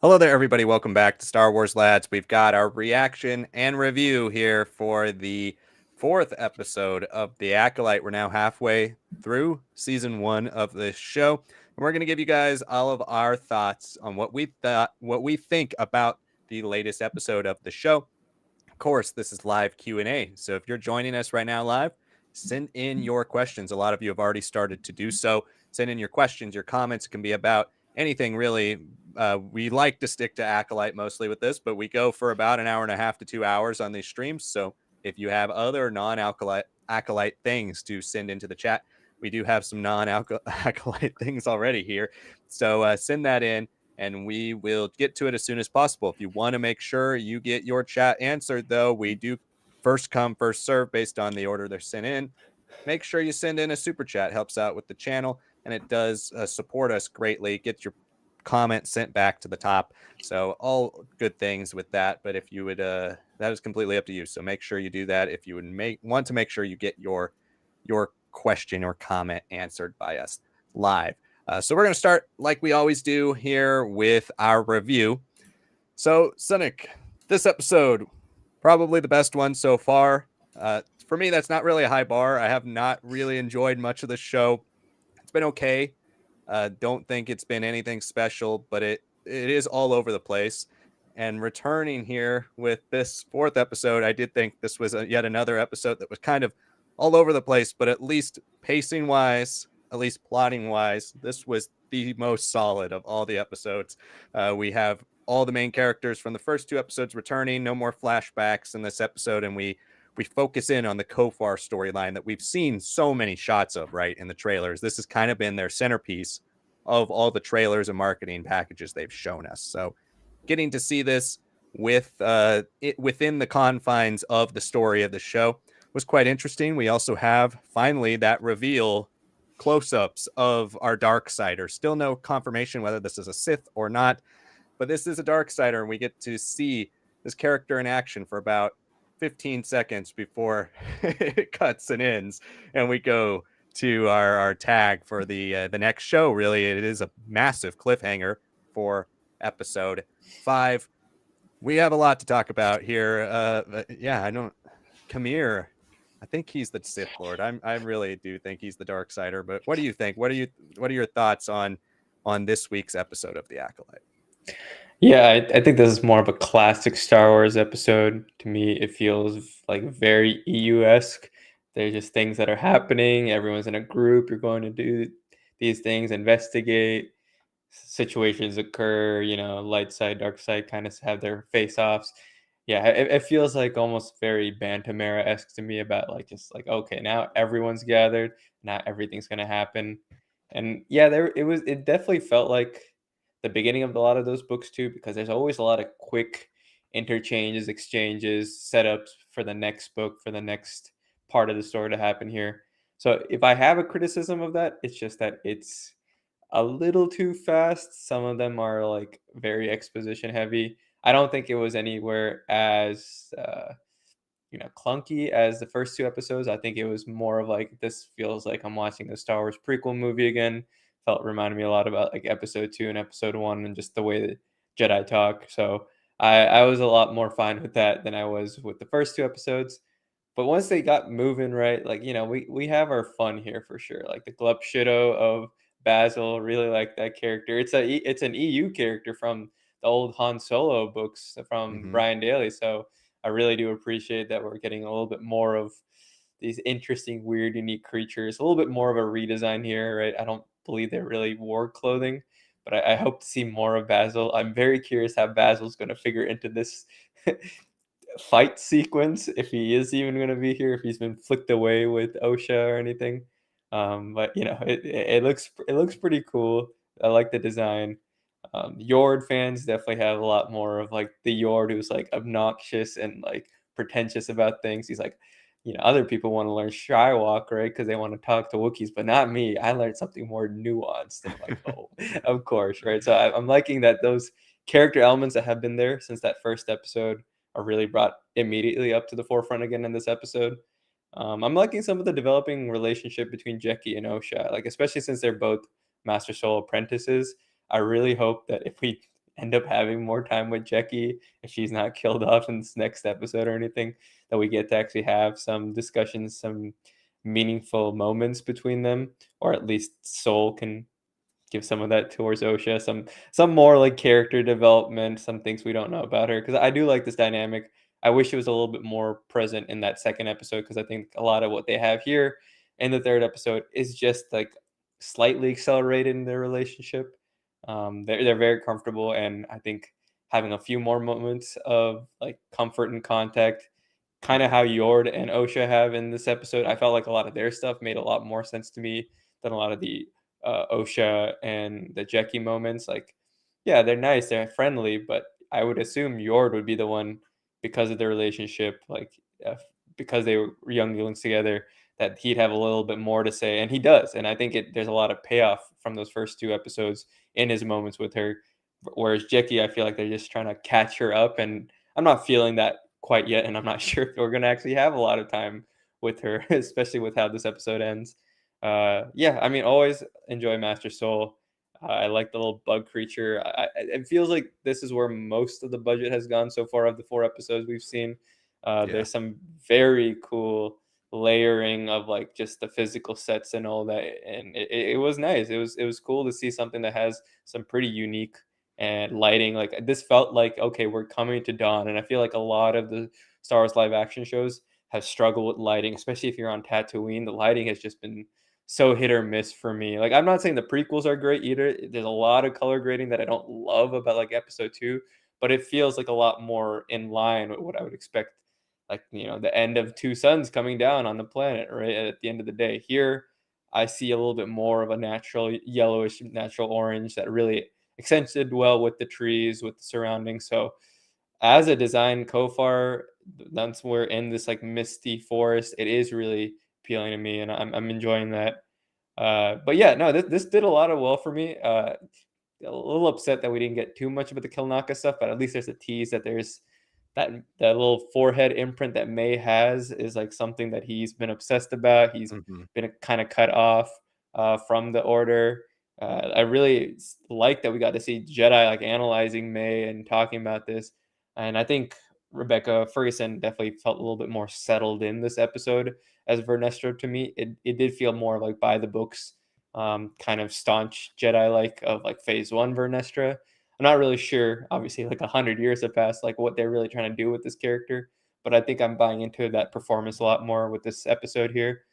Hello there, everybody. Welcome back to Star Wars Lads. We've got our reaction and review here for the fourth episode of The Acolyte. We're now halfway through season one of this show, and we're going to give you guys all of our thoughts on what we think about the latest episode of the show. Of course, this is live Q&A, so if you're joining us right now live, send in your questions. A lot of you have already started to do so. Send in your questions, your comments. It can be about anything really. We like to stick to Acolyte mostly with this, but we go for about an hour and a half to 2 hours on these streams. So if you have other non-Acolyte things to send into the chat, we do have some non-Acolyte things already here. So send that in, and we will get to it as soon as possible. If you want to make sure you get your chat answered, though, we do first come, first serve based on the order they're sent in. Make sure you send in a super chat. Helps out with the channel, and it does support us greatly. Get your comment sent back to the top. So all good things with that. But if you would, that is completely up to you. So make sure you do that if you would want to make sure you get your question or comment answered by us live. So we're going to start like we always do here with our review. So Sonic, this episode, probably the best one so far. For me, that's not really a high bar. I have not really enjoyed much of the show. It's been okay. Don't think it's been anything special, but it is all over the place. And returning here with this fourth episode, I did think this was yet another episode that was kind of all over the place, but at least pacing wise, at least plotting wise, this was the most solid of all the episodes. We have all the main characters from the first two episodes returning, no more flashbacks in this episode, and we focus in on the Kofar storyline that we've seen so many shots of, right, in the trailers. This has kind of been their centerpiece of all the trailers and marketing packages they've shown us. So getting to see this with it within the confines of the story of the show was quite interesting. We also have finally that reveal close-ups of our Darksider. Still no confirmation whether this is a Sith or not, but this is a Darksider, and we get to see this character in action for about 15 seconds before it cuts and ends, and we go to our tag for the next show. Really, it is a massive cliffhanger for episode 5. We have a lot to talk about here. Yeah, I don't. Kamir, I think he's the Sith Lord. I really do think he's the Darksider. But what do you think? What are your thoughts on this week's episode of the Acolyte? Yeah, I think this is more of a classic Star Wars episode. To me, it feels like very EU-esque. There's just things that are happening. Everyone's in a group. You're going to do these things, investigate. Situations occur, light side, dark side kind of have their face-offs. Yeah, it feels like almost very Bantamera-esque to me about like just like, okay, now everyone's gathered. Now everything's going to happen. And yeah, it definitely felt like the beginning of a lot of those books too, because there's always a lot of quick interchanges, exchanges, setups for the next book, for the next part of the story to happen here. So if I have a criticism of that, it's just that it's a little too fast. Some of them are like very exposition heavy. I don't think it was anywhere as clunky as the first two episodes. I think it was more of like, this feels like I'm watching a Star Wars prequel movie again. Felt reminded me a lot about like episode 2 and episode 1 and just the way that Jedi talk. So I was a lot more fine with that than I was with the first two episodes. But once they got moving, right, like, we have our fun here for sure. Like the Glup Shido of Basil, really like that character. It's an EU character from the old Han Solo books from Mm-hmm. Brian Daley. So I really do appreciate that we're getting a little bit more of these interesting, weird, unique creatures. A little bit more of a redesign here, right? I don't believe they really wore clothing, but I hope to see more of Basil. I'm very curious how Basil's going to figure into this fight sequence, if he is even going to be here, if he's been flicked away with OSHA or anything. But it looks pretty cool. I like the design. Yord fans definitely have a lot more of like the Yord who's like obnoxious and like pretentious about things. He's like, other people want to learn Skywalk, right? Because they want to talk to Wookiees, but not me. I learned something more nuanced. And I'm like, oh, of course, right? So I'm liking that those character elements that have been there since that first episode are really brought immediately up to the forefront again in this episode. I'm liking some of the developing relationship between Jeki and Osha, like especially since they're both Master Soul apprentices. I really hope that if we end up having more time with Jackie if she's not killed off in this next episode or anything, that we get to actually have some discussions, some meaningful moments between them, or at least Soul can give some of that towards Osha, some more like character development, some things we don't know about her. Because I do like this dynamic. I wish it was a little bit more present in that second episode because I think a lot of what they have here in the third episode is just like slightly accelerated in their relationship. They're very comfortable, and I think having a few more moments of like comfort and contact, kind of how Yord and Osha have in this episode. I felt like a lot of their stuff made a lot more sense to me than a lot of the Osha and the Jackie moments. Like, yeah, they're nice, they're friendly, but I would assume Yord would be the one because of their relationship, like because they were younglings together, that he'd have a little bit more to say, and he does. And I think there's a lot of payoff from those first two episodes in his moments with her. Whereas Jackie, I feel like they're just trying to catch her up, and I'm not feeling that quite yet, and I'm not sure if we're gonna actually have a lot of time with her, especially with how this episode ends. Yeah, I mean, always enjoy Master Soul. I like the little bug creature. It feels like this is where most of the budget has gone so far of the 4 episodes we've seen. Yeah. There's some very cool layering of like just the physical sets and all that, and it was nice. It was cool to see something that has some pretty unique and lighting. Like this felt like okay, we're coming to dawn, and I feel like a lot of the Star Wars live action shows have struggled with lighting, especially if you're on Tatooine. The lighting has just been so hit or miss for me. Like I'm not saying the prequels are great either. There's a lot of color grading that I don't love about like episode 2, but it feels like a lot more in line with what I would expect, like, the end of two suns coming down on the planet, right? At the end of the day. Here I see a little bit more of a natural yellowish, natural orange that really accentuated well with the trees, with the surroundings. So as a design Kofar, once we're in this like misty forest, it is really appealing to me, and I'm enjoying that. But yeah, no, this did a lot of well for me. A little upset that we didn't get too much about the Kilnaka stuff, but at least there's a tease that there's that little forehead imprint that May has is like something that he's been obsessed about. He's Mhm. been kind of cut off from the order. I really like that we got to see Jedi like analyzing May and talking about this, and I think Rebecca Ferguson definitely felt a little bit more settled in this episode as Vernestra to me. It did feel more like by the books, kind of staunch Jedi like of like Phase One Vernestra. I'm not really sure. Obviously, like 100 years have passed, like what they're really trying to do with this character. But I think I'm buying into that performance a lot more with this episode here.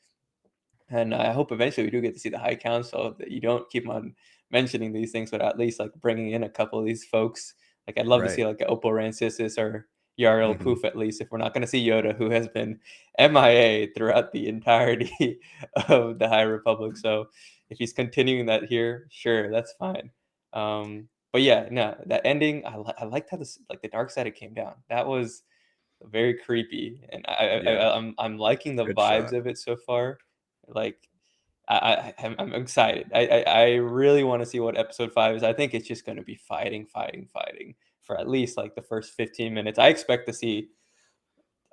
And I hope eventually we do get to see the High Council. That you don't keep on mentioning these things, but at least like bringing in a couple of these folks. Like I'd love to Right. see like Oppo Rancisis or Yariel Mhm. Poof at least, if we're not going to see Yoda, who has been MIA throughout the entirety of the High Republic. So if he's continuing that here, sure, that's fine. But yeah, no, that ending, I liked how this like the dark side it came down. That was very creepy, and Yeah. I'm liking the Good vibes shot. of it so far. Like I'm excited. I really want to see what episode 5 is. I think it's just going to be fighting, fighting, fighting for at least like the first 15 minutes. I expect to see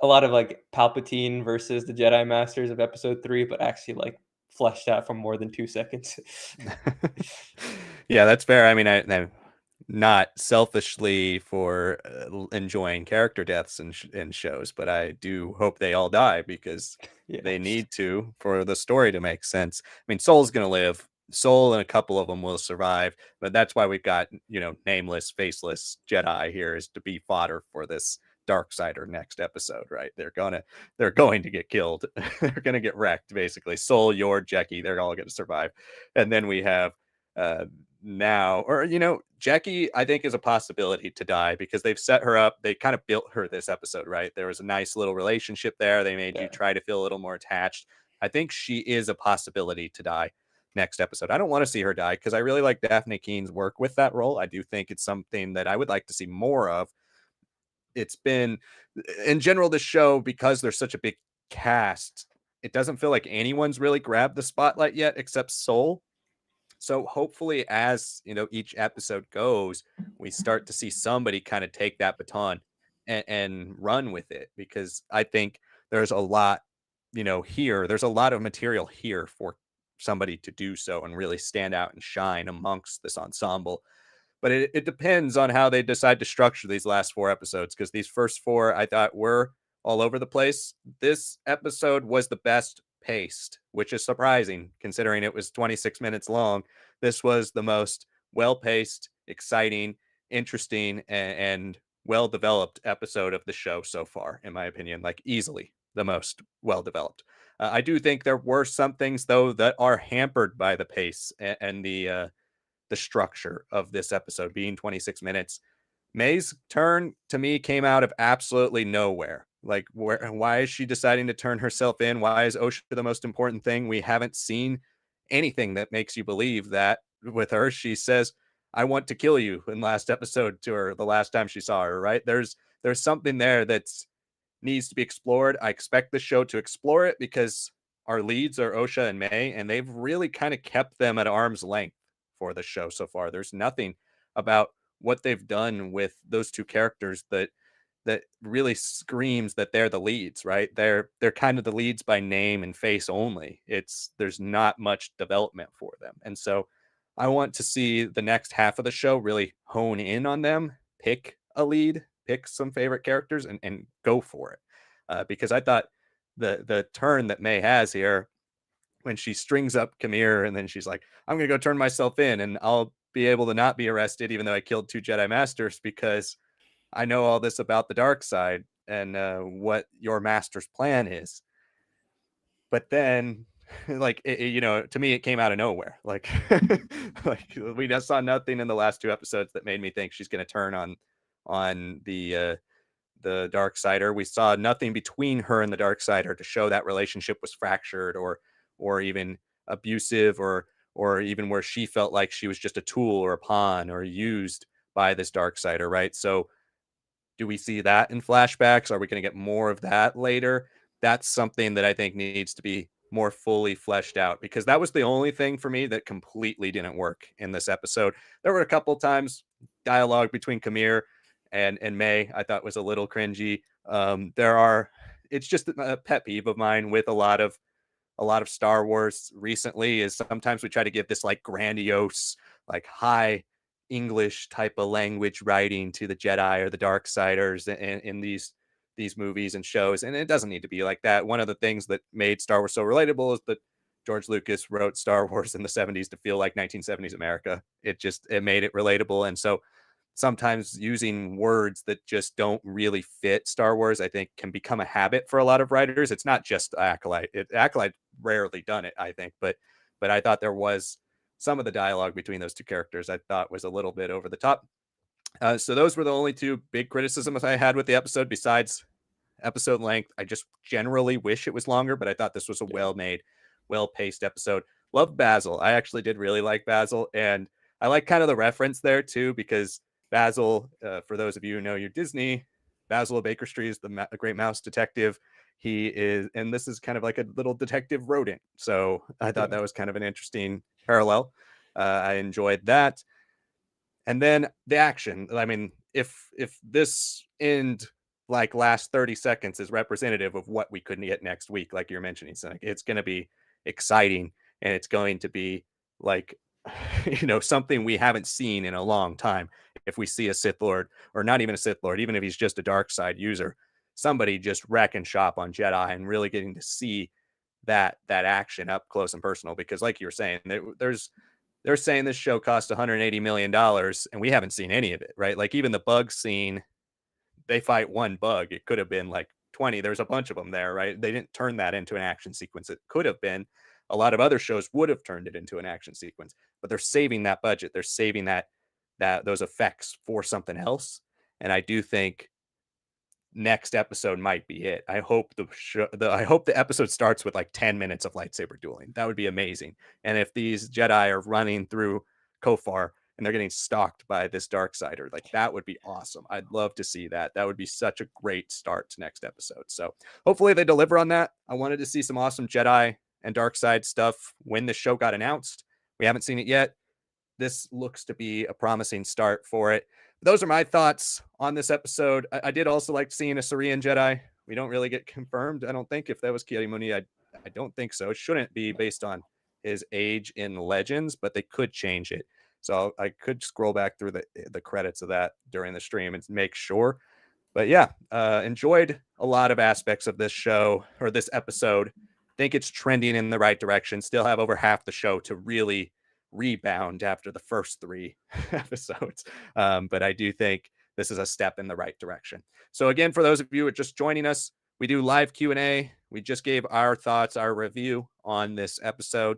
a lot of like Palpatine versus the Jedi Masters of episode 3, but actually like fleshed out for more than 2 seconds. Yeah, that's fair. I mean, I'm not selfishly for enjoying character deaths in shows, but I do hope they all die because Yeah, they need to for the story to make sense. I mean, Soul's gonna live. Soul and a couple of them will survive, but that's why we've got nameless, faceless Jedi here is to be fodder for this dark sider next episode, right? They're going to get killed. They're gonna get wrecked, basically. Soul, Yord, Jackie, they're all gonna survive, and then we have uh now, or Jackie, I think is a possibility to die because they've set her up. They kind of built her this episode, right? There was a nice little relationship there. They made you yeah, try to feel a little more attached. I think she is a possibility to die next episode. I don't want to see her die because I really like Daphne Keene's work with that role. I do think it's something that I would like to see more of. It's been, in general, this show, because there's such a big cast, it doesn't feel like anyone's really grabbed the spotlight yet except Soul. So hopefully, as each episode goes, we start to see somebody kind of take that baton and run with it, because I think there's a lot, here. There's a lot of material here for somebody to do so and really stand out and shine amongst this ensemble. but it depends on how they decide to structure these last 4 episodes, because these first 4 I thought were all over the place. This episode was the best paced, which is surprising considering it was 26 minutes long. This was the most well paced, exciting, interesting, and well developed episode of the show so far, in my opinion. Like, easily the most well developed. I do think there were some things though that are hampered by the pace and the structure of this episode being 26 minutes. May's turn to me came out of absolutely nowhere. Like, why is she deciding to turn herself in? Why is Osha the most important thing? We haven't seen anything that makes you believe that with her. She says, "I want to kill you" in last episode to her, the last time she saw her, right? There's something there that's needs to be explored. I expect the show to explore it because our leads are Osha and May, and they've really kind of kept them at arm's length for the show so far. There's nothing about what they've done with those two characters that really screams that they're the leads, right? They're kind of the leads by name and face only. There's not much development for them. And so I want to see the next half of the show really hone in on them, pick a lead, pick some favorite characters, and go for it. Because I thought the turn that May has here when she strings up Kamir and then she's like, "I'm gonna go turn myself in and I'll be able to not be arrested even though I killed 2 Jedi Masters because I know all this about the dark side and what your master's plan is." But then, like, to me, it came out of nowhere. Like, like we just saw nothing in the last 2 episodes that made me think she's going to turn on the dark sider. We saw nothing between her and the dark sider to show that relationship was fractured or even abusive or even where she felt like she was just a tool or a pawn or used by this dark sider, right? So do we see that in flashbacks? Are we going to get more of that later? That's something that I think needs to be more fully fleshed out, because that was the only thing for me that completely didn't work in this episode. There were a couple times dialogue between Kamir and May I thought was a little cringy. It's just a pet peeve of mine with a lot of Star Wars recently is sometimes we try to give this like grandiose, like high English type of language writing to the Jedi or the Darksiders in these movies and shows, and it doesn't need to be like that. One of the things that made Star Wars so relatable is that George Lucas wrote Star Wars in the 70s to feel like 1970s America. It made it relatable, and so sometimes using words that just don't really fit Star Wars, I think, can become a habit for a lot of writers. It's not just Acolyte. Acolyte rarely done it, I think, but I thought there was some of the dialogue between those two characters I thought was a little bit over the top. So those were the only two big criticisms I had with the episode. Besides episode length, I just generally wish it was longer, but I thought this was a well-made, well-paced episode. Loved Basil. I actually did really like Basil, and I like kind of the reference there too, because Basil, for those of you who know your Disney, Basil of Baker Street is the great mouse detective. He is, and this is kind of like a little detective rodent. So I thought Yeah. that was kind of an interesting parallel. I enjoyed that. And then the action. I mean, if this end like last 30 seconds is representative of what we could get next week, like you're mentioning, so it's going to be exciting and it's going to be like something we haven't seen in a long time. If we see a Sith Lord, or not even a Sith Lord, even if he's just a dark side user, somebody just wrecking shop on Jedi and really getting to see that action up close and personal. Because like you were saying, they're saying this show cost $180 million and we haven't seen any of it, right? Like even the bug scene, they fight one bug. It could have been like 20. There's a bunch of them there, right? They didn't turn that into an action sequence. It could have been. A lot of other shows would have turned it into an action sequence, but they're saving that budget. They're saving that those effects for something else. And I do think next episode might be it. I hope the episode starts with like 10 minutes of lightsaber dueling. That would be amazing. And if these Jedi are running through Kofar and they're getting stalked by this dark sider, like that would be awesome. I'd love to see that. That would be such a great start to next episode. So hopefully they deliver on that. I wanted to see some awesome Jedi and dark side stuff when the show got announced. We haven't seen it yet. This looks to be a promising start for it. Those are my thoughts on this episode. I did also like seeing a Syrian Jedi. We don't really get confirmed, I don't think, if that was Kiari I don't think so. It shouldn't be based on his age in Legends, but they could change it. So I could scroll back through the credits of that during the stream and make sure. But yeah, enjoyed a lot of aspects of this show or this episode. Think it's trending in the right direction. Still have over half the show to really rebound after the first 3 episodes. But I do think this is a step in the right direction. So again, for those of you who are just joining us, we do live Q&A. We just gave our thoughts, our review on this episode.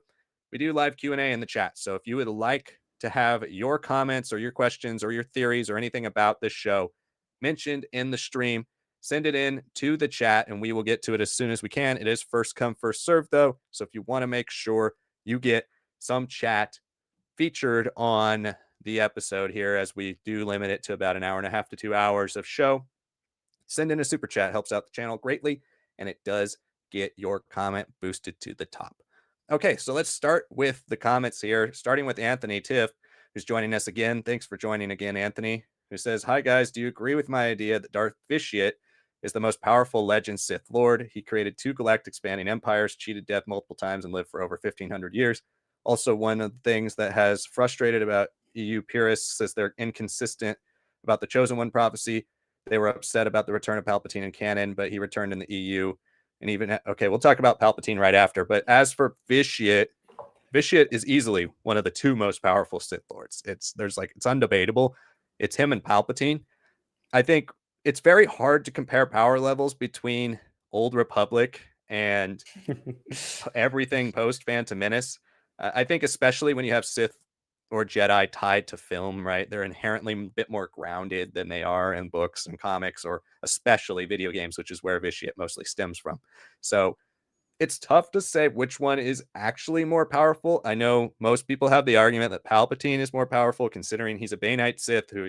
We do live Q&A in the chat. So if you would like to have your comments or your questions or your theories or anything about this show mentioned in the stream, send it in to the chat and we will get to it as soon as we can. It is first come, first serve though. So if you want to make sure you get some chat featured on the episode here, as we do limit it to about an hour and a half to 2 hours of show, send in a super chat. Helps out the channel greatly, and it does get your comment boosted to the top. Okay, so let's start with the comments here, starting with Anthony Tiff, who's joining us again. Thanks for joining again, Anthony, who says, "Hi, guys. Do you agree with my idea that Darth Vitiate is the most powerful legend Sith Lord? He created 2 galactic spanning empires, cheated death multiple times, and lived for over 1,500 years. Also, one of the things that has frustrated about EU purists is they're inconsistent about the Chosen One prophecy. They were upset about the return of Palpatine in canon, but he returned in the EU. And even, okay, we'll talk about Palpatine right after. But as for Vitiate, Vitiate is easily one of the 2 most powerful Sith Lords. It's undebatable. It's him and Palpatine. I think it's very hard to compare power levels between Old Republic and everything post Phantom Menace. I think especially when you have Sith or Jedi tied to film, right? They're inherently a bit more grounded than they are in books and comics, or especially video games, which is where Vitiate mostly stems from. So it's tough to say which one is actually more powerful. I know most people have the argument that Palpatine is more powerful, considering he's a Bainite Sith who,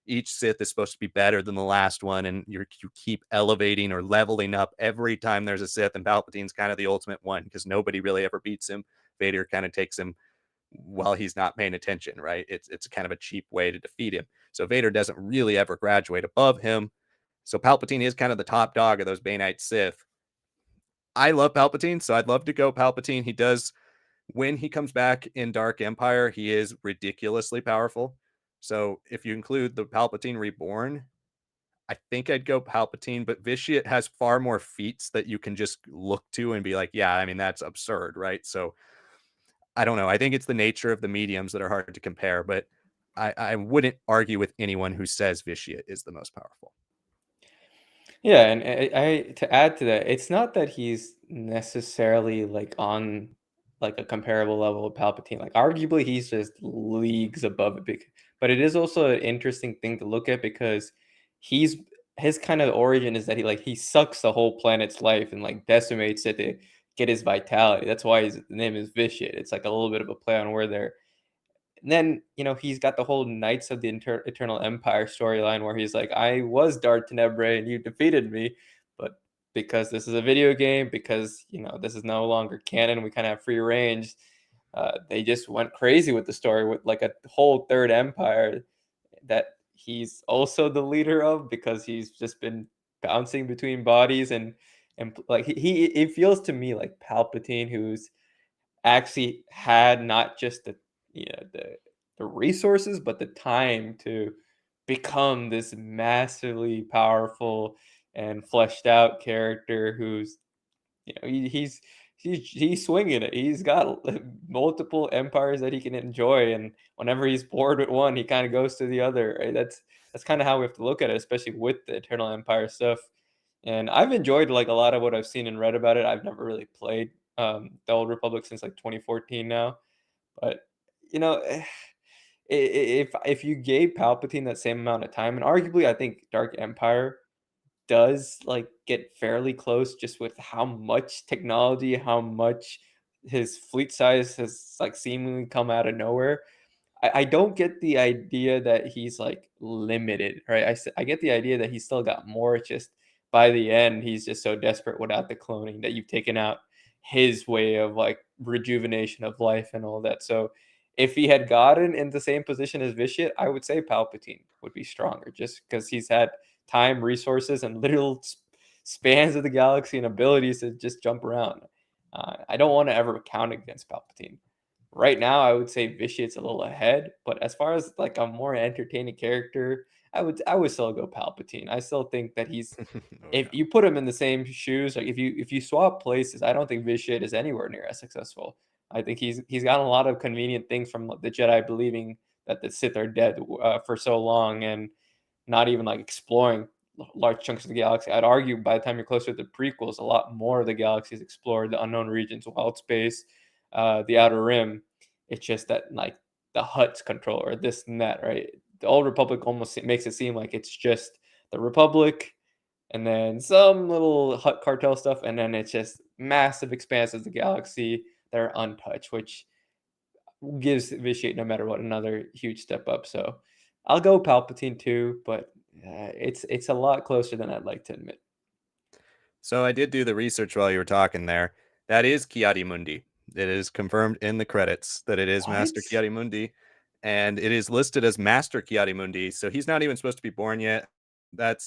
each Sith is supposed to be better than the last one, and you keep elevating or leveling up every time there's a Sith, and Palpatine's kind of the ultimate one because nobody really ever beats him. Vader kind of takes him while he's not paying attention, right? It's kind of a cheap way to defeat him. So Vader doesn't really ever graduate above him. So Palpatine is kind of the top dog of those Bainite Sith. I love Palpatine, so I'd love to go Palpatine. He does, when he comes back in Dark Empire, he is ridiculously powerful. So if you include the Palpatine Reborn, I think I'd go Palpatine, but Vitiate has far more feats that you can just look to and be like, yeah, I mean, that's absurd, right? So I don't know. I think it's the nature of the mediums that are hard to compare, but I wouldn't argue with anyone who says Vitiate is the most powerful. Yeah, and I to add to that, it's not that he's necessarily like on like a comparable level of Palpatine. Like arguably he's just leagues above it. But it is also an interesting thing to look at because he's his kind of origin is that he sucks the whole planet's life and like decimates it to get his vitality. That's why his name is Vitiate. It's like a little bit of a play on word there. And then, he's got the whole Knights of the Eternal Empire storyline where he's like, I was Darth Tenebrae and you defeated me. But because this is a video game, because, this is no longer canon, we kind of have free range. They just went crazy with the story with like a whole third empire that he's also the leader of because he's just been bouncing between bodies and like it feels to me like Palpatine who's actually had not just the resources but the time to become this massively powerful and fleshed out character who's he's swinging it. He's got multiple empires that he can enjoy, and whenever he's bored with one, he kind of goes to the other. Right? That's kind of how we have to look at it, especially with the Eternal Empire stuff. And I've enjoyed like a lot of what I've seen and read about it. I've never really played the Old Republic since like 2014 now, but you know. If you gave Palpatine that same amount of time, and arguably I think Dark Empire does like get fairly close just with how much technology, how much his fleet size has like seemingly come out of nowhere. I don't get the idea that he's like limited, right? I get the idea that he's still got more. It's just by the end, he's just so desperate without the cloning that you've taken out his way of like rejuvenation of life and all that. So if he had gotten in the same position as Vitiate, I would say Palpatine would be stronger just because he's had time, resources, and little spans of the galaxy and abilities to just jump around. I don't want to ever count against Palpatine. right now, I would say Vitiate's a little ahead, but as far as like a more entertaining character, I would still go Palpatine. I still think that he's Oh if yeah. you put him in the same shoes, like if you swap places, I don't think Vitiate is anywhere near as successful. I think he's gotten a lot of convenient things from the Jedi believing that the Sith are dead for so long and not even like exploring large chunks of the galaxy. I'd argue by the time you're closer to the prequels, a lot more of the galaxy is explored, the unknown regions, wild space, the outer rim. It's just that like the Hutt's control or this and that, right? The old Republic almost makes it seem like it's just the Republic and then some little Hutt cartel stuff, and then it's just massive expanses of the galaxy that are untouched, which gives Vitiate no matter what another huge step up. So I'll go Palpatine too, but it's a lot closer than I'd like to admit. So I did do the research while you were talking there. That is Mundi. It is confirmed in the credits that it is What? Master Mundi, and it is listed as Master Mundi. So he's not even supposed to be born yet.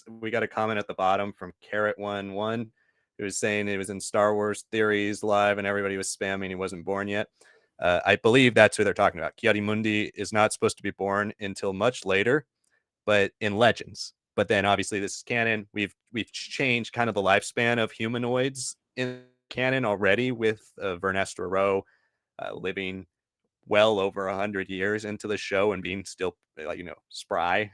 We got a comment at the bottom from Carrot11 who was saying it was in Star Wars Theories Live and everybody was spamming he wasn't born yet. I believe that's who they're talking about. Mundi is not supposed to be born until much later, but in Legends. But then obviously this is canon. We've changed kind of the lifespan of humanoids in canon already with Vernestra Rowe living well over 100 years into the show and being still like spry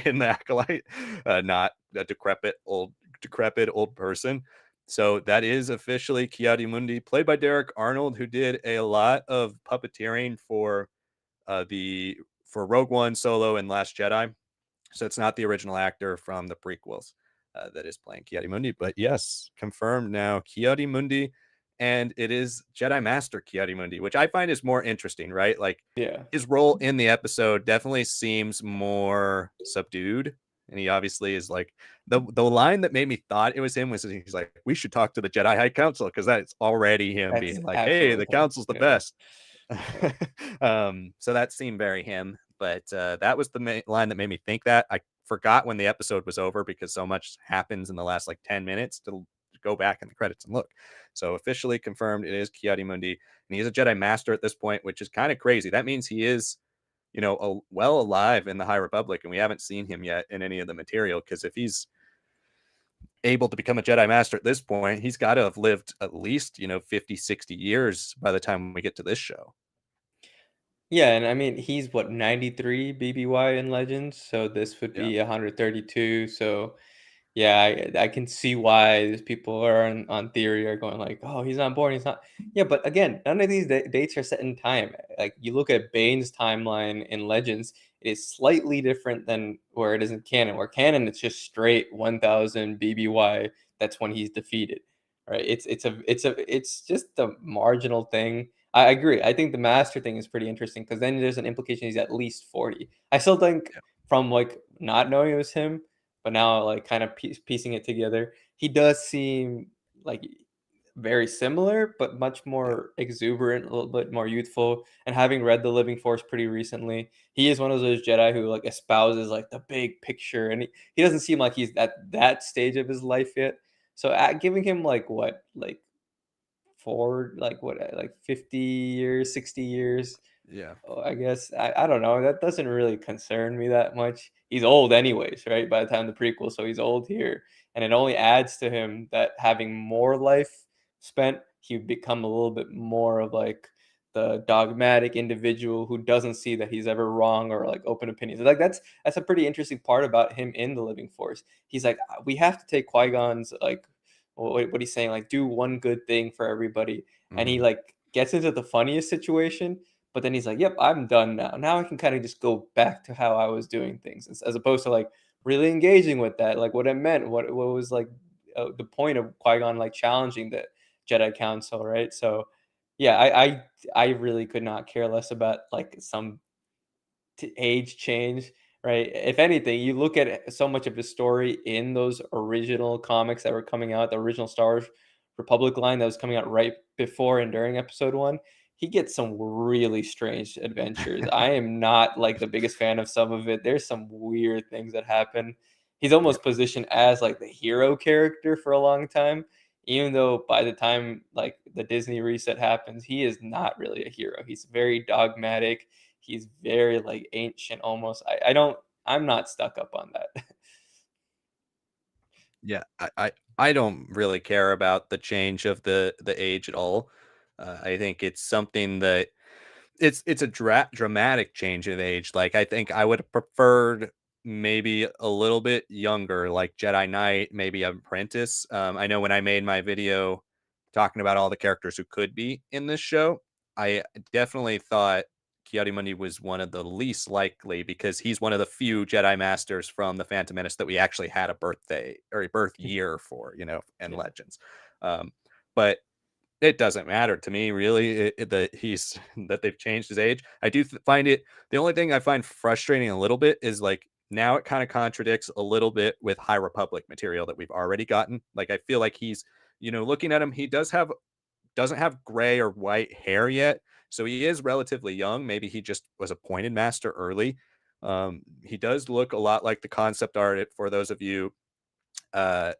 in the Acolyte, not a decrepit old person. So that is officially Mundi, played by Derek Arnold, who did a lot of puppeteering the for Rogue One, Solo, and Last Jedi. So it's not the original actor from the prequels that is playing Mundi. But yes, confirmed now Mundi, and it is Jedi Master Mundi, which I find is more interesting, right? Like Yeah, his role in the episode definitely seems more subdued. And he obviously is like the line that made me thought it was him was he's like, we should talk to the Jedi High Council because that's already him that's being like, hey, absolutely the him. council's the Yeah, best. So that seemed very him, but that was the line that made me think that. I forgot when the episode was over because so much happens in the last like 10 minutes to go back in the credits and look. So officially confirmed it is Mundi, and he's a Jedi Master at this point, which is kind of crazy. That means he is, well alive in the High Republic, and we haven't seen him yet in any of the material. Because if he's able to become a Jedi Master at this point, he's got to have lived at least 50, 60 years by the time we get to this show. yeah, and I mean he's what 93 BBY in Legends, so this would Yeah. be 132. So yeah, I can see why these people are on theory are going like, oh, he's not born, he's not. Yeah, but again, none of these dates are set in time. Like you look at Bane's timeline in Legends, it is slightly different than where it is in canon. Where canon, it's just straight 1000 BBY. That's when he's defeated, right? It's just a marginal thing. I agree. I think the master thing is pretty interesting because then there's an implication he's at least 40. I still think from like not knowing it was him but now like kind of piecing it together, he does seem like very similar, but much Yeah. more exuberant, a little bit more youthful. And having read The Living Force pretty recently, he is one of those Jedi who like espouses like the big picture, and he doesn't seem like he's at that stage of his life yet. So giving him like what like forward like what like 50 years 60 years Yeah. I guess I don't know. That doesn't really concern me that much. He's old anyways, right? By the time the prequel, so he's old here, and it only adds to him that having more life spent, he would become a little bit more of like the dogmatic individual who doesn't see that he's ever wrong or like open opinions. Like that's a pretty interesting part about him in the Living Force. He's like, we have to take Qui-Gon's like what he's saying, like do one good thing for everybody, and he Mm-hmm. like gets into the funniest situation but then he's like, "Yep, I'm done now. Now I can kind of just go back to how I was doing things, as opposed to like really engaging with that, like what it meant, what was like the point of Qui Gon like challenging the Jedi Council, right? So, yeah, I really could not care less about like some age change, right? If anything, you look at so much of his story in those original comics that were coming out, the original Star Wars Republic line that was coming out right before and during Episode One. He gets some really strange adventures. I am not like the biggest fan of some of it. There's some weird things that happen. He's Yeah. almost positioned as like the hero character for a long time. even though by the time like the Disney reset happens, he is not really a hero. He's very dogmatic. He's very like ancient almost. I don't. I'm not stuck up on that. Yeah, I don't really care about the change of the age at all. I think it's something that it's a dramatic change of age. Like, I think I would have preferred maybe a little bit younger, like Jedi Knight, maybe Apprentice. I know when I made my video talking about all the characters who could be in this show, I definitely thought Mundi was one of the least likely because he's one of the few Jedi Masters from the Phantom Menace that we actually had a birthday or a birth year for, and Yeah, Legends. But it doesn't matter to me really that he's that they've changed his age. I do find it the only thing I find frustrating a little bit is like now it kind of contradicts a little bit with High Republic material that we've already gotten. Like I feel like he's, looking at him, he doesn't have gray or white hair yet. So he is relatively young. Maybe he just was appointed master early. He does look a lot like the concept art for those of you uh,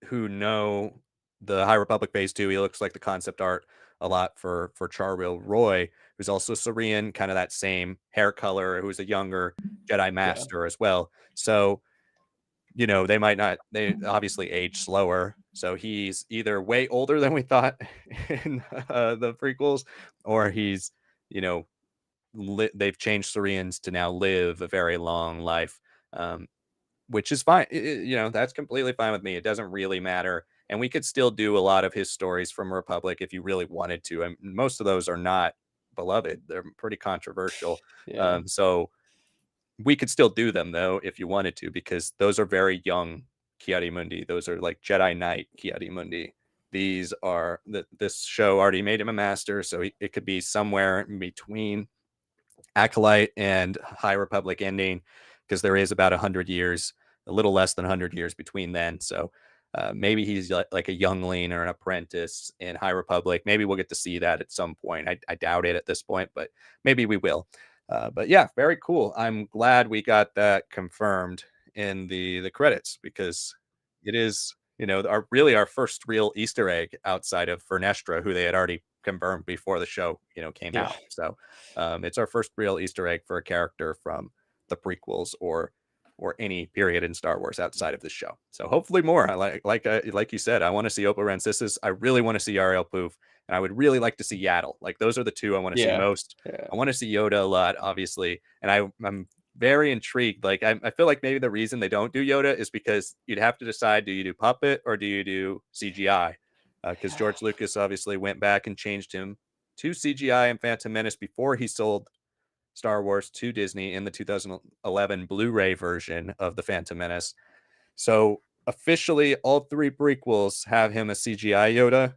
who know the High Republic Phase 2, he looks like the concept art a lot for Charwil Roy, who's also Syrian, kind of that same hair color, who's a younger Jedi yeah, Master as well. So, they obviously age slower. So he's either way older than we thought in the prequels, or he's, you know, they've changed Syrians to now live a very long life. Which is fine. That's completely fine with me. It doesn't really matter. And we could still do a lot of his stories from Republic if you really wanted to. And most of those are not beloved. They're pretty controversial. yeah. So we could still do them though if you wanted to, because those are very young Mundi. Those are like Jedi Knight Mundi. These are this show already made him a master, so it could be somewhere in between Acolyte and High Republic ending, because there is about 100 years, a little less than 100 years between then. So maybe he's like a youngling or an apprentice in High Republic. Maybe we'll get to see that at some point. I doubt it at this point, but maybe we will. But yeah, very cool. I'm glad we got that confirmed in the credits, because it is, our first real Easter egg outside of Vernestra, who they had already confirmed before the show, came Yeah. out. So it's our first real Easter egg for a character from the prequels or any period in Star Wars outside of this show. So hopefully more. I like you said, I want to see Oppo Rancisis. I really want to see Ariel Poof, and I would really like to see Yaddle. Like those are the two I want to see Yeah. most. Yeah. I want to see Yoda a lot, obviously, and I'm very intrigued. Like I feel like maybe the reason they don't do Yoda is because you'd have to decide: do you do puppet or do you do CGI? Because George Lucas obviously went back and changed him to CGI and Phantom Menace before he sold Star Wars to Disney in the 2011 Blu-ray version of the Phantom Menace. So officially, all three prequels have him a CGI Yoda.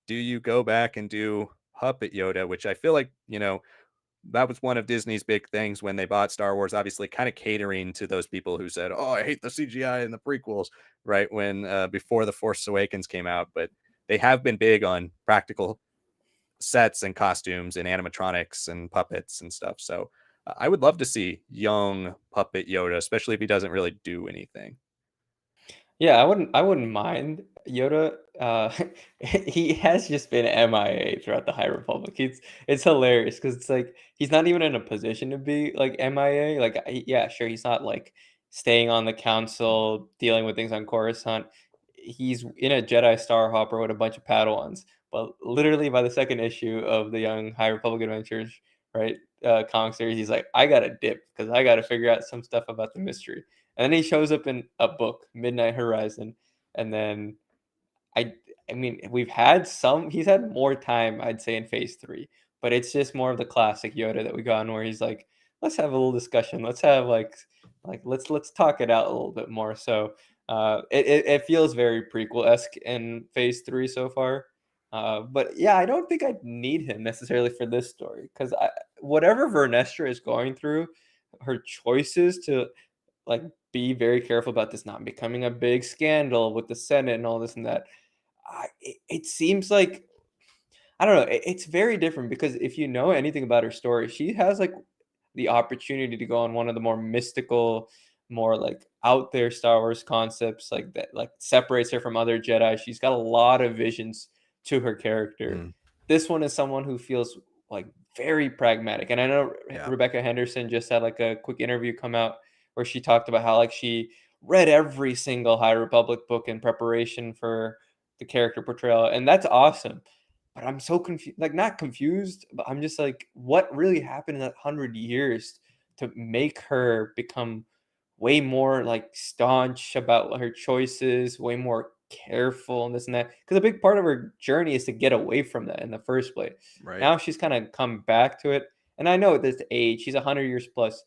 Do you go back and do puppet Yoda, which I feel like, that was one of Disney's big things when they bought Star Wars, obviously kind of catering to those people who said, "Oh, I hate the CGI in the prequels," right? When before The Force Awakens came out, but they have been big on practical sets and costumes and animatronics and puppets and stuff. So I would love to see young puppet Yoda, especially if he doesn't really do anything. Yeah, I wouldn't mind Yoda. He has just been MIA throughout the High Republic. It's hilarious because it's like he's not even in a position to be like MIA. Like, yeah, sure, he's not like staying on the council, dealing with things on Coruscant. He's in a Jedi Star Hopper with a bunch of Padawans. But literally by the second issue of the Young High Republic Adventures, right, comic series, he's like, I gotta dip because I gotta figure out some stuff about the mystery. And then he shows up in a book, Midnight Horizon, and then I I mean, he's had more time, I'd say, in phase 3, but it's just more of the classic Yoda that we got on where he's like, let's have a little discussion. Let's have let's talk it out a little bit more. So it feels very prequel-esque in phase 3 so far. But yeah, I don't think I'd need him necessarily for this story because whatever Vernestra is going through, her choices to like be very careful about this not becoming a big scandal with the Senate and all this and that. It seems like I don't know. It's very different because if you know anything about her story, she has like the opportunity to go on one of the more mystical, more like out there Star Wars concepts like that, like separates her from other Jedi. She's got a lot of visions to her character. Mm, This one is someone who feels like very pragmatic. And I know yeah. Rebecca Henderson just had like a quick interview come out where she talked about how like she read every single High Republic book in preparation for the character portrayal, and that's awesome. But I'm so confused, like not confused, but I'm just like, what really happened in that 100 years to make her become way more like staunch about her choices, way more careful and this and that? Because a big part of her journey is to get away from that in the first place. Right. Now she's kind of come back to it, and I know this age, she's 100 years plus,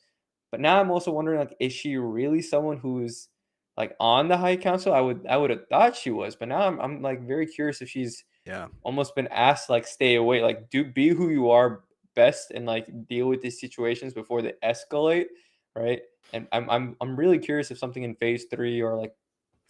but now I'm also wondering, like, is she really someone who's like on the High Council? I would have thought she was, but now I'm like very curious if she's Yeah. almost been asked like stay away, like do be who you are best and like deal with these situations before they escalate, right? And I'm really curious if something in phase 3 or like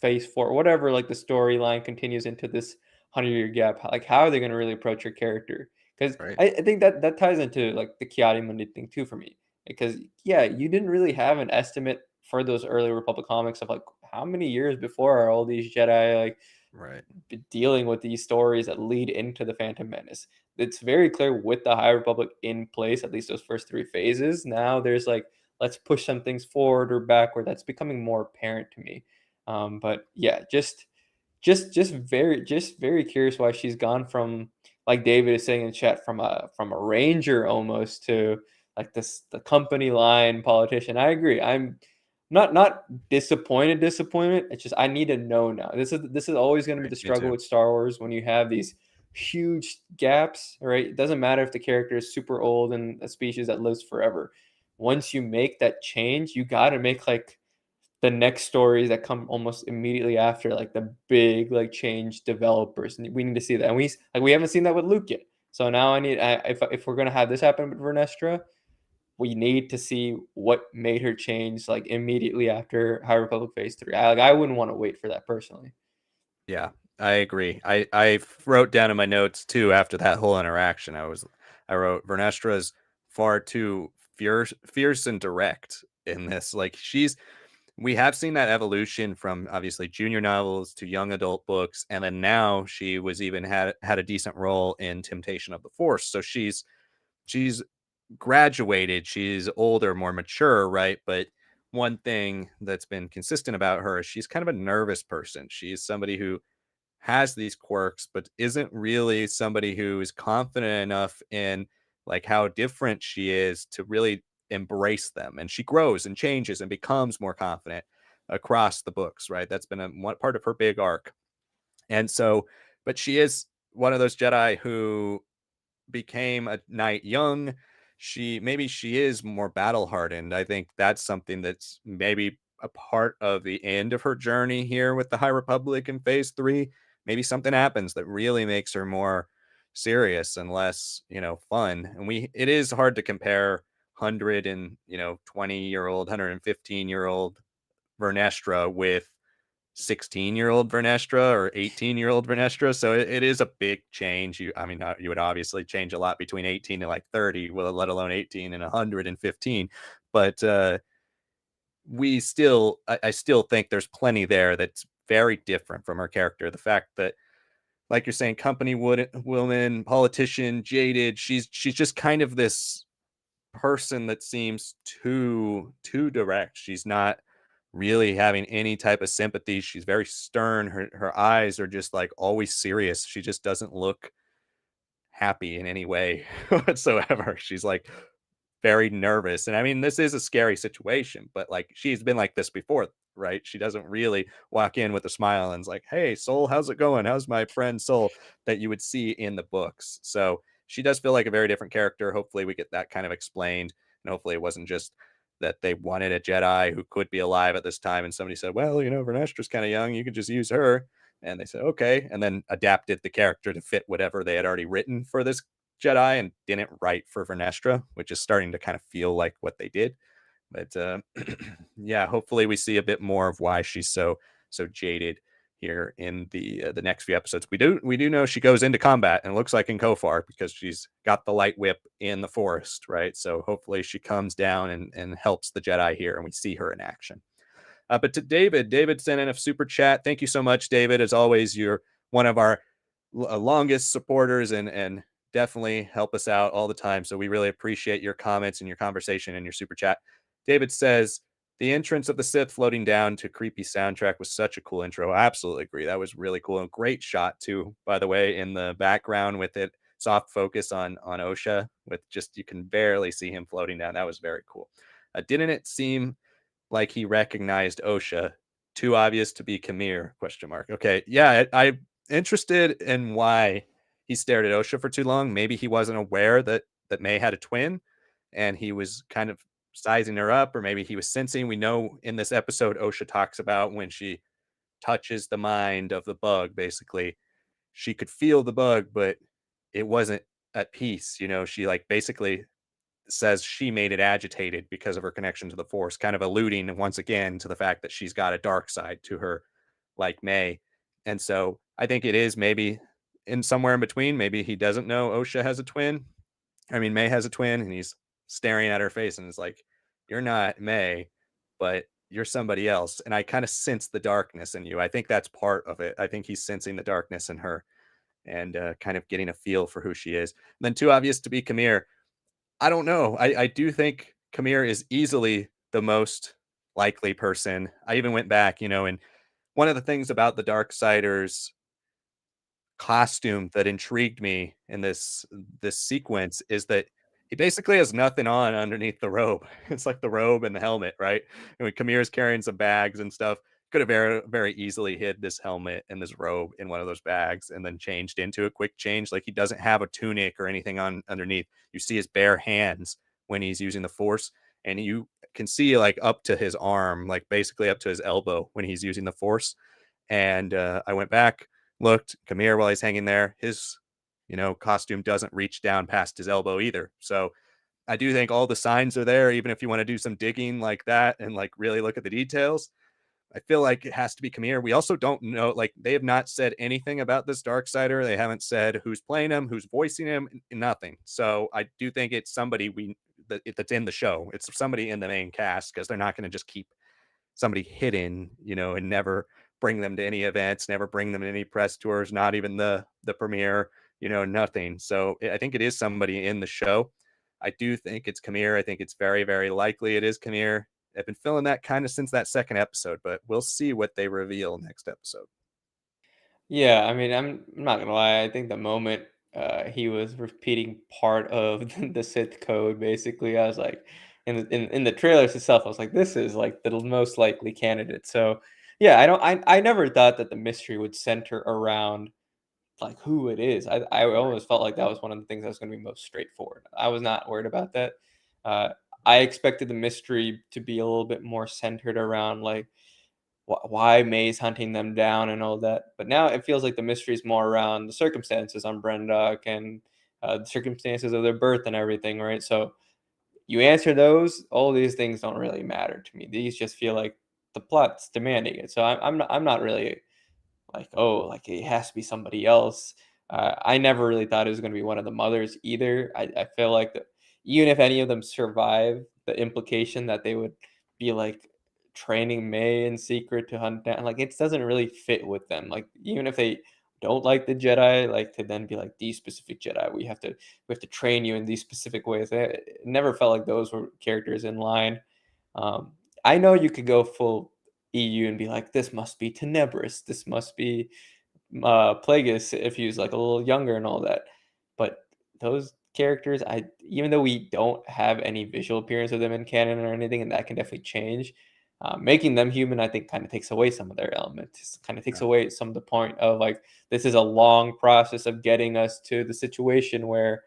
phase 4, whatever, like the storyline continues into this 100-year gap, like how are they going to really approach your character? Because Right. I think that ties into like the Kiadi Mundi thing too for me. Because yeah, you didn't really have an estimate for those early Republic comics of like how many years before are all these Jedi like Right. dealing with these stories that lead into the Phantom Menace. It's very clear with the High Republic in place, at least those first 3 phases. Now there's like, let's push some things forward or backward. That's becoming more apparent to me. But yeah, just very curious why she's gone from, like David is saying in chat, from a ranger almost to like this the company line politician. I agree. I'm not disappointment. It's just I need to know now. This is always going to be Right. the Me struggle too. with Star Wars when you have these huge gaps, right? It doesn't matter if the character is super old and a species that lives forever. Once you make that change, you got to make like the next stories that come almost immediately after, like the big like change developers. And we need to see that, and we haven't seen that with Luke yet. So now if we're gonna have this happen with Vernestra, we need to see what made her change like immediately after High Republic Phase 3. I wouldn't want to wait for that personally. Yeah, I agree. I wrote down in my notes too after that whole interaction. I wrote Vernestra is far too fierce and direct in this. Like we have seen that evolution from obviously junior novels to young adult books, and then now she was even had a decent role in Temptation of the Force. So she's graduated, she's older, more mature, right? But one thing that's been consistent about her is she's kind of a nervous person. She's somebody who has these quirks, but isn't really somebody who is confident enough in like how different she is to really embrace them. And she grows and changes and becomes more confident across the books, right? That's been one part of her big arc. And so, but she is one of those Jedi who became a knight young. She is more battle hardened. I think that's something that's maybe a part of the end of her journey here with the High Republic in phase 3. Maybe something happens that really makes her more serious and less, fun. And it is hard to compare 100 and, 20-year-old, 115-year-old Vernestra with 16-year-old Vernestra or 18-year-old Vernestra. So it is a big change. You would obviously change a lot between 18 and like 30, well, let alone 18 and 115. But I still think there's plenty there that's very different from her character. The fact that, like you're saying, woman, politician, jaded. She's just kind of this person that seems too direct. She's not really having any type of sympathy. She's very stern. Her eyes are just like always serious. She just doesn't look happy in any way whatsoever. She's like very nervous. And I mean, this is a scary situation, but like she's been like this before, right? She doesn't really walk in with a smile and is like, "Hey, Soul, how's it going? How's my friend Soul?" that you would see in the books. So she does feel like a very different character. Hopefully, we get that kind of explained. And hopefully, it wasn't just that they wanted a Jedi who could be alive at this time. And somebody said, "Well, Vernestra's kind of young. You could just use her." And they said, "Okay." And then adapted the character to fit whatever they had already written for this Jedi and didn't write for Vernestra, which is starting to kind of feel like what they did. But yeah, hopefully we see a bit more of why she's so jaded here in the next few episodes. We do know she goes into combat and it looks like in Kofar because she's got the light whip in the forest, right? So hopefully she comes down and helps the Jedi here and we see her in action. But to David sent in a super chat. Thank you so much, David. As always, you're one of our longest supporters and definitely help us out all the time. So we really appreciate your comments and your conversation and your super chat. David says, the entrance of the Sith floating down to creepy soundtrack was such a cool intro. I absolutely agree. That was really cool and great shot too, by the way, in the background with it soft focus on Osha with just you can barely see him floating down. That was very cool. Didn't it seem like he recognized Osha? Too obvious to be Kamir? Question mark. Okay, yeah, I'm interested in why he stared at Osha for too long. Maybe he wasn't aware that May had a twin, and he was kind of sizing her up, or maybe he was sensing. We know in this episode, Osha talks about when she touches the mind of the bug, basically, she could feel the bug, but it wasn't at peace. You know, she like basically says she made it agitated because of her connection to the Force, kind of alluding once again to the fact that she's got a dark side to her, like May. And so I think it is maybe in somewhere in between. Maybe he doesn't know Osha has a twin. I mean, May has a twin, and he's staring at her face and is like, "You're not May, but you're somebody else." And I kind of sense the darkness in you. I think that's part of it. I think he's sensing the darkness in her and kind of getting a feel for who she is. And then too obvious to be Kamir. I don't know. I do think Kamir is easily the most likely person. I even went back, and one of the things about the Darksiders costume that intrigued me in this sequence is that he basically has nothing on underneath the robe. It's like the robe and the helmet, right? And when Kamir's carrying some bags and stuff, could have very easily hid this helmet and this robe in one of those bags and then changed into a quick change. Like he doesn't have a tunic or anything on underneath. You see his bare hands when he's using the Force, and you can see like up to his arm, like basically up to his elbow when he's using the Force. And I went back, looked, Kamir while he's hanging there, his costume doesn't reach down past his elbow either. So I do think all the signs are there, even if you want to do some digging like that and like really look at the details. I feel like it has to be Kamir. We also don't know, like they have not said anything about this Darksider. They haven't said who's playing him, who's voicing him, nothing. So I do think it's somebody that's in the show. It's somebody in the main cast because they're not going to just keep somebody hidden, and never bring them to any events, never bring them to any press tours, not even the premiere, nothing. So I think it is somebody in the show. I do think it's Kamir. I think it's very, very likely it is Kamir. I've been feeling that kind of since that second episode, but we'll see what they reveal next episode. Yeah, I mean, I'm not gonna lie. I think the moment he was repeating part of the Sith code, basically, I was like, in the trailers itself, I was like, this is like the most likely candidate. So, yeah, I never thought that the mystery would center around like who it is. I always felt like that was one of the things that was going to be most straightforward. I was not worried about that. Uh, I expected the mystery to be a little bit more centered around like why May's hunting them down and all that. But now it feels like the mystery is more around the circumstances on Brendock and the circumstances of their birth and everything, right? So you answer those, all these things don't really matter to me. These just feel like the plot's demanding it. So I'm not really like, oh, like it has to be somebody else. I never really thought it was going to be one of the mothers either. I feel like that even if any of them survive, the implication that they would be like training May in secret to hunt down, like it doesn't really fit with them. Like even if they don't like the Jedi, like to then be like these specific Jedi, we have to train you in these specific ways. It never felt like those were characters in line. Um, I know you could go full EU and be like, this must be Tenebris, this must be Plagueis if he was like a little younger and all that. But those characters, I even though we don't have any visual appearance of them in canon or anything, and that can definitely change. Making them human, I think, kind of takes away some of their elements. Kind of takes Yeah. away some of the point of like this is a long process of getting us to the situation where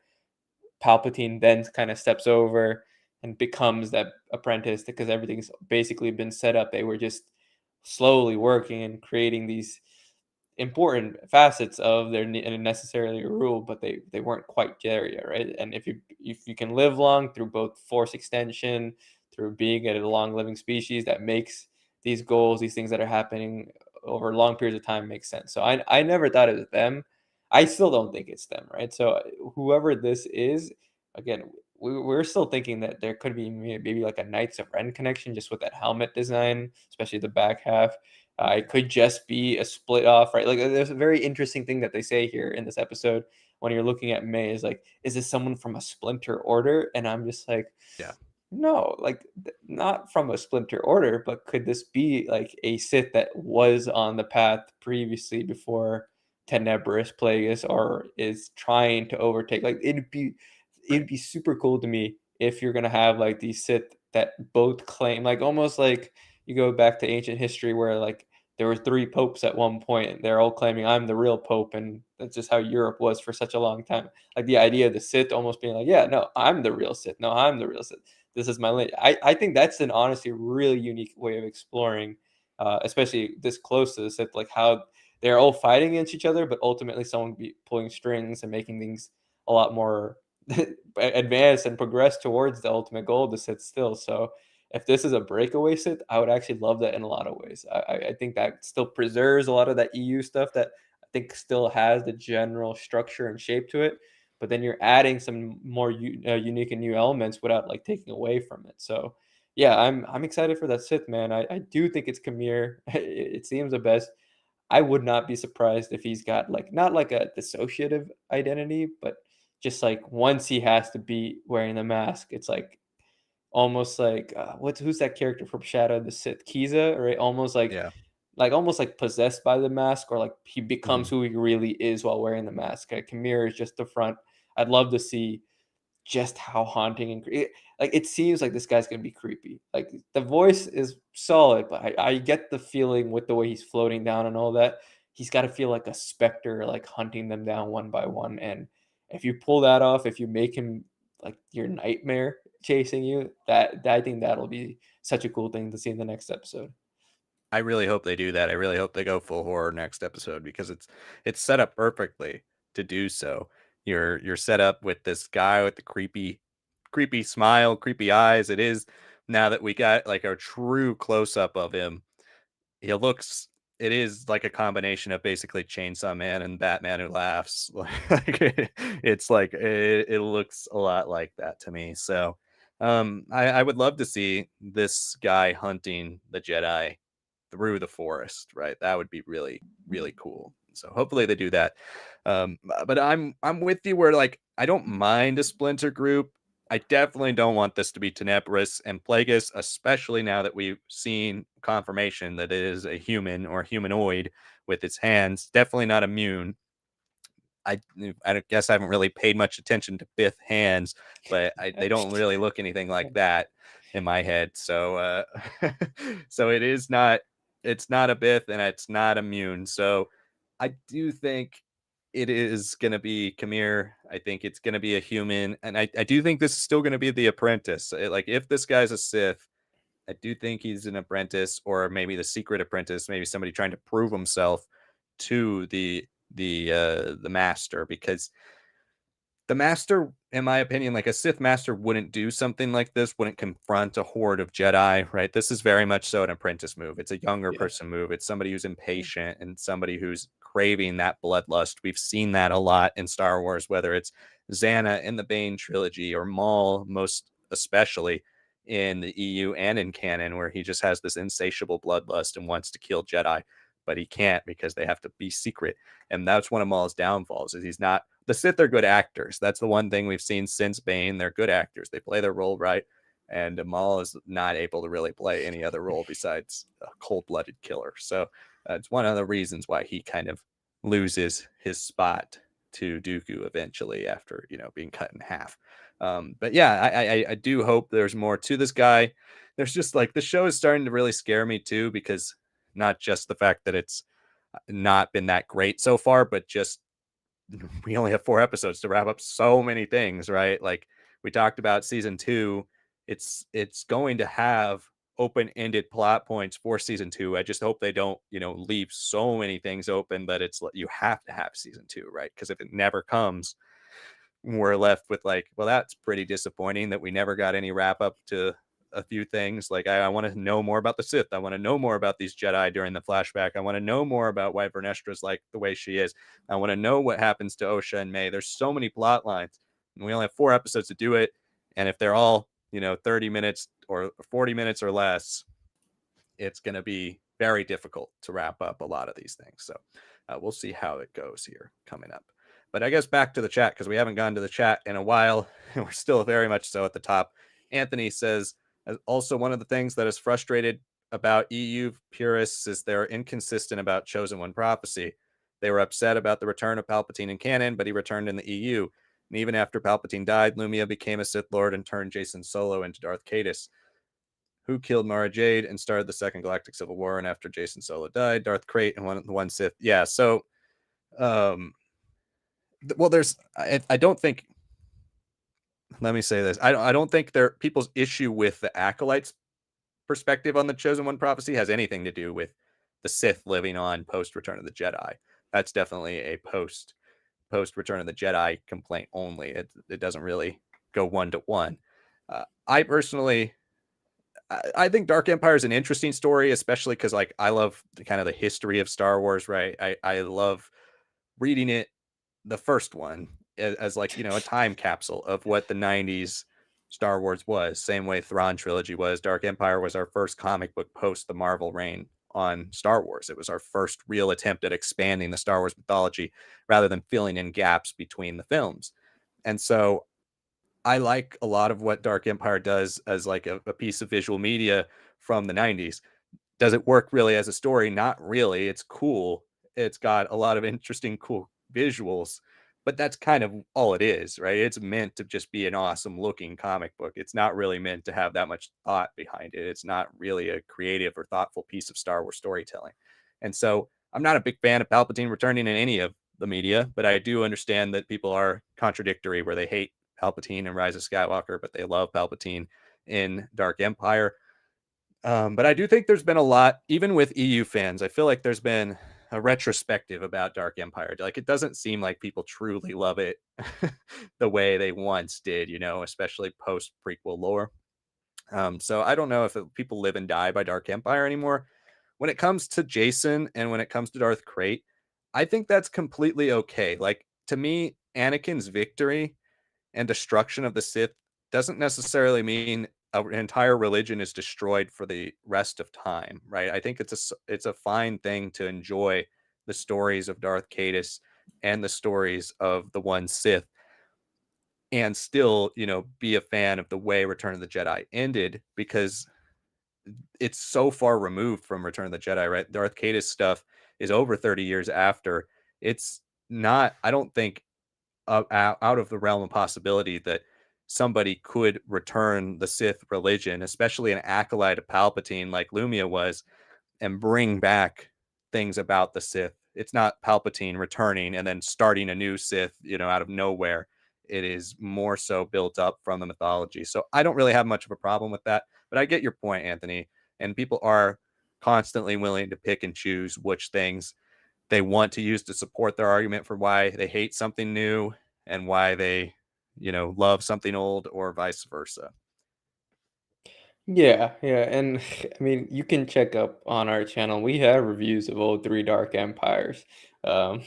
Palpatine then kind of steps over and becomes that apprentice because everything's basically been set up. They were just slowly working and creating these important facets of their necessarily rule, but they weren't quite there yet, right? And if you can live long through both force extension, through being a long living species, that makes these goals, these things that are happening over long periods of time make sense. So I never thought it was them. I still don't think it's them, right? So whoever this is, again, we're still thinking that there could be maybe like a Knights of Ren connection just with that helmet design, especially the back half. It could just be a split off, right? Like there's a very interesting thing that they say here in this episode when you're looking at May is like, is this someone from a Splinter Order? And I'm just like, Yeah. no, like not from a Splinter Order, but could this be like a Sith that was on the path previously before Tenebris Plagueis or is trying to overtake? Like it'd Right. be super cool to me if you're gonna have like these Sith that both claim, like almost like you go back to ancient history where like there were three popes at one point and they're all claiming I'm the real pope, and that's just how Europe was for such a long time. Like the idea of the Sith almost being like, yeah, no, I'm the real Sith. No, I'm the real Sith. This is my lane. I think that's an honestly really unique way of exploring, especially this close to the Sith, like how they're all fighting against each other, but ultimately someone be pulling strings and making things a lot more advance and progress towards the ultimate goal of the Sith still. So if this is a breakaway Sith, I would actually love that in a lot of ways. I think that still preserves a lot of that EU stuff that I think still has the general structure and shape to it. But then you're adding some more unique and new elements without like taking away from it. So yeah, I'm excited for that Sith, man. I do think it's Kamir. It seems the best. I would not be surprised if he's got like not like a dissociative identity, but just like once he has to be wearing the mask, it's like almost like who's that character from Shadow of the Sith, Kiza, right? Almost Yeah. like almost like possessed by the mask, or like he becomes Mhm. who he really is while wearing the mask. Kamir is just the front. I'd love to see just how haunting and like it seems like this guy's gonna be creepy. Like the voice is solid, but I get the feeling with the way he's floating down and all that, he's got to feel like a specter, like hunting them down one by one. And if you pull that off, if you make him like your nightmare chasing you, that I think that'll be such a cool thing to see in the next episode. I really hope they do that. I really hope they go full horror next episode because it's set up perfectly to do so. You're set up with this guy with the creepy smile, creepy eyes. It is now that we got like a true close up of him. He looks it is like a combination of basically Chainsaw Man and Batman Who Laughs. Like it's like it looks a lot like that to me. So I would love to see this guy hunting the Jedi through the forest, right? That would be really, really cool. So hopefully they do that. But I'm with you where like I don't mind a splinter group. I definitely don't want this to be Tenebris and Plagueis, especially now that we've seen confirmation that it is a human or humanoid with its hands. Definitely not immune. I I guess I haven't really paid much attention to Bith hands, but they don't really look anything like that in my head. So so it's not a Bith and it's not immune. So I do think it is going to be Kamir. I think it's going to be a human, and I do think this is still going to be the apprentice. Like if this guy's a Sith, I do think he's an apprentice or maybe the secret apprentice, maybe somebody trying to prove himself to the master, because the master, in my opinion, like a Sith master wouldn't do something like this, wouldn't confront a horde of Jedi, right? This is very much so an apprentice move. It's a younger Yeah. person move. It's somebody who's impatient and somebody who's craving that bloodlust. We've seen that a lot in Star Wars, whether it's Xana in the Bane trilogy or Maul, most especially in the EU and in canon, where he just has this insatiable bloodlust and wants to kill Jedi, but he can't because they have to be secret. And that's one of Maul's downfalls is he's not the Sith are good actors. That's the one thing we've seen since Bane. They're good actors. They play their role right. And Maul is not able to really play any other role besides a cold-blooded killer. So it's one of the reasons why he kind of loses his spot to Dooku eventually after being cut in half. But yeah, I do hope there's more to this guy. There's just like the show is starting to really scare me too, because not just the fact that it's not been that great so far, but just we only have 4 episodes to wrap up so many things, right? Like we talked about season 2, it's going to have open-ended plot points for season 2. I just hope they don't, leave so many things open that it's you have to have season 2, right? Because if it never comes, we're left with like, well, that's pretty disappointing that we never got any wrap up to a few things. Like I want to know more about the Sith. I want to know more about these Jedi during the flashback. I want to know more about why Vernestra's like the way she is. I want to know what happens to Osha and May. There's so many plot lines, and we only have 4 episodes to do it. And if they're all, 30 minutes or 40 minutes or less, it's going to be very difficult to wrap up a lot of these things. So we'll see how it goes here coming up. But I guess back to the chat, because we haven't gone to the chat in a while, and we're still very much so at the top. Anthony says, also one of the things that is frustrated about EU purists is they're inconsistent about Chosen One prophecy. They were upset about the return of Palpatine in canon, but he returned in the EU. And even after Palpatine died, Lumia became a Sith Lord and turned Jacen Solo into Darth Caedus, who killed Mara Jade and started the Second Galactic Civil War. And after Jacen Solo died, Darth Krayt and one Sith. Yeah, so, well, I don't think. Let me say this: I don't think people's issue with the Acolytes' perspective on the Chosen One prophecy has anything to do with the Sith living on post Return of the Jedi. That's definitely a post Return of the Jedi complaint only. It doesn't really go one to one. I personally, I think Dark Empire is an interesting story, especially because like I love kind of the history of Star Wars, right? I love reading it, the first one, as like, a time capsule of what the 90s Star Wars was. Same way Thrawn trilogy was. Dark Empire was our first comic book post the Marvel reign on Star Wars. It was our first real attempt at expanding the Star Wars mythology rather than filling in gaps between the films. And so I like a lot of what Dark Empire does as like a piece of visual media from the 90s. Does it work really as a story? Not really. It's cool. It's got a lot of interesting, cool visuals, but that's kind of all it is, right? It's meant to just be an awesome looking comic book. It's not really meant to have that much thought behind it. It's not really a creative or thoughtful piece of Star Wars storytelling. And so I'm not a big fan of Palpatine returning in any of the media, but I do understand that people are contradictory where they hate Palpatine in Rise of Skywalker, but they love Palpatine in Dark Empire. But I do think there's been a lot, even with EU fans, I feel like there's been a retrospective about Dark Empire. Like, it doesn't seem like people truly love it the way they once did, especially post prequel lore. So I don't know if people live and die by Dark Empire anymore. When it comes to Jacen and when it comes to Darth Krayt, I think that's completely okay. Like, to me, Anakin's victory and destruction of the Sith doesn't necessarily mean an entire religion is destroyed for the rest of time, right? I think it's a fine thing to enjoy the stories of Darth Caedus and the stories of the one Sith, and still, be a fan of the way Return of the Jedi ended, because it's so far removed from Return of the Jedi, right? Darth Caedus stuff is over 30 years after. It's not, I don't think, out of the realm of possibility that somebody could return the Sith religion, especially an acolyte of Palpatine like Lumia was, and bring back things about the Sith. It's not Palpatine returning and then starting a new Sith, out of nowhere. It is more so built up from the mythology. So I don't really have much of a problem with that, but I get your point, Anthony. And people are constantly willing to pick and choose which things they want to use to support their argument for why they hate something new and why they, love something old, or vice versa. Yeah, yeah, and I mean, you can check up on our channel. We have reviews of all three Dark Empires. Um,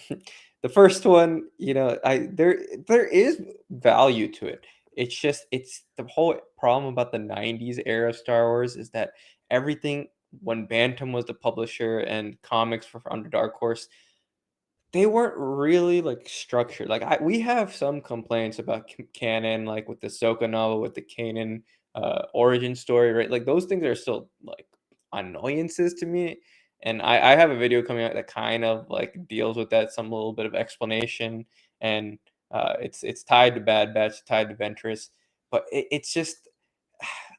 the first one, there is value to it. It's the whole problem about the '90s era of Star Wars is that everything when Bantam was the publisher and comics for under Dark Horse, they weren't really like structured. Like we have some complaints about canon, like with the Ahsoka novel, with the Kanan origin story, right? Like those things are still like annoyances to me. And I have a video coming out that kind of like deals with that, some little bit of explanation, and it's tied to Bad Batch, tied to Ventress, but it's just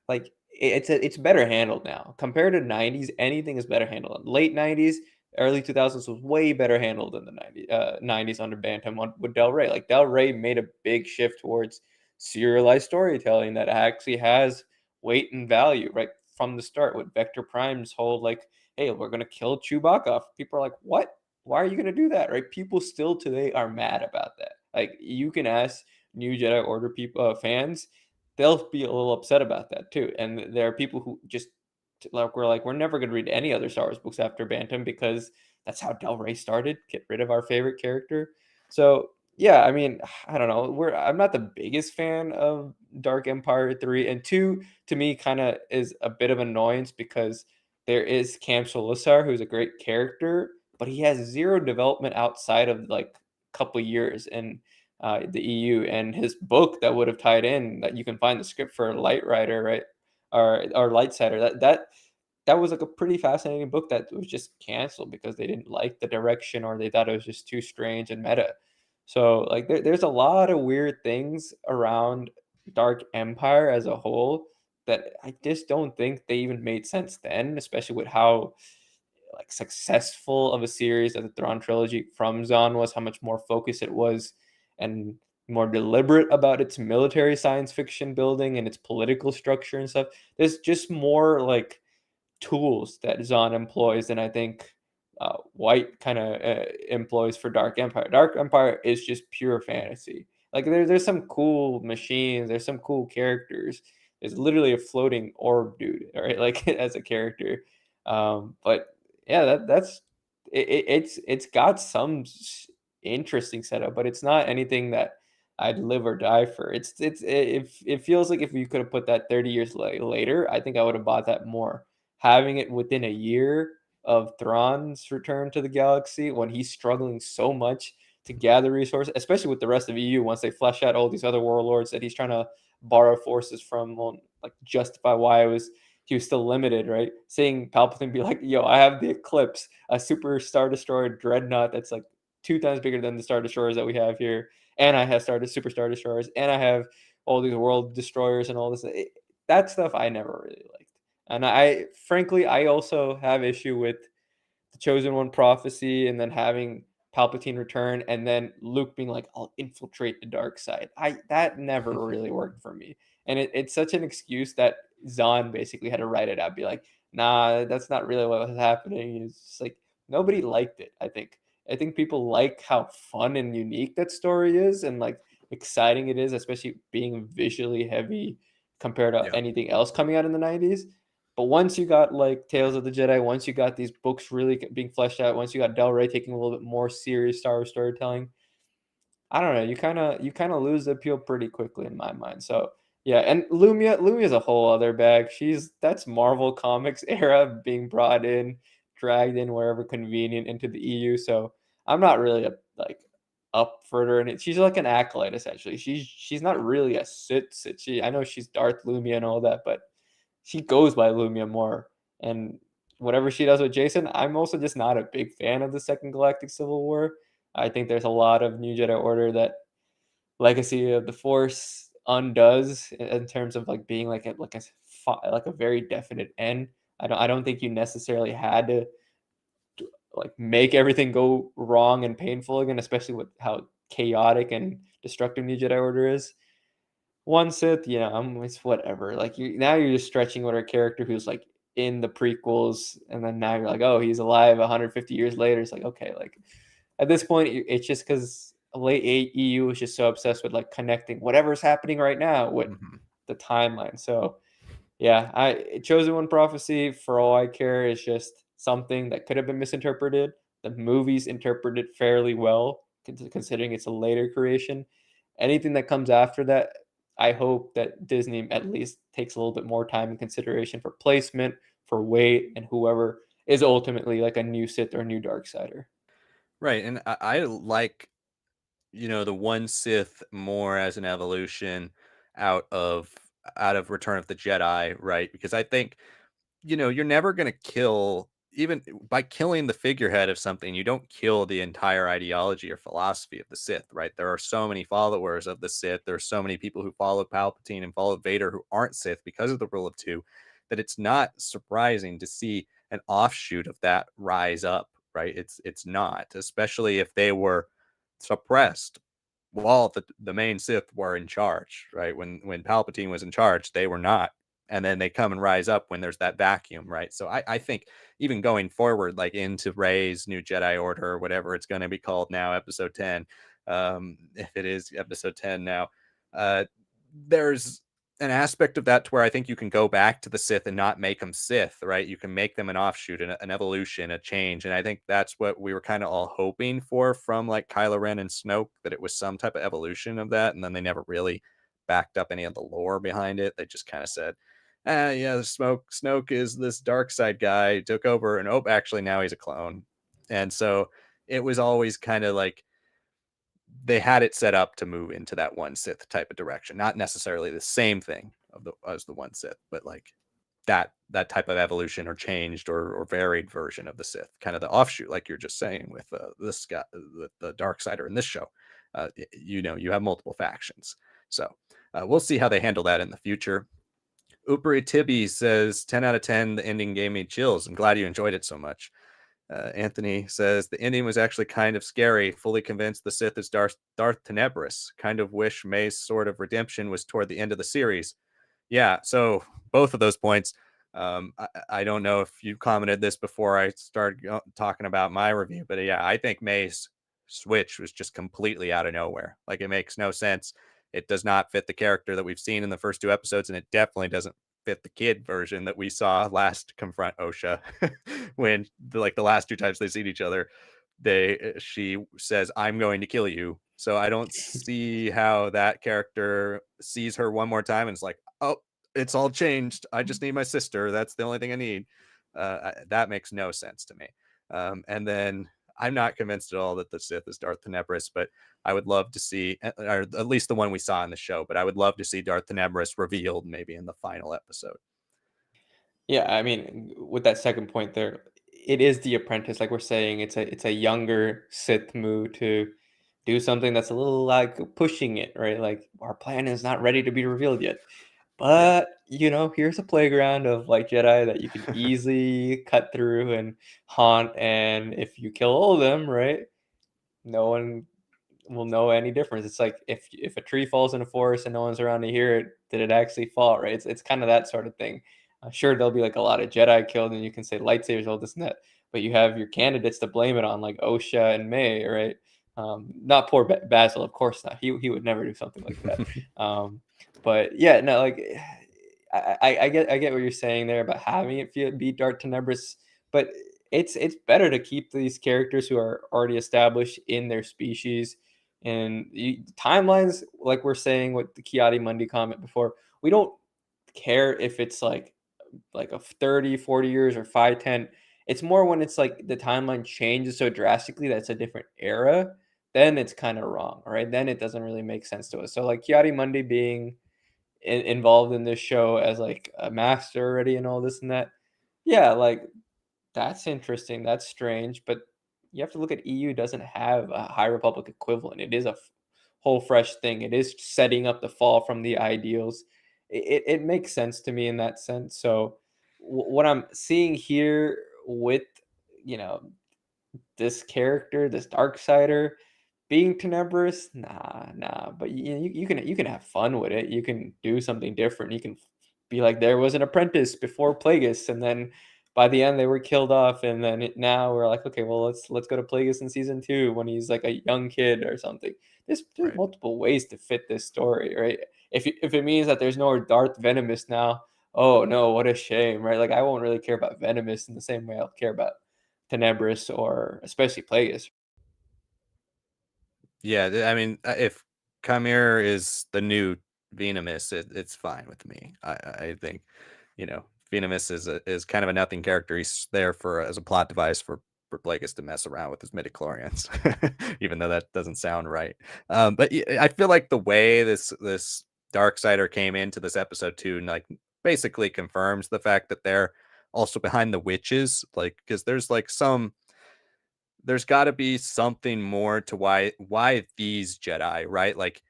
like it's better handled now compared to '90s. Anything is better handled. Late '90s, early 2000s was way better handled than the '90s under Bantam with Del Rey. Like Del Rey made a big shift towards serialized storytelling that actually has weight and value right from the start. With Vector Prime's whole like, hey, we're gonna kill Chewbacca. People are like, what? Why are you gonna do that? Right? People still today are mad about that. Like you can ask New Jedi Order people fans, they'll be a little upset about that too. And there are people who just we're never going to read any other Star Wars books after Bantam because that's how Del Rey started. Get rid of our favorite character. So yeah, I mean, I don't know. I'm not the biggest fan of Dark Empire 3, and 2 to me kind of is a bit of annoyance because there is Cam Solusar, who's a great character, but he has zero development outside of like a couple years in the EU, and his book that would have tied in that you can find the script for Light Rider, right? Or Lightsider. That was like a pretty fascinating book that was just canceled because they didn't like the direction or they thought it was just too strange and meta. So like there's a lot of weird things around Dark Empire as a whole that I just don't think they even made sense then, especially with how like successful of a series that the Thrawn trilogy from Zahn was, how much more focused it was and more deliberate about its military science fiction building and its political structure and stuff. There's just more like tools that Zahn employs than I think White kind of employs for Dark Empire. Dark Empire is just pure fantasy. Like there's some cool machines, there's some cool characters. There's literally a floating orb dude, right? Like as a character. But yeah, that's it's got some interesting setup, but it's not anything that I'd live or die for. It feels like if you could have put that 30 years later, I think I would have bought that more. Having it within a year of Thrawn's return to the galaxy when he's struggling so much to gather resources, especially with the rest of EU once they flesh out all these other warlords that he's trying to borrow forces from, well, like justify why he was still limited, right? Seeing Palpatine be like, "Yo, I have the Eclipse, a super Star Destroyer dreadnought that's like 2 times bigger than the Star Destroyers that we have here, and I have super Star Destroyers, and I have all these world destroyers and all this." That stuff I never really liked. And I frankly, I also have issue with the Chosen One prophecy and then having Palpatine return and then Luke being like, "I'll infiltrate the dark side." That never really worked for me. And it's such an excuse that Zahn basically had to write it out, be like, "Nah, that's not really what was happening." It's just like nobody liked it, I think. I think people like how fun and unique that story is and like exciting it is, especially being visually heavy compared to Yeah. anything else coming out in the 90s. But once you got like Tales of the Jedi, once you got these books really being fleshed out, once you got Del Rey taking a little bit more serious Star Wars storytelling, I don't know, you kind of lose the appeal pretty quickly in my mind. So yeah, and Lumia is a whole other bag. That's Marvel Comics era being brought in, dragged in wherever convenient into the EU. So I'm not really like up for her, and she's like an acolyte essentially. She's not really a Sith. I know she's Darth Lumia and all that, but she goes by Lumia more. And whatever she does with Jason, I'm also just not a big fan of the Second Galactic Civil War. I think there's a lot of New Jedi Order that Legacy of the Force undoes in terms of like being like a very definite end. I don't think you necessarily had to like make everything go wrong and painful again, especially with how chaotic and destructive New Jedi Order is. One Sith, yeah, it's whatever. Like you're just stretching with a character who's like in the prequels, and then now you're like, oh, he's alive 150 years later. It's like, okay, like at this point, it's just because late EU is just so obsessed with like connecting whatever's happening right now with Mhm. the timeline. So yeah, Chosen One prophecy, for all I care, is just something that could have been misinterpreted. The movies interpret it fairly well, considering it's a later creation. Anything that comes after that, I hope that Disney at least takes a little bit more time and consideration for placement, for weight, and whoever is ultimately like a new Sith or a new Darksider. Right. And I like, the one Sith more as an evolution out of out of Return of the Jedi, right? Because I think, you're never going to kill, even by killing the figurehead of something, you don't kill the entire ideology or philosophy of the Sith, right? There are so many followers of the Sith. There are so many people who followed Palpatine and followed Vader who aren't Sith because of the rule of two, that it's not surprising to see an offshoot of that rise up, right? It's not, especially if they were suppressed while the main Sith were in charge, right? When Palpatine was in charge, they were not, and then they come and rise up when there's that vacuum, right? So I think even going forward, like into Rey's New Jedi Order or whatever it's going to be called now, Episode 10, if it is Episode 10 now, uh, there's an aspect of that to where I think you can go back to the Sith and not make them Sith, right? You can make them an offshoot, an evolution, a change. And I think that's what we were kind of all hoping for from like Kylo Ren and Snoke, that it was some type of evolution of that. And then they never really backed up any of the lore behind it. They just kind of said, yeah, Snoke is this dark side guy, took over, and oh, actually now he's a clone. And so it was always kind of like they had it set up to move into that one Sith type of direction, not necessarily the same thing as the one Sith, but like that type of evolution or changed or varied version of the Sith, kind of the offshoot, like you're just saying with this guy, the dark sider in this show. You have multiple factions, so we'll see how they handle that in the future. Upri Tibby says 10 out of 10. The ending gave me chills. I'm glad you enjoyed it so much. Anthony says the ending was actually kind of scary. Fully convinced the Sith is Darth Tenebris. Kind of wish May's sort of redemption was toward the end of the series. Yeah, so both of those points. I don't know if you commented this before I started talking about my review, but yeah, I think May's switch was just completely out of nowhere. Like it makes no sense. It does not fit the character that we've seen in the first two episodes, and it definitely doesn't fit the kid version that we saw last confront Osha when the last two times they seen each other, she says, I'm going to kill you. So I don't see how that character sees her one more time and it's like, oh, it's all changed. I just need my sister. That's the only thing I need. That makes no sense to me. And then I'm not convinced at all that the Sith is Darth Tenebris, but I would love to see, or at least the one we saw in the show, but I would love to see Darth Tenebris revealed maybe in the final episode. Yeah, I mean, with that second point there, it is the apprentice. Like we're saying, it's a younger Sith move to do something that's a little like pushing it, right? Like our plan is not ready to be revealed yet. Yeah. But here's a playground of like Jedi that you can easily cut through and haunt, and if you kill all of them, right, no one will know any difference. It's like if a tree falls in a forest and no one's around to hear it, did it actually fall? Right? It's kind of that sort of thing. Sure, there'll be like a lot of Jedi killed, and you can say lightsabers, all this and that, but you have your candidates to blame it on, like Osha and May, right? Not poor Basil, of course not. He would never do something like that. But yeah, no, like I get what you're saying there about having it be Dark Tenebris, but it's better to keep these characters who are already established in their species. And timelines, like we're saying with the Kiadi Mundi comment before, we don't care if it's like a 30, 40 years or 5, 10. It's more when it's like the timeline changes so drastically that it's a different era, then it's kind of wrong, right? Then it doesn't really make sense to us. So like Kiadi Mundi being involved in this show as like a master already and all this and that, yeah, like that's interesting. That's strange, but you have to look at EU doesn't have a High Republic equivalent. It is a whole fresh thing. It is setting up the fall from the ideals. It makes sense to me in that sense. So what I'm seeing here with you know this character, this dark sider, being Tenebris, nah. But you can have fun with it. You can do something different. You can be like there was an apprentice before Plagueis, and then by the end they were killed off, and then now we're like, okay, well let's go to Plagueis in season 2 when he's like a young kid or something. There's Right. multiple ways to fit this story, right? If it means that there's no Darth Venomous now, oh no, what a shame, right? Like I won't really care about Venomous in the same way I'll care about Tenebris or especially Plagueis. Yeah, I mean, if Chimera is the new Venomous, it's fine with me. I think, you know, Venomous is kind of a nothing character. He's there for as a plot device for Plagueis to mess around with his midichlorians, even though that doesn't sound right. But I feel like the way this Darksider came into this episode too, and like basically confirms the fact that they're also behind the witches, like because there's got to be something more to why these Jedi, right? Like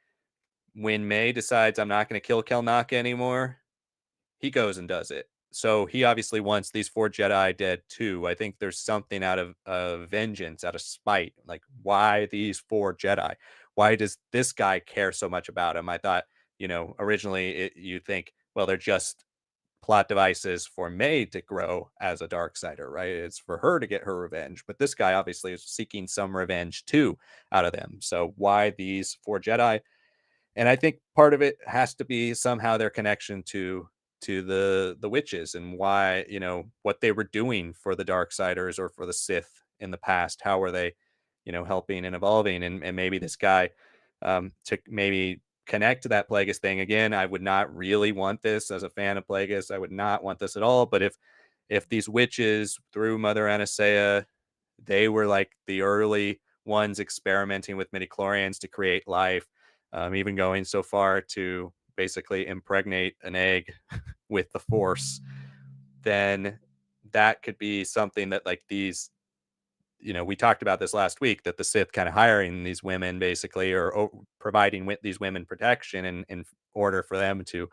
when May decides I'm not going to kill Kelnaka anymore, he goes and does it. So he obviously wants these four Jedi dead too. I think there's something out of vengeance, out of spite. Like why these four Jedi? Why does this guy care so much about him? I thought, originally you think, well, they're just plot devices for May to grow as a dark sider, right? It's for her to get her revenge. But this guy obviously is seeking some revenge too out of them. So why these four Jedi? And I think part of it has to be somehow their connection to the witches and why, what they were doing for the Darksiders or for the Sith in the past. How were they, helping and evolving? And maybe this guy, to maybe connect to that Plagueis thing again. I would not really want this as a fan of Plagueis. I would not want this at all. But if these witches through Mother Anastasia, they were like the early ones experimenting with midichlorians to create life, even going so far to basically impregnate an egg with the Force, then that could be something that like these, we talked about this last week, that the Sith kind of hiring these women basically, or providing with these women protection in order for them to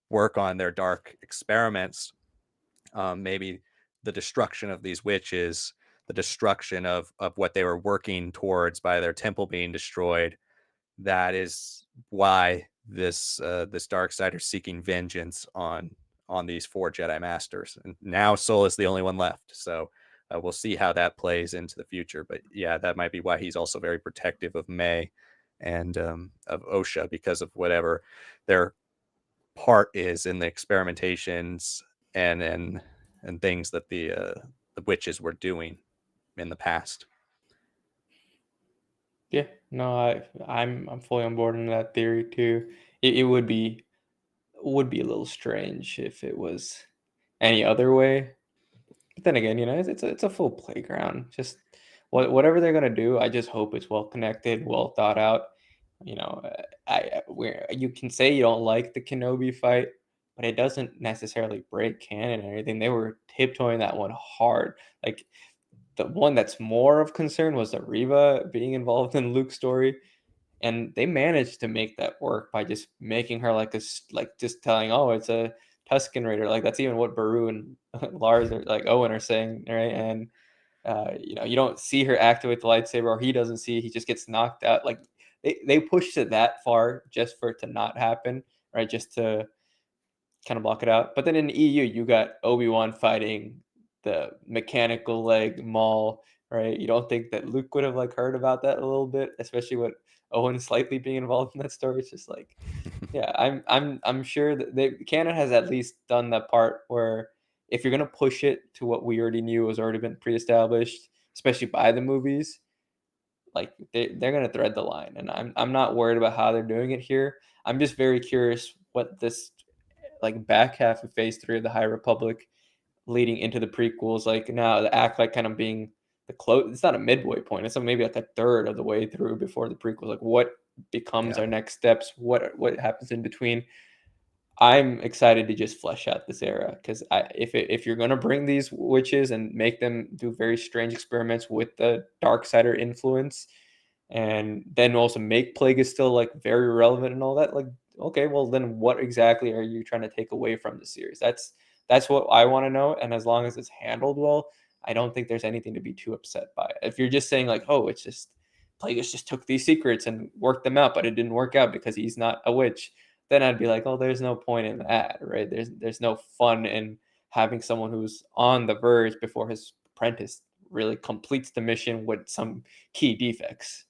work on their dark experiments. Maybe the destruction of these witches, the destruction of what they were working towards by their temple being destroyed. That is why this dark side are seeking vengeance on these four Jedi Masters, and now Soul is the only one left. So we'll see how that plays into the future. But yeah, that might be why he's also very protective of May and of Osha, because of whatever their part is in the experimentations and things that the witches were doing in the past. Yeah, no, I'm fully on board in that theory too. It would be a little strange if it was any other way. But then again, it's a full playground. Just whatever they're gonna do, I just hope it's well connected, well thought out. I where you can say you don't like the Kenobi fight, but it doesn't necessarily break canon or anything. They were tiptoeing that one hard. Like the one that's more of concern was the Reva being involved in Luke's story, and they managed to make that work by just making her like just telling, oh, it's a Tusken Raider. Like that's even what Baru and Lars are like Owen are saying, right? And you don't see her activate the lightsaber, or he doesn't see. He just gets knocked out. Like they pushed it that far just for it to not happen, right? Just to kind of block it out. But then in the EU, you got Obi-Wan fighting the mechanical leg Maul, right? You don't think that Luke would have like heard about that a little bit, especially with Owen slightly being involved in that story. It's just like, yeah, I'm sure that canon has at least done that part where if you're gonna push it to what we already knew was already been pre-established, especially by the movies, like they're gonna thread the line, and I'm not worried about how they're doing it here. I'm just very curious what this like back half of Phase 3 of the High Republic leading into the prequels, like now the Acolyte kind of being the close. It's not a midway point. It's maybe like a third of the way through before the prequels. Like what becomes Yeah. our next steps? What happens in between? I'm excited to just flesh out this era because if you're gonna bring these witches and make them do very strange experiments with the dark sider influence, and then also make Plague is still like very relevant and all that, like okay, well then what exactly are you trying to take away from the series? That's what I want to know. And as long as it's handled well, I don't think there's anything to be too upset by. If you're just saying like, oh, it's just Plagueis just took these secrets and worked them out, but it didn't work out because he's not a witch, then I'd be like, oh, there's no point in that, right? There's no fun in having someone who's on the verge before his apprentice really completes the mission with some key defects.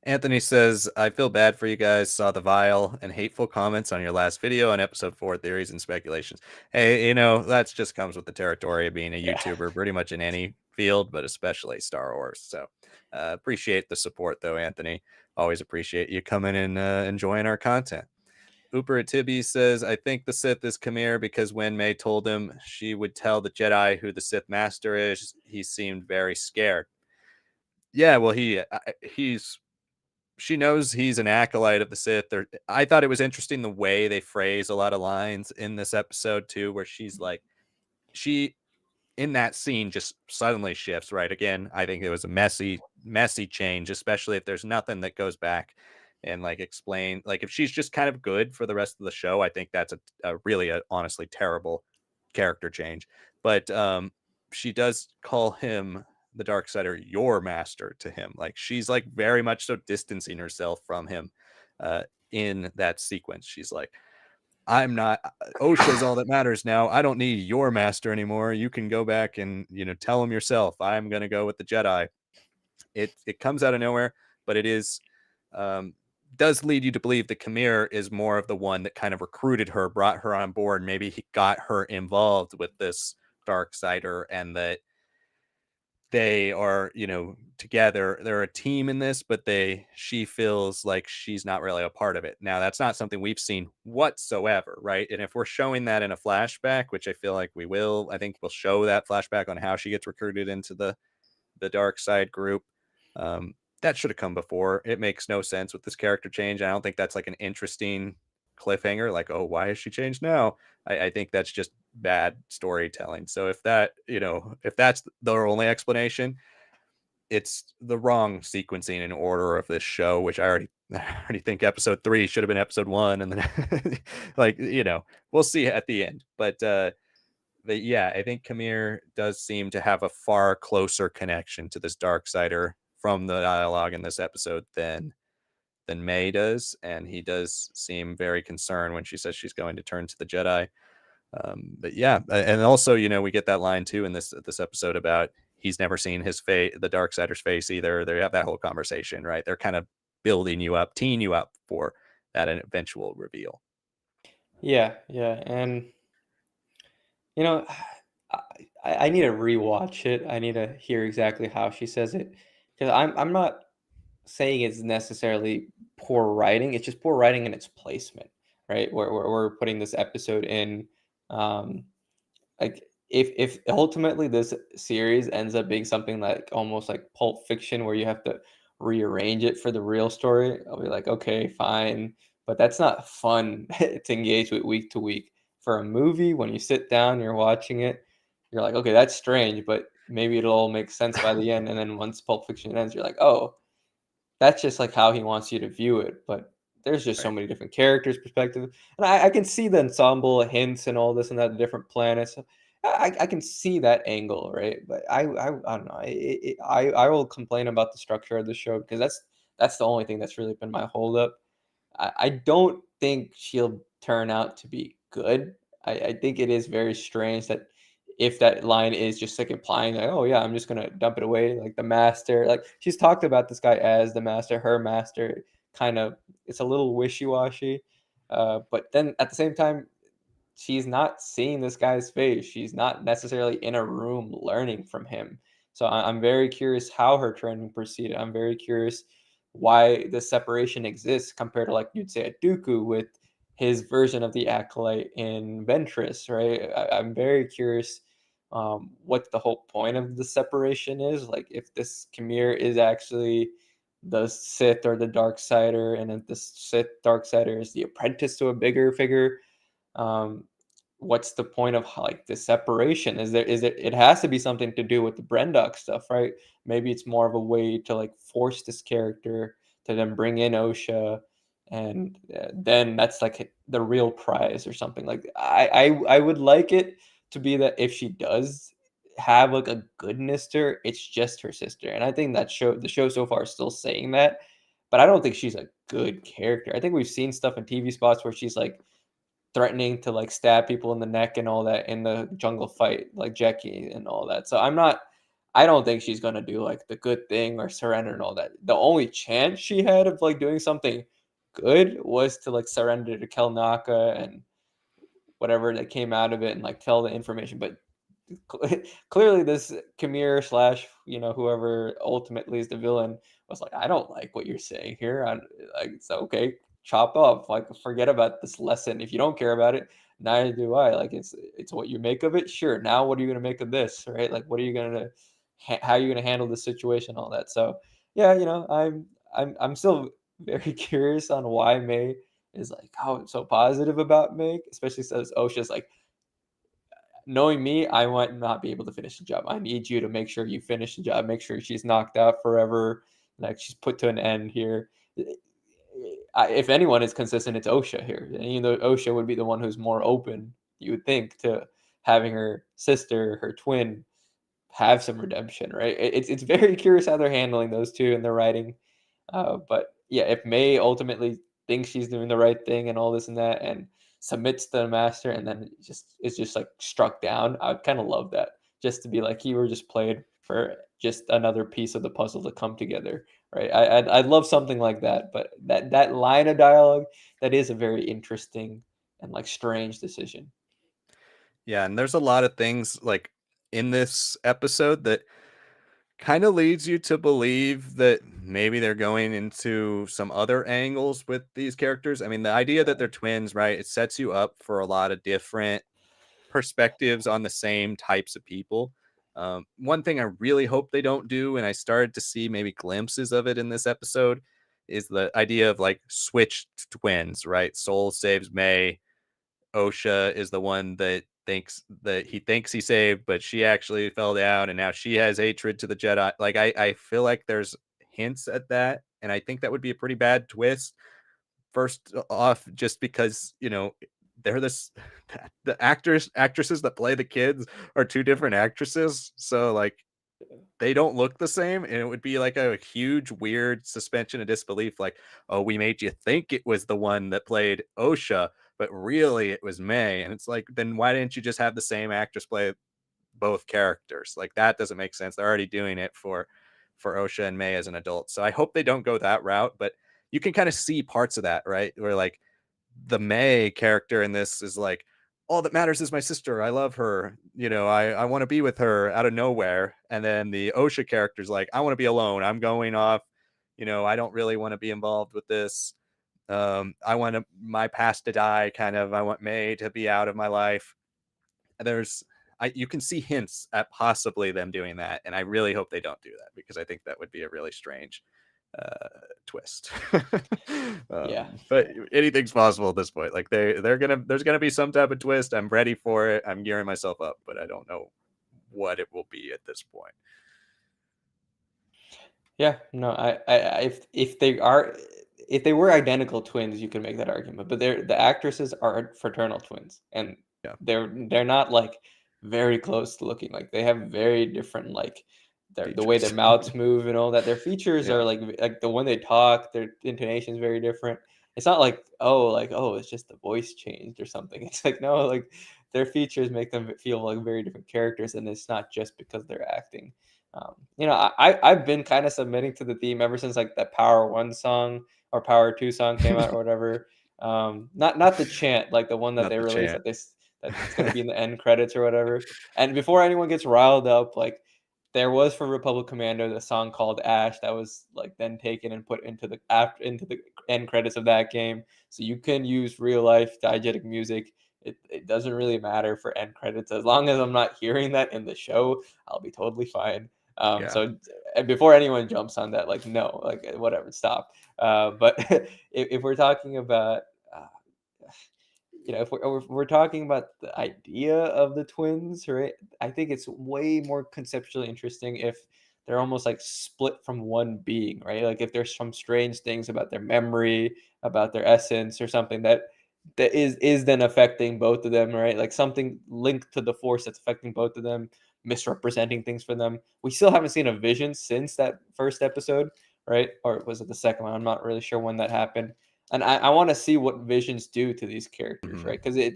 Anthony says, I feel bad for you guys. Saw the vile and hateful comments on your last video on episode 4, theories and speculations. Hey, that just comes with the territory of being a Yeah. YouTuber, pretty much in any field, but especially Star Wars. So appreciate the support, though, Anthony. Always appreciate you coming and enjoying our content. Ooper at Tibby says, I think the Sith is Khmer because when May told him she would tell the Jedi who the Sith Master is, he seemed very scared. Yeah, well, he's she knows he's an acolyte of the Sith. I thought it was interesting the way they phrase a lot of lines in this episode too, where she's like, she in that scene just suddenly shifts. Right, again, I think it was a messy change, especially if there's nothing that goes back and like explain. Like if she's just kind of good for the rest of the show, I think that's a really honestly terrible character change. But she does call him, the dark sider, your master, to him. Like she's like very much so distancing herself from him in that sequence. She's like, I'm not, Osha's all that matters now. I don't need your master anymore. You can go back and tell him yourself. I'm gonna go with the Jedi. It comes out of nowhere, but it is um does lead you to believe that Kamir is more of the one that kind of recruited her, brought her on board. Maybe he got her involved with this Darksider, and that they are, together. They're a team in this, but she feels like she's not really a part of it. Now, that's not something we've seen whatsoever, right? And if we're showing that in a flashback, which I feel like we will, I think we'll show that flashback on how she gets recruited into the dark side group. Um, that should have come before. It makes no sense with this character change. I don't think that's like an interesting cliffhanger, like, oh, why has she changed now? I think that's just bad storytelling. So if that's their only explanation, it's the wrong sequencing and order of this show, which I already think episode 3 should have been episode 1, and then like, we'll see at the end. But yeah, I think Kamir does seem to have a far closer connection to this Darksider from the dialogue in this episode than May does, and he does seem very concerned when she says she's going to turn to the Jedi. But yeah, and also, we get that line too in this episode about he's never seen his face, the Darksider's face either. They have that whole conversation, right? They're kind of building you up, teeing you up for that eventual reveal. Yeah, yeah, and you know, I need to rewatch it. I need to hear exactly how she says it because I'm not saying it's necessarily poor writing. It's just poor writing in its placement, right? Where we're putting this episode in, um, like if ultimately this series ends up being something like almost like Pulp Fiction, where you have to rearrange it for the real story, I'll be like, okay, fine, but that's not fun to engage with week to week. For a movie, when you sit down, you're watching it, you're like, okay, that's strange, but maybe it'll all make sense by the end. And then once Pulp Fiction ends, you're like, oh, that's just like how he wants you to view it. But there's just so Right. many different characters, perspective, and I can see the ensemble hints and all this and that, the different planets. I can see that angle, right? But I don't know. I will complain about the structure of the show because that's the only thing that's really been my holdup. I don't think she'll turn out to be good. I think it is very strange that if that line is just like implying like, oh yeah, I'm just gonna dump it away, like the master. Like she's talked about this guy as the master, her master. Kind of, it's a little wishy washy. But then at the same time, she's not seeing this guy's face. She's not necessarily in a room learning from him. So I'm very curious how her training proceeded. I'm very curious why the separation exists compared to like you'd say a Dooku with his version of the Acolyte in Ventress, right? I'm very curious what the whole point of the separation is. Like if this Khmer is actually the Sith or the Darksider, and if the Sith Darksider is the apprentice to a bigger figure, um, what's the point of like the separation? It has to be something to do with the Brendock stuff, right? Maybe it's more of a way to like force this character to then bring in Osha, and then that's like the real prize or something. Like I would like it to be that if she does have like a goodness to her, it's just her sister, and I think the show so far is still saying that, but I don't think she's a good character. I think we've seen stuff in TV spots where she's like threatening to like stab people in the neck and all that in the jungle fight, like Jackie and all that. So I don't think she's gonna do like the good thing or surrender and all that. The only chance she had of like doing something good was to like surrender to Kelnaka and whatever that came out of it and like tell the information. But clearly this Kamir slash whoever ultimately is the villain was like, I don't like what you're saying here. Like, it's okay, chop off, like forget about this lesson. If you don't care about it, neither do I. Like it's what you make of it. Sure, now what are you gonna make of this, right? Like what are you gonna how are you gonna handle the situation, all that. So yeah, I'm still very curious on why May is like how so positive about May, especially since Osha's like, knowing me, I might not be able to finish the job. I need you to make sure you finish the job. Make sure she's knocked out forever. Like she's put to an end here. If anyone is consistent, it's Osha here. And even though Osha would be the one who's more open, you would think, to having her sister, her twin, have some redemption, right? It's very curious how they're handling those two in their writing. But yeah, if May ultimately thinks she's doing the right thing and all this and that, and submits to the master, and then it's just like struck down, I'd kind of love that. Just to be like, you were just played for just another piece of the puzzle to come together, right? I'd love something like that, but that line of dialogue, that is a very interesting and like strange decision. Yeah, and there's a lot of things like in this episode that kind of leads you to believe that maybe they're going into some other angles with these characters. I mean, the idea that they're twins, right? It sets you up for a lot of different perspectives on the same types of people. One thing I really hope they don't do, and I started to see maybe glimpses of it in this episode, is the idea of like switched twins, right? Soul saves May. OSHA is the one that thinks he saved, but she actually fell down, and now she has hatred to the Jedi. Like I feel like there's hints at that, and I think that would be a pretty bad twist. First off, just because they're this the actresses that play the kids are two different actresses, so like they don't look the same, and it would be like a huge weird suspension of disbelief, like, oh, we made you think it was the one that played OSHA, but really it was May. And it's like, then why didn't you just have the same actress play both characters? Like, that doesn't make sense. They're already doing it for OSHA and May as an adult, so I hope they don't go that route. But you can kind of see parts of that, right, where like the May character in this is like, all that matters is my sister. I love her. I want to be with her out of nowhere. And then the OSHA character's like, I want to be alone. I'm going off. I don't really want to be involved with this. I want my past to die, kind of. I want May to be out of my life. You can see hints at possibly them doing that. And I really hope they don't do that, because I think that would be a really strange uh twist. Yeah. But anything's possible at this point. Like there's gonna be some type of twist. I'm ready for it. I'm gearing myself up, but I don't know what it will be at this point. Yeah, no, if they were identical twins, you could make that argument. But the actresses are fraternal twins, and Yeah, they're not like very close to looking. Like they have very different like the way their features. mouths move and all that. Their features Yeah, are like the when they talk, their intonation is very different. It's not like it's just the voice changed or something. It's like no, like their features make them feel like very different characters, and it's not just because they're acting. I've been kind of submitting to the theme ever since like that Power One song or Power Two song came out or whatever. Not the chant, like the one that not they the released chant. that it's gonna be in the end credits or whatever. And before anyone gets riled up, like there was for Republic Commando the song called Ash that was like then taken and put into the end credits of that game. So you can use real life diegetic music. It doesn't really matter for end credits as long as I'm not hearing that in the show. I'll be totally fine. Yeah, So before anyone jumps on that, like no, like whatever, stop. But if we're talking about, uh, if we're talking about the idea of the twins, right? I think it's way more conceptually interesting if they're almost like split from one being, right? Like if there's some strange things about their memory, about their essence, or something that is then affecting both of them, right? Like something linked to the force that's affecting both of them, misrepresenting things for them. We still haven't seen a vision since that first episode, right? Or was it the second one? I'm not really sure when that happened. And I want to see what visions do to these characters, mhm, right? Because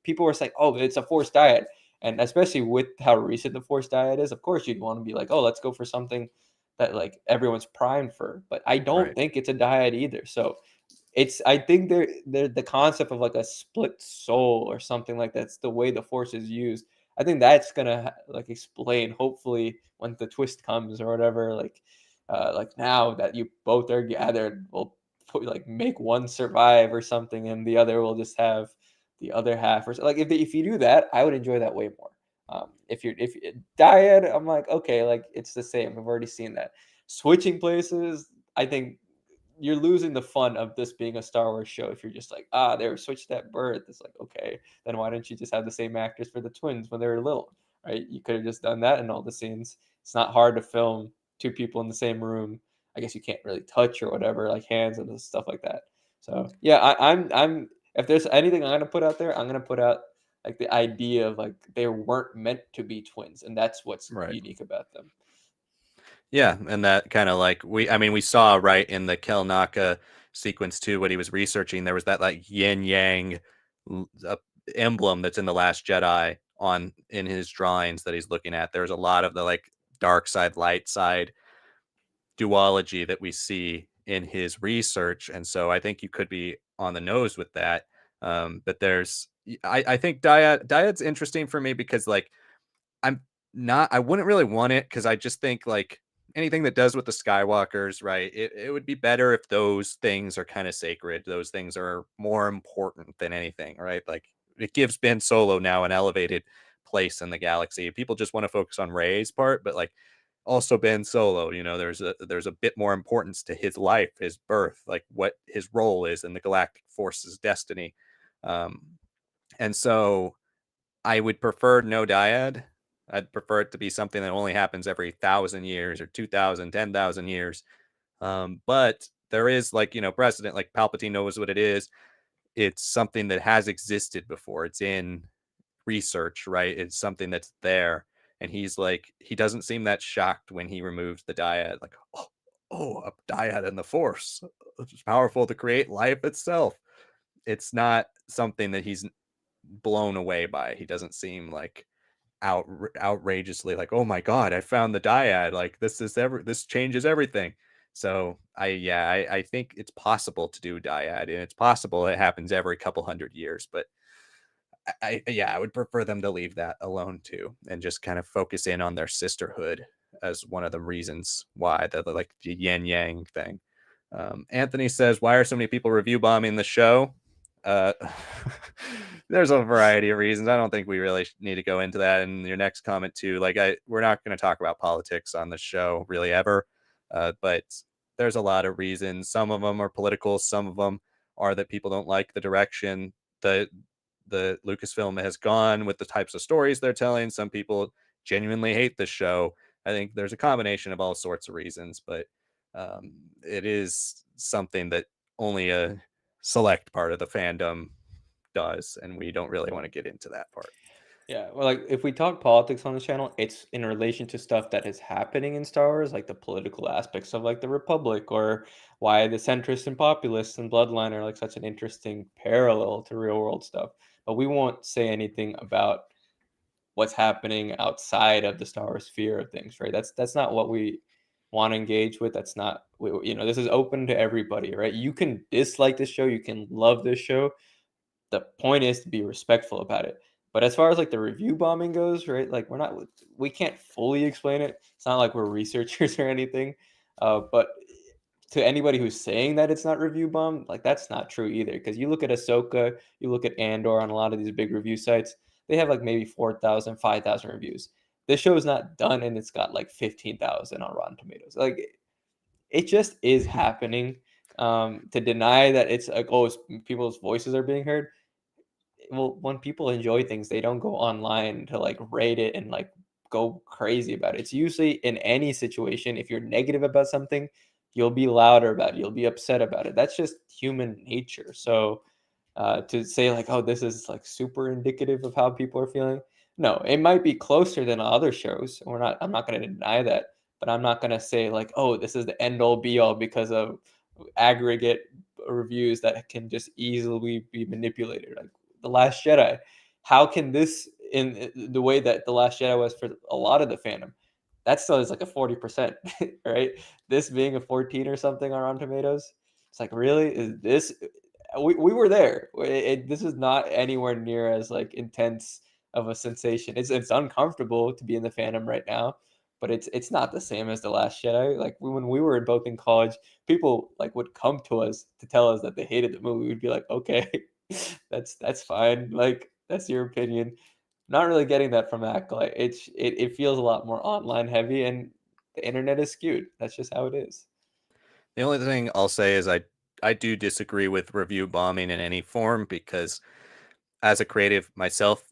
people were saying, oh, it's a forced diet. And especially with how recent the forced diet is, of course you'd want to be like, oh, let's go for something that like everyone's primed for. But I don't right. think it's a diet either. So I think they're the concept of like a split soul or something like that's the way the force is used. I think that's gonna like explain hopefully when the twist comes or whatever. Like now that you both are gathered, will like make one survive or something, and the other will just have the other half or so. Like if you do that, I would enjoy that way more. If diet, I'm like okay, like it's the same. I've already seen that. Switching places, I think you're losing the fun of this being a Star Wars show if you're just like, they were switched at birth. It's like, okay, then why don't you just have the same actors for the twins when they were little, right? You could have just done that in all the scenes. It's not hard to film two people in the same room. I guess you can't really touch or whatever, like hands and stuff like that. So yeah, I'm if there's anything I'm gonna put out there, I'm gonna put out like the idea of like they weren't meant to be twins, and that's what's Right. unique about them. Yeah, and that kind of like we saw right in the Kelnaka sequence too, when he was researching, there was that like yin yang emblem that's in the Last Jedi on in his drawings that he's looking at. There's a lot of the like dark side, light side duology that we see in his research. And so I think you could be on the nose with that. But I think Dyad's interesting for me because like I'm I wouldn't really want it because I just think like anything that does with the Skywalkers, right? It would be better if those things are kind of sacred. Those things are more important than anything, right? Like it gives Ben Solo now an elevated place in the galaxy. People just want to focus on Rey's part, but like also Ben Solo, there's a bit more importance to his life, his birth, like what his role is in the galactic force's destiny. Um, and so I would prefer no dyad. I'd prefer it to be something that only happens every 1,000 years or 2,000, 10,000 years. But there is like, precedent, like Palpatine knows what it is. It's something that has existed before. It's in research, right? It's something that's there. And he's like, he doesn't seem that shocked when he removes the dyad. Like, a dyad in the force. It's powerful to create life itself. It's not something that he's blown away by. He doesn't seem like outrageously like, oh my god, I found the dyad, like this changes everything. So I think it's possible to do dyad, and it's possible it happens every couple hundred years, but I would prefer them to leave that alone too and just kind of focus in on their sisterhood as one of the reasons why the like the yin yang thing. Anthony says, why are so many people review bombing the show? Uh, there's a variety of reasons. I don't think we really need to go into that. And your next comment too, like we're not going to talk about politics on the show really ever, but there's a lot of reasons. Some of them are political. Some of them are that people don't like the direction that the Lucasfilm has gone with the types of stories they're telling. Some people genuinely hate the show. I think there's a combination of all sorts of reasons, but it is something that only a select part of the fandom does, and we don't really want to get into that part. Yeah, well, like if we talk politics on this channel, it's in relation to stuff that is happening in Star Wars, like the political aspects of like the Republic, or why the centrists and populists and Bloodline are like such an interesting parallel to real world stuff. But we won't say anything about what's happening outside of the Star Wars sphere of things, right? That's not what we want to engage with. That's not this is open to everybody, right? You can dislike this show, you can love this show. The point is to be respectful about it. But as far as like the review bombing goes, right? Like we can't fully explain it. It's not like we're researchers or anything. But to anybody who's saying that it's not review bomb, like that's not true either. Because you look at Ahsoka, you look at Andor on a lot of these big review sites, they have like maybe 4,000, 5,000 reviews. This show is not done and it's got like 15,000 on Rotten Tomatoes. Like it just is happening. To deny that it's like, oh, people's voices are being heard, well, when people enjoy things, they don't go online to like rate it and like go crazy about it. It's usually in any situation, if you're negative about something, you'll be louder about it, you'll be upset about it. That's just human nature. So to say like, oh, this is like super indicative of how people are feeling, no, it might be closer than other shows. I'm not going to deny that, but I'm not going to say like, oh, this is the end all be all because of aggregate reviews that can just easily be manipulated. Like the Last Jedi, how can this, in the way that The Last Jedi was for a lot of the fandom, that still is like a 40%, right? This being a 14 or something on Rotten Tomatoes, it's like, really? Is this? We were there. This is not anywhere near as like intense of a sensation. It's uncomfortable to be in the fandom right now, but it's not the same as The Last Jedi. Like when we were both in college, people like would come to us to tell us that they hated the movie. We'd be like, okay, that's fine. Like that's your opinion. Not really getting that from Acolyte. It feels a lot more online heavy, and the internet is skewed. That's just how it is. The only thing I'll say is I do disagree with review bombing in any form because as a creative myself,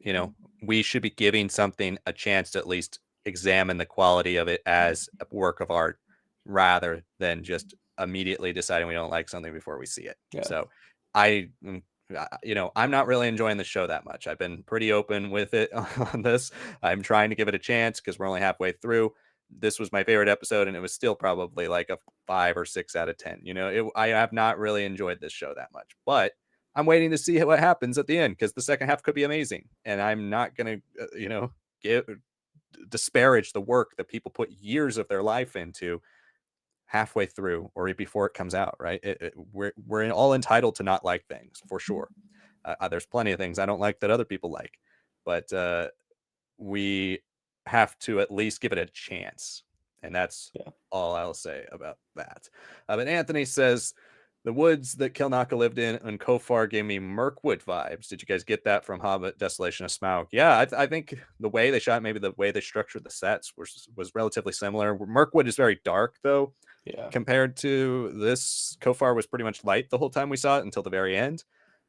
we should be giving something a chance to at least examine the quality of it as a work of art rather than just immediately deciding we don't like something before we see it. Yeah. So I, I'm not really enjoying the show that much. I've been pretty open with it on this. I'm trying to give it a chance because we're only halfway through. This was my favorite episode, and it was still probably like a 5 or 6 out of 10. I have not really enjoyed this show that much, but I'm waiting to see what happens at the end because the second half could be amazing, and I'm not gonna, give disparage the work that people put years of their life into halfway through or before it comes out, right? We're all entitled to not like things, for sure. There's plenty of things I don't like that other people like, but we have to at least give it a chance. And that's Yeah. all I'll say about that. But Anthony says, the woods that Kilnaka lived in Kofar gave me Mirkwood vibes. Did you guys get that from Hobbit Desolation of Smaug? Yeah, I think the way they shot, maybe the way they structured the sets was relatively similar. Mirkwood is very dark, though, Yeah. compared to this. Kofar was pretty much light the whole time we saw it until the very end.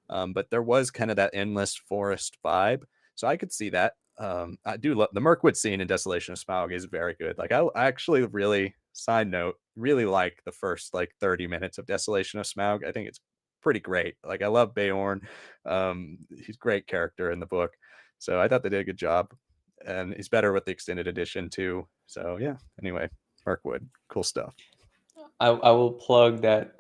But there was kind of that endless forest vibe. So I could see that. I do love the Mirkwood scene in Desolation of Smaug is very good. Like I actually really, side note, really like the first like 30 minutes of Desolation of Smaug. I think it's pretty great. Like I love Beorn. He's a great character in the book. So I thought they did a good job. And he's better with the extended edition too. So yeah. Anyway, Mirkwood, cool stuff. I will plug that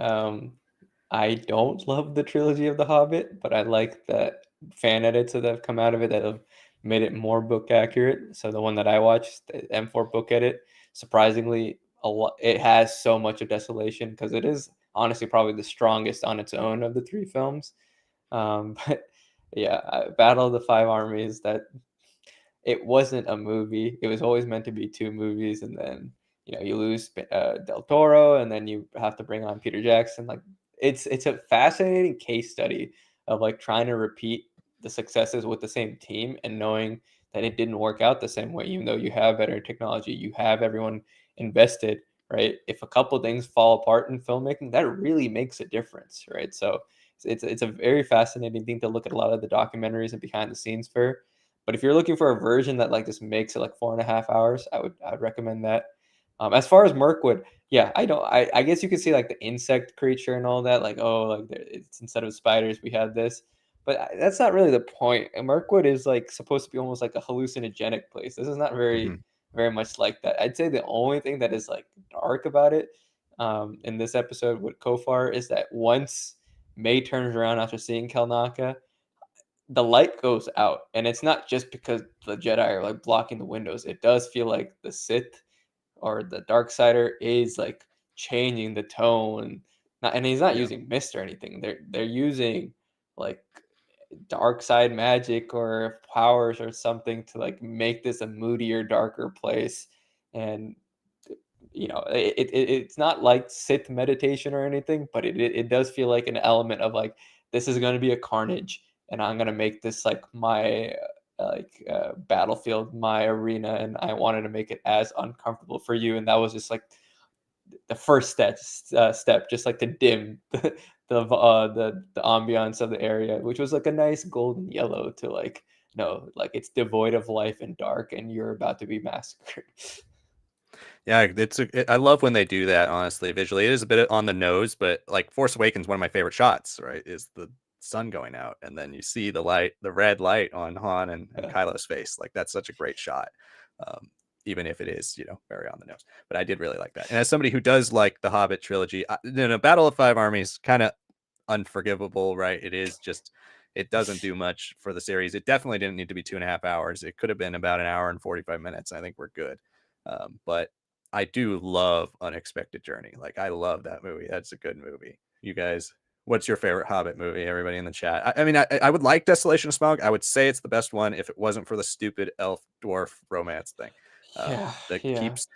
I don't love the trilogy of The Hobbit, but I like that fan edits that have come out of it that have made it more book accurate. So the one that I watched, the M4 book edit, surprisingly, a lot it has so much of Desolation because it is honestly probably the strongest on its own of the three films. But yeah, Battle of the Five Armies, that it wasn't a movie. It was always meant to be two movies, and then you lose Del Toro, and then you have to bring on Peter Jackson. Like it's a fascinating case study of like trying to repeat the successes with the same team and knowing that it didn't work out the same way. Even though you have better technology, you have everyone invested, right? If a couple things fall apart in filmmaking, that really makes a difference, right? So it's a very fascinating thing to look at a lot of the documentaries and behind the scenes for. But if you're looking for a version that like just makes it like 4.5 hours, I would recommend that. As far as Mirkwood, yeah, I guess you could see like the insect creature and all that, like oh, like it's instead of spiders we have this, but that's not really the point. And Mirkwood is like supposed to be almost like a hallucinogenic place. This is not very Mhm. very much like that. I'd say the only thing that is like dark about it, in this episode with Kofar is that once May turns around after seeing Kelnaka, the light goes out, and it's not just because the Jedi are like blocking the windows. It does feel like the Sith or the dark sider is like changing the tone. Not, and he's not Yeah. using mist or anything. They're using like dark side magic or powers or something to like make this a moodier, darker place. And it's not like Sith meditation or anything, but it does feel like an element of like this is going to be a carnage, and I'm going to make this like my battlefield, my arena, and I wanted to make it as uncomfortable for you, and that was just like the first step, just like to dim the ambiance of the area, which was like a nice golden yellow to like no, like it's devoid of life and dark, and you're about to be massacred. Yeah, I love when they do that, honestly, visually. It is a bit on the nose, but like Force Awakens, one of my favorite shots, right, is the sun going out, and then you see the light, the red light on Han and Yeah, Kylo's face. Like that's such a great shot. Even if it is, very on the nose. But I did really like that. And as somebody who does like the Hobbit trilogy, Battle of Five Armies kind of unforgivable, right? It is just it doesn't do much for the series. It definitely didn't need to be 2.5 hours. It could have been about an hour and 45 minutes. I think we're good. But I do love Unexpected Journey. Like I love that movie. That's a good movie. You guys, what's your favorite Hobbit movie? Everybody in the chat. I mean, I would like Desolation of Smaug. I would say it's the best one if it wasn't for the stupid elf dwarf romance thing yeah, that yeah, keeps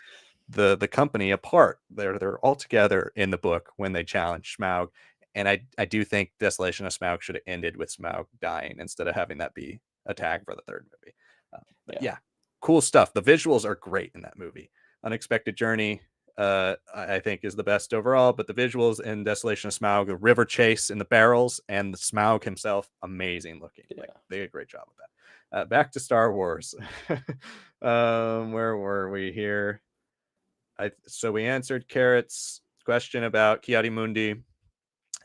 the company apart. They're all together in the book when they challenge Smaug, and I do think Desolation of Smaug should have ended with Smaug dying instead of having that be a tag for the third movie. But yeah, yeah, cool stuff. The visuals are great in that movie. Unexpected Journey, I think is the best overall, but the visuals in Desolation of Smaug, the river chase in the barrels, and the Smaug himself, amazing looking. Like yeah. they did a great job with that. Back to Star Wars. Where were we here? So we answered Carrot's question about Kiadi Mundi,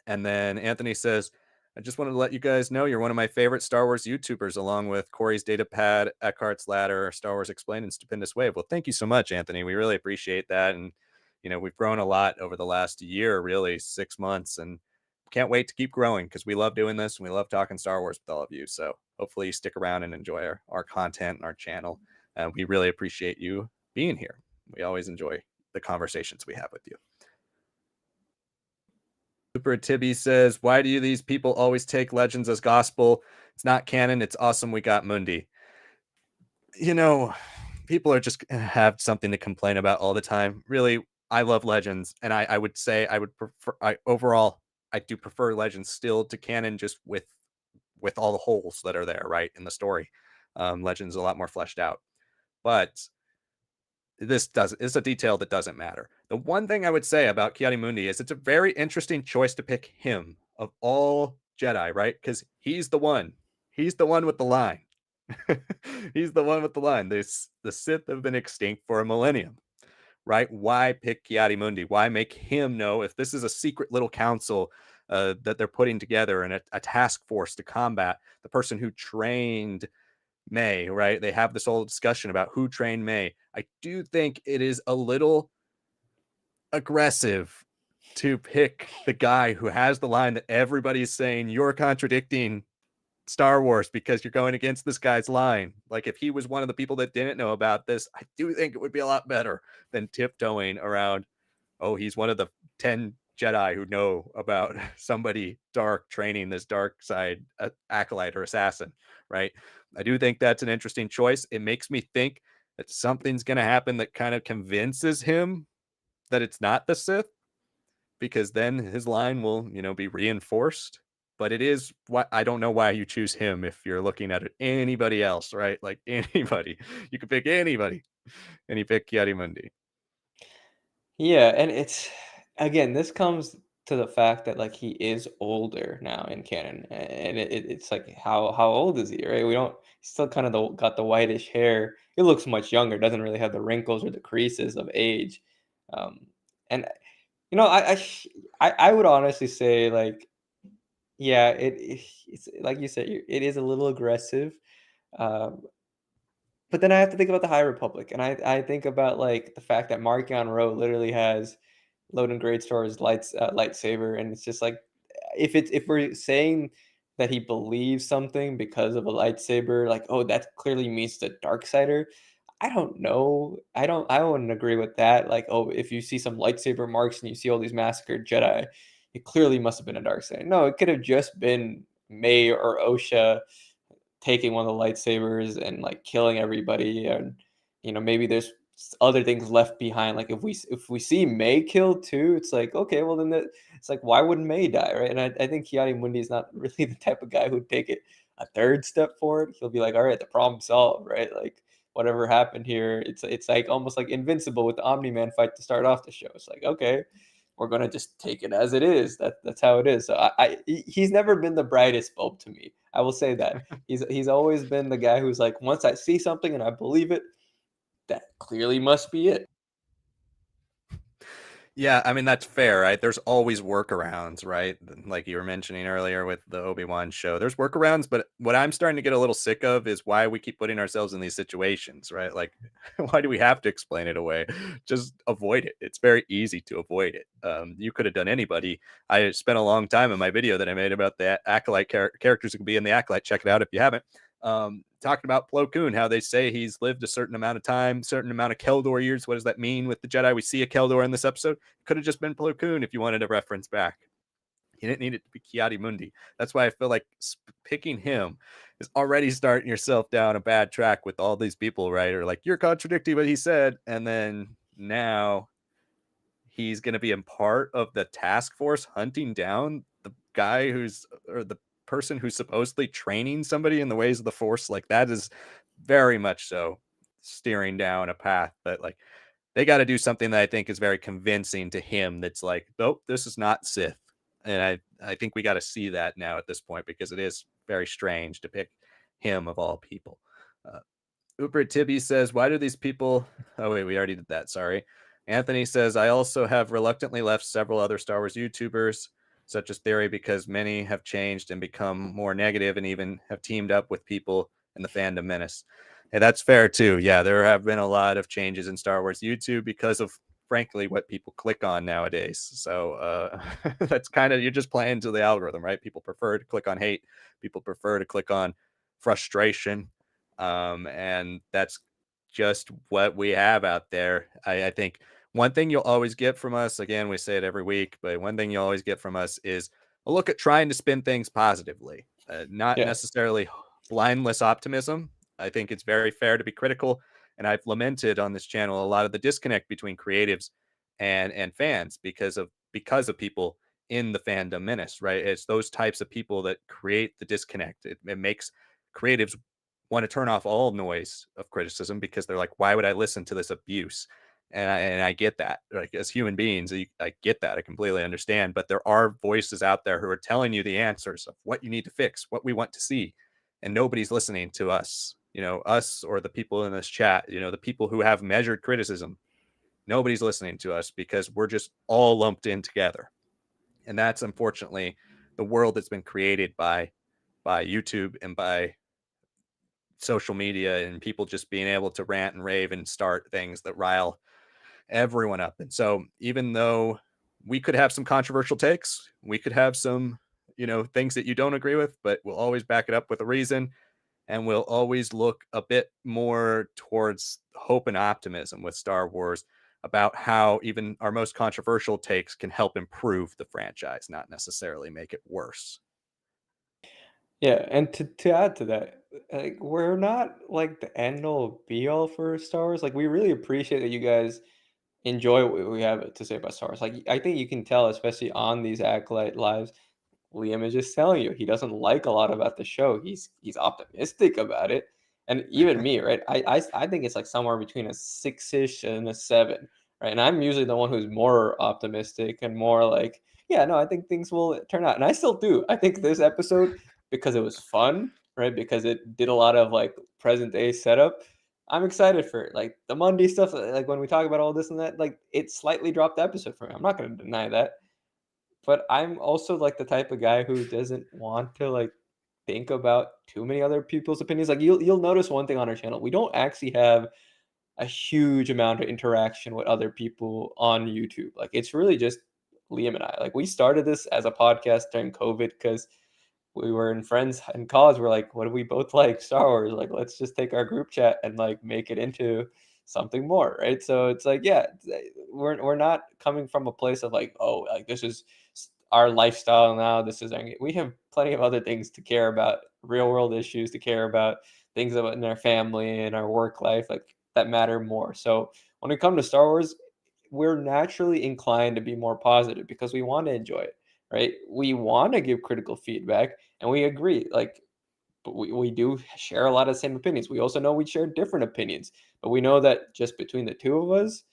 and then Anthony says, "I just wanted to let you guys know you're one of my favorite Star Wars YouTubers, along with Corey's Datapad, Eckhart's Ladder, Star Wars Explained, and Stupendous Wave." Well, thank you so much, Anthony. We really appreciate that, and we've grown a lot over the last year, really 6 months, and can't wait to keep growing because we love doing this and we love talking Star Wars with all of you. So hopefully you stick around and enjoy our content and our channel. And we really appreciate you being here. We always enjoy the conversations we have with you. Super Tibby says, why do these people always take legends as gospel? It's not canon. It's awesome. We got Mundi. You know, people are just gonna have something to complain about all the time. Really, I love legends, and I would say I would prefer. Overall, I do prefer legends still to canon, just with all the holes that are there, right, in the story. Legends a lot more fleshed out, but it's a detail that doesn't matter. The one thing I would say about Ki-Adi-Mundi is it's a very interesting choice to pick him of all Jedi, right? Because he's the one. He's the one with the line. He's the one with the line. The Sith have been extinct for a millennium, right? Why pick Ki-Adi-Mundi? Why make him know if this is a secret little council that they're putting together and a task force to combat the person who trained May, right? They have this whole discussion about who trained May. I do think it is a little aggressive to pick the guy who has the line that everybody's saying you're contradicting Star Wars because you're going against this guy's line. Like if he was one of the people that didn't know about this, I do think it would be a lot better than tiptoeing around, oh, he's one of the 10 Jedi who know about somebody dark training this dark side acolyte or assassin, right? I do think that's an interesting choice. It makes me think that something's going to happen that kind of convinces him that it's not the Sith, because then his line will, be reinforced. But it is what I don't know why you choose him if you're looking at it. Anybody else, right? Like anybody, you could pick anybody, and you pick Ki-Adi-Mundi. Yeah, and it's again, this comes to the fact that like he is older now in canon, and it's like how old is he, right? We don't he's still kind of got the whitish hair. He looks much younger, doesn't really have the wrinkles or the creases of age, um, and I would honestly say like yeah, it's like you said, it is a little aggressive. Um, but then I have to think about the High Republic, and I think about like the fact that Markion Rowe literally has Loden Greatstar's lightsaber, and it's just like if we're saying that he believes something because of a lightsaber, like oh that clearly means the dark sider. I don't know. I wouldn't agree with that. Like oh if you see some lightsaber marks and you see all these massacred Jedi, it clearly must have been a dark sider. No, it could have just been May or Osha taking one of the lightsabers and like killing everybody, and maybe there's other things left behind. Like if we see May killed too, it's like okay, well then it's like why wouldn't May die, right? And I think Ki-Adi-Mundi is not really the type of guy who'd take it a third step forward. He'll be like, all right, the problem solved, right? Like whatever happened here, it's like almost like Invincible with the Omni-Man fight to start off the show. It's like okay, we're gonna just take it as it is. That's how it is. So he's never been the brightest bulb to me. I will say that he's always been the guy who's like, once I see something and I believe it, that clearly must be it. Yeah, I mean that's fair, right? There's always workarounds, right? Like you were mentioning earlier with the Obi-Wan show. There's workarounds, but what I'm starting to get a little sick of is why we keep putting ourselves in these situations, right? Like why do we have to explain it away? Just avoid it. It's very easy to avoid it. You could have done anybody. I spent a long time in my video that I made about the Acolyte characters who could be in the Acolyte. Check it out if you haven't. Talking about Plo Koon, how they say he's lived a certain amount of time, certain amount of Keldor years. What does that mean with the Jedi? We see a Keldor in this episode. It could have just been Plo Koon if you wanted a reference back. You didn't need it to be Ki-Adi-Mundi. That's why I feel like picking him is already starting yourself down a bad track with all these people, right? Or like, you're contradicting what he said. And then now he's going to be a part of the task force hunting down the guy or the person who's supposedly training somebody in the ways of the Force. Like that is very much so steering down a path that like they got to do something that I think is very convincing to him. That's like, nope, this is not Sith. And I think we got to see that now at this point, because it is very strange to pick him of all people. Uber Tibby says, why do these people... Oh, wait, we already did that. Sorry. Anthony says, I also have reluctantly left several other Star Wars YouTubers, such as Theory, because many have changed and become more negative and even have teamed up with people in the fandom menace. And that's fair, too. Yeah, there have been a lot of changes in Star Wars YouTube because of, frankly, what people click on nowadays. So that's kind of, you're just playing to the algorithm, right? People prefer to click on hate. People prefer to click on frustration. And that's just what we have out there. I think one thing you'll always get from us, again, we say it every week, but one thing you'll always get from us is a look at trying to spin things positively, not Yeah. necessarily blindless optimism. I think it's very fair to be critical, and I've lamented on this channel a lot of the disconnect between creatives and fans because of people in the fandom menace, right? It's those types of people that create the disconnect. It makes creatives want to turn off all noise of criticism because they're like, why would I listen to this abuse? And I get that. Like as human beings, I get that. I completely understand. But there are voices out there who are telling you the answers of what you need to fix, what we want to see, and nobody's listening to us. Us or the people in this chat. The people who have measured criticism. Nobody's listening to us because we're just all lumped in together, and that's unfortunately the world that's been created by YouTube and by social media and people just being able to rant and rave and start things that rile everyone up. And so, even though we could have some controversial takes, we could have some, things that you don't agree with, but we'll always back it up with a reason. And we'll always look a bit more towards hope and optimism with Star Wars about how even our most controversial takes can help improve the franchise, not necessarily make it worse. Yeah, and to add to that, like we're not like the end all be all for Star Wars. Like we really appreciate that you guys enjoy what we have to say about Star Wars. Like I think you can tell, especially on these Acolyte lives, Liam is just telling you he doesn't like a lot about the show. He's optimistic about it, and even me, right? I think it's like somewhere between a 6-ish and a 7, right? And I'm usually the one who's more optimistic and more like, yeah, no, I think things will turn out, and I still do. I think this episode, because it was fun, right? Because it did a lot of like present day setup. I'm excited for it. Like the Monday stuff, like when we talk about all this and that, like it slightly dropped the episode for me. I'm not going to deny that, but I'm also like the type of guy who doesn't want to like think about too many other people's opinions. Like you'll notice one thing on our channel, we don't actually have a huge amount of interaction with other people on YouTube. Like it's really just Liam and I. Like we started this as a podcast during COVID because we were in friends in college. We're like, what do we both like? Star Wars. Like, let's just take our group chat and like make it into something more, right? So it's like, yeah, we're not coming from a place of like, oh, like this is our lifestyle now. This is we have plenty of other things to care about, real world issues to care about, things about in our family and our work life, like that matter more. So when we come to Star Wars, we're naturally inclined to be more positive because we want to enjoy it, right? We want to give critical feedback and we agree. Like, but we do share a lot of the same opinions. We also know we share different opinions, but we know that just between the two of us,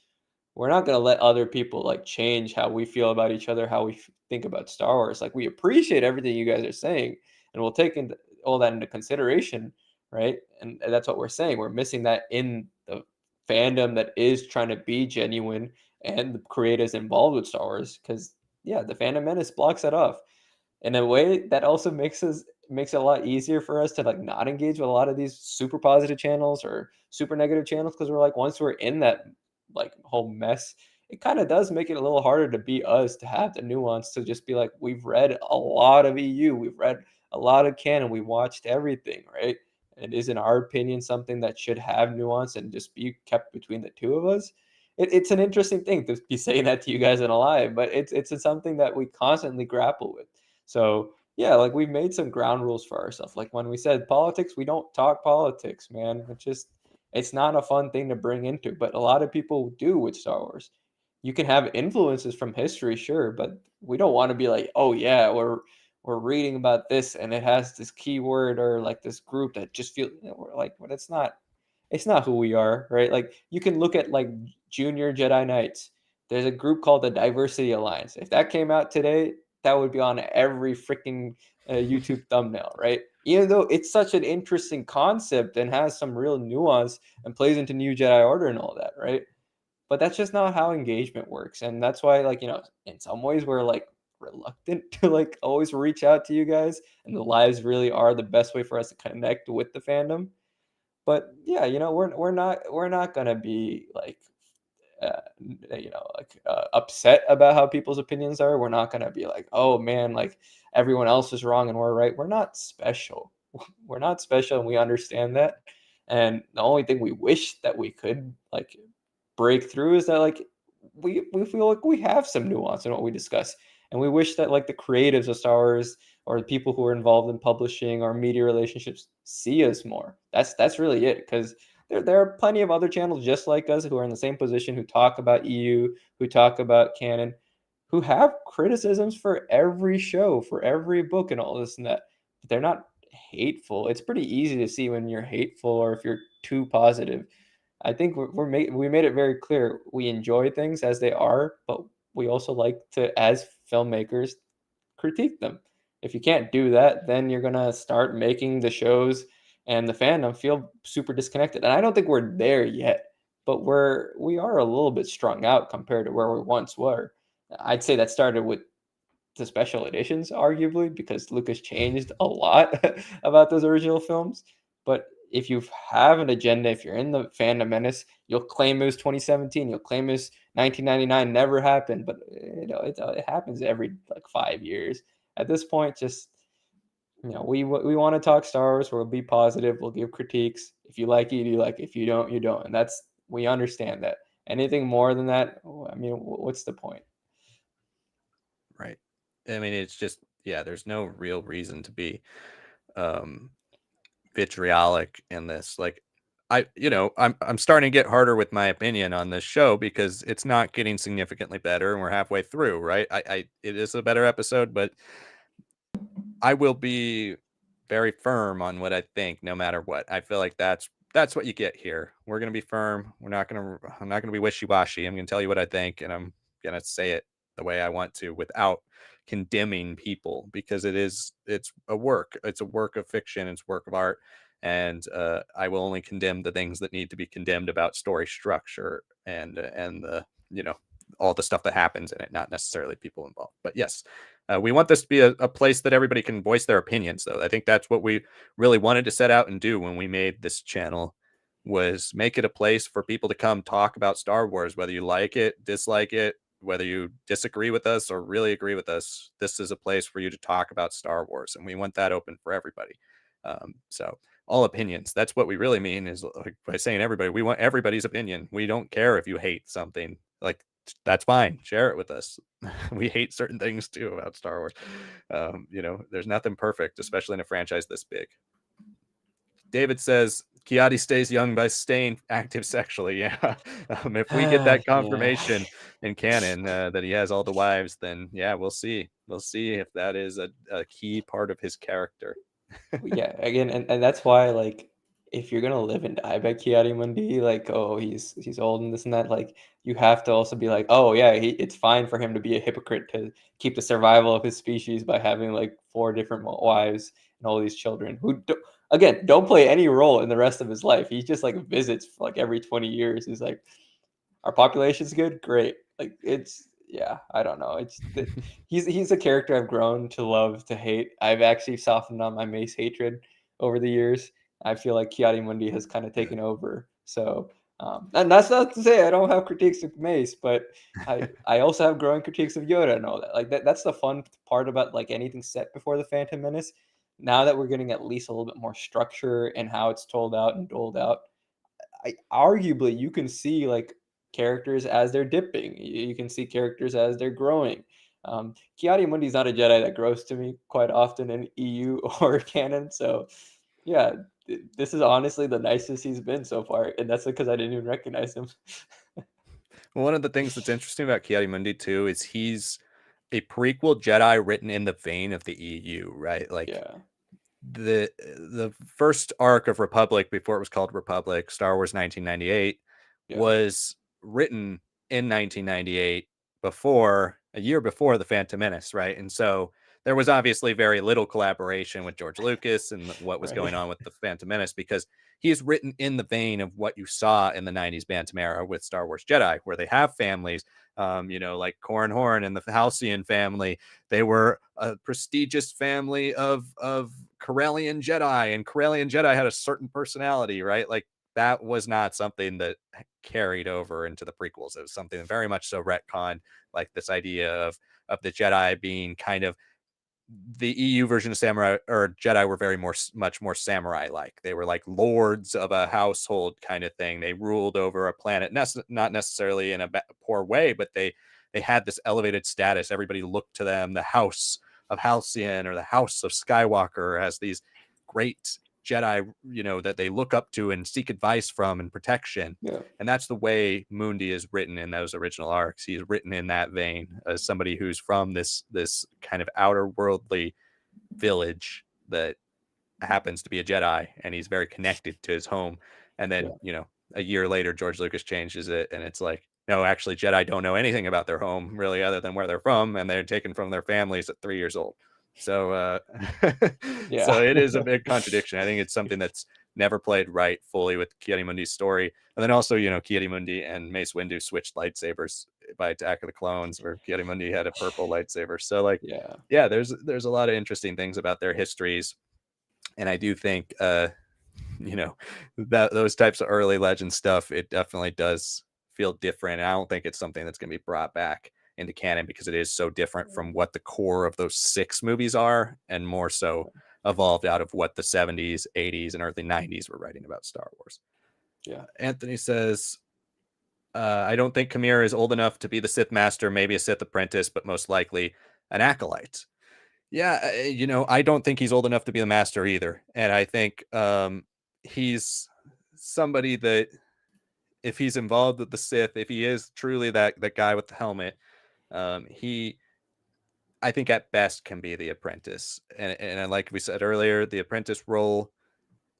we're not going to let other people like change how we feel about each other, how we think about Star Wars. Like we appreciate everything you guys are saying, and we'll take all that into consideration, right? And that's what we're saying. We're missing that in the fandom that is trying to be genuine and the creators involved with Star Wars, because yeah, the fandom menace blocks that off. In a way, that also makes it a lot easier for us to like not engage with a lot of these super positive channels or super negative channels, because we're like, once we're in that like whole mess, it kind of does make it a little harder to be us, to have the nuance, to just be like, we've read a lot of EU, we've read a lot of canon, we watched everything, right? And is in our opinion something that should have nuance and just be kept between the two of us. It's an interesting thing to be saying that to you guys in a live, but it's something that we constantly grapple with. So yeah, like we've made some ground rules for ourselves. Like when we said politics, we don't talk politics, man. It's not a fun thing to bring into, but a lot of people do with Star Wars. You can have influences from history, sure, but we don't want to be like, oh yeah, we're reading about this and it has this keyword or like this group that just feel, we're like, but it's not who we are, right? Like you can look at like Junior Jedi Knights. There's a group called the Diversity Alliance. If that came out today, that would be on every freaking YouTube thumbnail, right? Even though it's such an interesting concept and has some real nuance and plays into New Jedi Order and all that, right? But that's just not how engagement works, and that's why, like, in some ways we're like reluctant to like always reach out to you guys, and the lives really are the best way for us to connect with the fandom. But yeah, we're not gonna be like upset about how people's opinions are. We're not gonna be like, oh man, like everyone else is wrong and we're right. We're not special. We're not special, and we understand that. And the only thing we wish that we could like break through is that like we feel like we have some nuance in what we discuss. And we wish that like the creatives of Star Wars or the people who are involved in publishing or media relationships see us more. That's really it. Because there are plenty of other channels just like us who are in the same position, who talk about EU, who talk about canon, who have criticisms for every show, for every book, and all this and that. But they're not hateful. It's pretty easy to see when you're hateful or if you're too positive. I think we made it very clear we enjoy things as they are, but we also like to, as filmmakers, critique them. If you can't do that, then you're gonna start making the shows and the fandom feel super disconnected. And I don't think we're there yet, but we are a little bit strung out compared to where we once were. I'd say that started with the special editions, arguably, because Lucas changed a lot about those original films. But if you have an agenda, if you're in the fandom menace, you'll claim it was 2017. You'll claim it was 1999 never happened, but it happens every like 5 years. At this point, just we want to talk Star Wars. We'll be positive. We'll give critiques. If you like it, you like it. If you don't, you don't. And we understand that. Anything more than that, I mean, what's the point? Right. I mean, it's just, yeah, there's no real reason to be vitriolic in this. Like, I'm starting to get harder with my opinion on this show because it's not getting significantly better, and we're halfway through, right? It is a better episode, but I will be very firm on what I think, no matter what. I feel like that's what you get here. We're gonna be firm. I'm not gonna be wishy washy. I'm gonna tell you what I think, and I'm gonna say it the way I want to without condemning people, because it's a work. It's a work of fiction. It's a work of art, and I will only condemn the things that need to be condemned about story structure and the all the stuff that happens in it, not necessarily people involved. But yes, we want this to be a place that everybody can voice their opinions, though. I think that's what we really wanted to set out and do when we made this channel, was make it a place for people to come talk about Star Wars, whether you like it, dislike it, whether you disagree with us or really agree with us. This is a place for you to talk about Star Wars, and we want that open for everybody. So all opinions, that's what we really mean, is like by saying everybody, we want everybody's opinion. We don't care if you hate something. Like, that's fine. Share it with us. We hate certain things too about Star Wars. There's nothing perfect, especially in a franchise this big. David says Kiadi stays young by staying active sexually. Yeah. If we get that confirmation in canon that he has all the wives, then yeah, we'll see. We'll see if that is a key part of his character. Yeah, again, and that's why like if you're gonna live and die by Mundi, like oh he's old and this and that, like you have to also be like oh yeah it's fine for him to be a hypocrite to keep the survival of his species by having like 4 different wives and all these children who again don't play any role in the rest of his life. He just like visits for, like every 20 years. He's like our population's good, great. Like it's yeah, I don't know. It's he's a character I've grown to love to hate. I've actually softened on my Mace hatred over the years. I feel like Mundi has kind of taken over. So and that's not to say I don't have critiques of Mace, but I also have growing critiques of Yoda and all that. Like that's the fun part about like anything set before the Phantom Menace. Now that we're getting at least a little bit more structure in how it's told out and doled out, arguably you can see like characters as they're dipping. You can see characters as they're growing. Mundi's not a Jedi that grows to me quite often in EU or canon. So yeah, this is honestly the nicest he's been so far, and that's because I didn't even recognize him. Well, one of the things that's interesting about Mundi too is he's a prequel Jedi written in the vein of the EU, right? Like Yeah. the first arc of Republic, before it was called Republic, Star Wars 1998, Yeah. was written in 1998, a year before the Phantom Menace, right? And so there was obviously very little collaboration with George Lucas and what was going on with the Phantom Menace, because he's written in the vein of what you saw in the 90s Bantam era with Star Wars Jedi, where they have families, like Corran Horn and the Halcyon family. They were a prestigious family of Corellian Jedi, and Corellian Jedi had a certain personality, right? Like that was not something that carried over into the prequels. It was something very much so retconned, like this idea of the Jedi being kind of the EU version of samurai or Jedi were much more samurai like. They were like lords of a household kind of thing. They ruled over a planet, not necessarily in a poor way, but they had this elevated status. Everybody looked to them. The House of Halcyon or the House of Skywalker as these great Jedi, that they look up to and seek advice from and protection. Yeah. And that's the way Mundi is written in those original arcs. He's written in that vein as somebody who's from this kind of outer worldly village that happens to be a Jedi, and he's very connected to his home. And then, Yeah. a year later, George Lucas changes it, and it's like, no, actually, Jedi don't know anything about their home really, other than where they're from, and they're taken from their families at 3 years old. So, so Yeah. it is a big contradiction. I think it's something that's never played right fully with Ki-Adi-Mundi's story. And then also, Ki-Adi-Mundi and Mace Windu switched lightsabers by Attack of the Clones, where Ki-Adi-Mundi had a purple lightsaber. So, like, Yeah. yeah, there's a lot of interesting things about their histories, and I do think, that those types of early legend stuff, it definitely does feel different. I don't think it's something that's going to be brought back into canon because it is so different from what the core of those 6 movies are, and more so evolved out of what the 70s, 80s, and early 90s were writing about Star Wars. Yeah. Anthony says, I don't think Kamir is old enough to be the Sith Master, maybe a Sith apprentice, but most likely an acolyte. Yeah, I don't think he's old enough to be the Master either. And I think he's somebody that, if he's involved with the Sith, if he is truly that guy with the helmet, he, I think at best can be the apprentice. And like we said earlier, the apprentice role,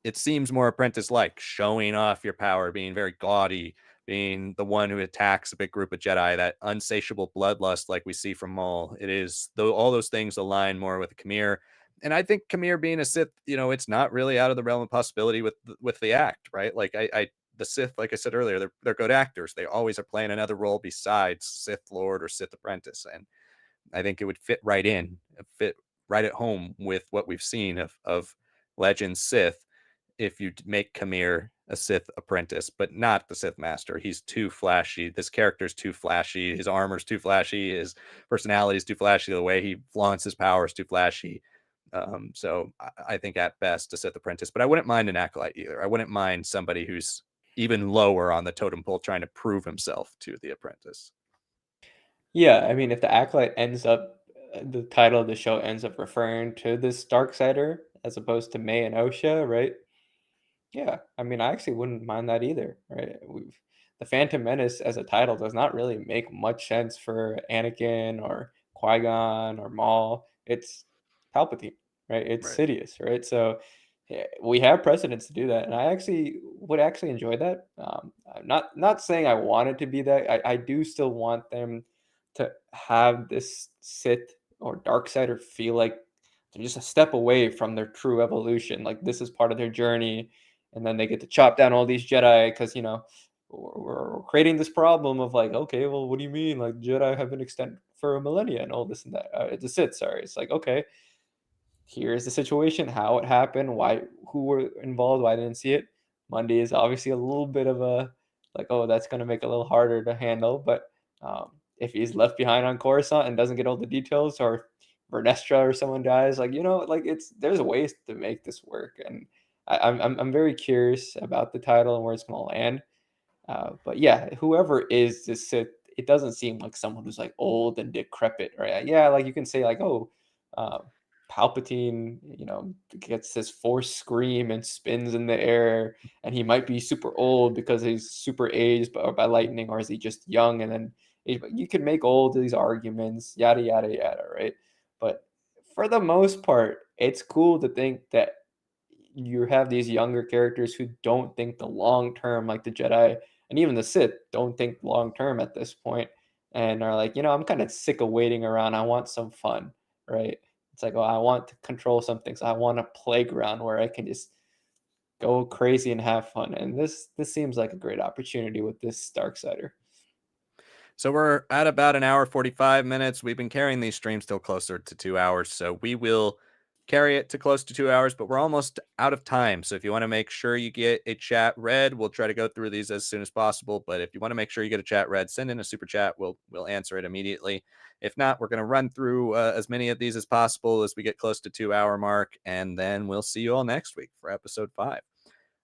it seems more apprentice like, showing off your power, being very gaudy, being the one who attacks a big group of Jedi, that unsatiable bloodlust like we see from Maul. It is, though, all those things align more with Kamir. And I think Kamir being a Sith, it's not really out of the realm of possibility with the act, right? Like, I the Sith, like I said earlier, they're good actors. They always are playing another role besides Sith Lord or Sith Apprentice. And I think it would fit right in, fit right at home with what we've seen of Legend Sith, if you make Kamir a Sith apprentice, but not the Sith Master. He's too flashy. This character's too flashy. His armor's too flashy. His personality is too flashy. The way he flaunts his power is too flashy. So I think at best a Sith apprentice, but I wouldn't mind an acolyte either. I wouldn't mind somebody who's even lower on the totem pole trying to prove himself to the apprentice. Yeah, I mean, if the Acolyte ends up, the title of the show ends up referring to this Darksider as opposed to May and Osha, right? Yeah, I mean, I actually wouldn't mind that either, right? The Phantom Menace as a title does not really make much sense for Anakin or Qui-Gon or Maul. It's Palpatine, right? It's Right. Sidious, right? So we have precedents to do that, and I actually would actually enjoy that. I'm not saying I want it to be that. I do still want them to have this Sith or Darksider feel like they're just a step away from their true evolution. Like this is part of their journey, and then they get to chop down all these Jedi because we're creating this problem of like, okay, well, what do you mean? Like Jedi have been extended for a millennia and all this and that. The Sith, sorry. It's like, okay, here's the situation, how it happened, why, who were involved, why I didn't see it. Monday is obviously a little bit of a like, oh, that's going to make it a little harder to handle. But if he's left behind on Coruscant and doesn't get all the details, or Vernestra or someone dies, like like there's ways to make this work, and I'm very curious about the title and where it's going to land. But yeah, whoever is this Sith, it doesn't seem like someone who's like old and decrepit, right? Yeah, like you can say like, oh, uh, Palpatine, gets this force scream and spins in the air, and he might be super old because he's super aged by lightning, or is he just young? And then you can make all these arguments, yada yada yada, right? But for the most part, it's cool to think that you have these younger characters who don't think the long term, like the Jedi and even the Sith don't think long term at this point, and are like, I'm kind of sick of waiting around. I want some fun, right? It's like, oh, I want to control some things. I want a playground where I can just go crazy and have fun. And this seems like a great opportunity with this Darksider. So we're at about an hour 45 minutes. We've been carrying these streams till closer to 2 hours. So we will carry it to close to 2 hours, but we're almost out of time. So if you want to make sure you get a chat read, we'll try to go through these as soon as possible. But if you want to make sure you get a chat read, send in a super chat. We'll answer it immediately. If not, we're going to run through as many of these as possible as we get close to 2 hour mark, and then we'll see you all next week for episode 5.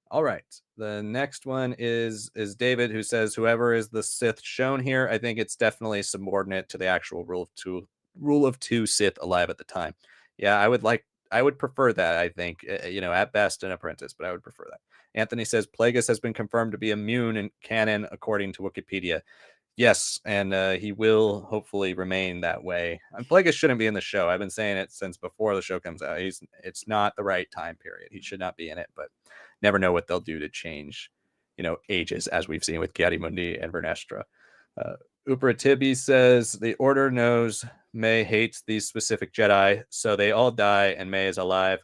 All right. The next one is David, who says, whoever is the Sith shown here, I think it's definitely subordinate to the actual rule of two Sith alive at the time. Yeah, I would prefer that, I think. At best an apprentice, but I would prefer that. Anthony says Plagueis has been confirmed to be immune in canon according to Wikipedia. Yes, and he will hopefully remain that way. And Plagueis shouldn't be in the show. I've been saying it since before the show comes out. It's not the right time period. He should not be in it, but never know what they'll do to change, ages, as we've seen with Mundi and Vernestra. Upra Tibi says the Order knows May hates these specific Jedi, so they all die and May is alive.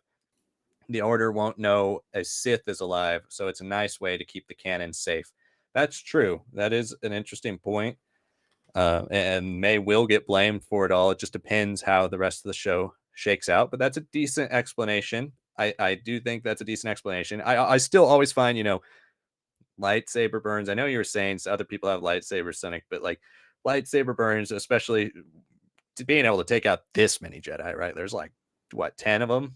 The Order won't know a Sith is alive, so it's a nice way to keep the canon safe. That's true. That is an interesting point. And May will get blamed for it all. It just depends how the rest of the show shakes out. But that's a decent explanation. I do think that's a decent explanation. I still always find, lightsaber burns. I know you were saying other people have lightsaber Sonic, but like lightsaber burns, especially to being able to take out this many Jedi, right? There's like, what, 10 of them?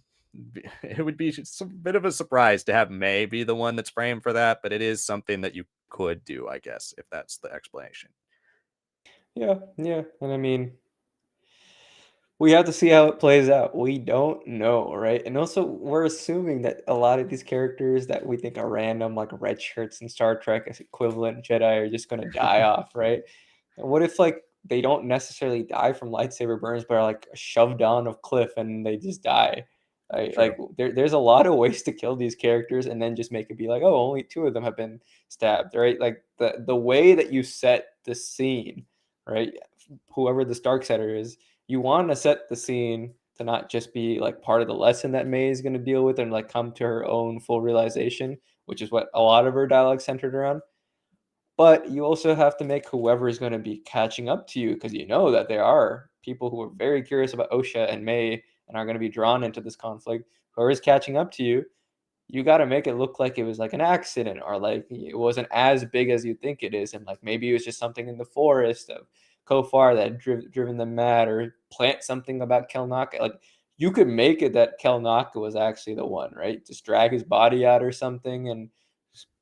It would be a bit of a surprise to have May be the one that's framed for that, but it is something that you could do, I guess, if that's the explanation. Yeah, yeah. And I mean, we have to see how it plays out. We don't know, right? And also, we're assuming that a lot of these characters that we think are random, like red shirts in Star Trek as equivalent Jedi, are just going to die off, right? And what if, like, they don't necessarily die from lightsaber burns, but are, like, shoved down a cliff and they just die? Right? True. Like, there's a lot of ways to kill these characters and then just make it be like, oh, only 2 of them have been stabbed, right? Like, the way that you set the scene, right? Whoever the Stark setter is, you want to set the scene to not just be like part of the lesson that May is going to deal with and like come to her own full realization, which is what a lot of her dialogue centered around. But you also have to make whoever is going to be catching up to you, because you know that there are people who are very curious about Osha and May and are going to be drawn into this conflict. Whoever is catching up to you, you got to make it look like it was like an accident, or like it wasn't as big as you think it is, and like maybe it was just something in the forest of Kofar that driven them mad, or plant something about Kelnaka. Like, you could make it that Kelnaka was actually the one, right? Just drag his body out or something and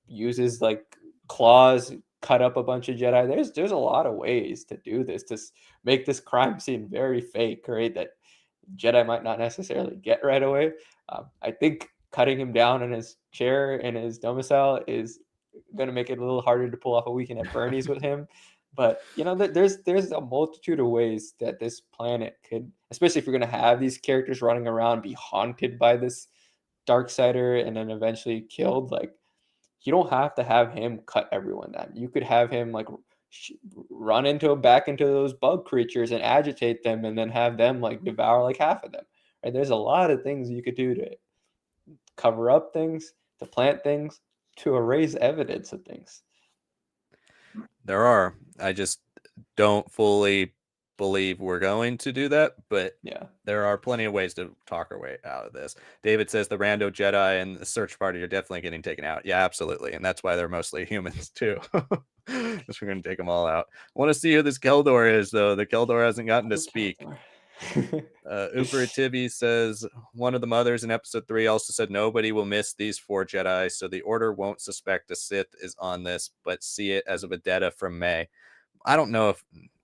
use his like claws, cut up a bunch of Jedi. There's a lot of ways to do this, to make this crime scene very fake, right? That Jedi might not necessarily get right away. I think cutting him down in his chair in his domicile is going to make it a little harder to pull off a weekend at Bernie's with him. But there's a multitude of ways that this planet could, especially if you're going to have these characters running around, be haunted by this Darksider and then eventually killed. Like, you don't have to have him cut everyone down. You could have him like run back into those bug creatures and agitate them, and then have them like devour like half of them. Right? There's a lot of things you could do to cover up things, to plant things, to erase evidence of things. There are. I just don't fully believe we're going to do that, but yeah, there are plenty of ways to talk our way out of this. David says the rando Jedi and the search party are definitely getting taken out. Yeah, absolutely. And that's why they're mostly humans too. Because we're going to take them all out. I want to see who this Keldor is, though. The Keldor hasn't gotten to speak. Uber Tibi says one of the mothers in episode 3 also said nobody will miss these 4 Jedi, so the Order won't suspect a Sith is on this, but see it as a vendetta from May. I don't know if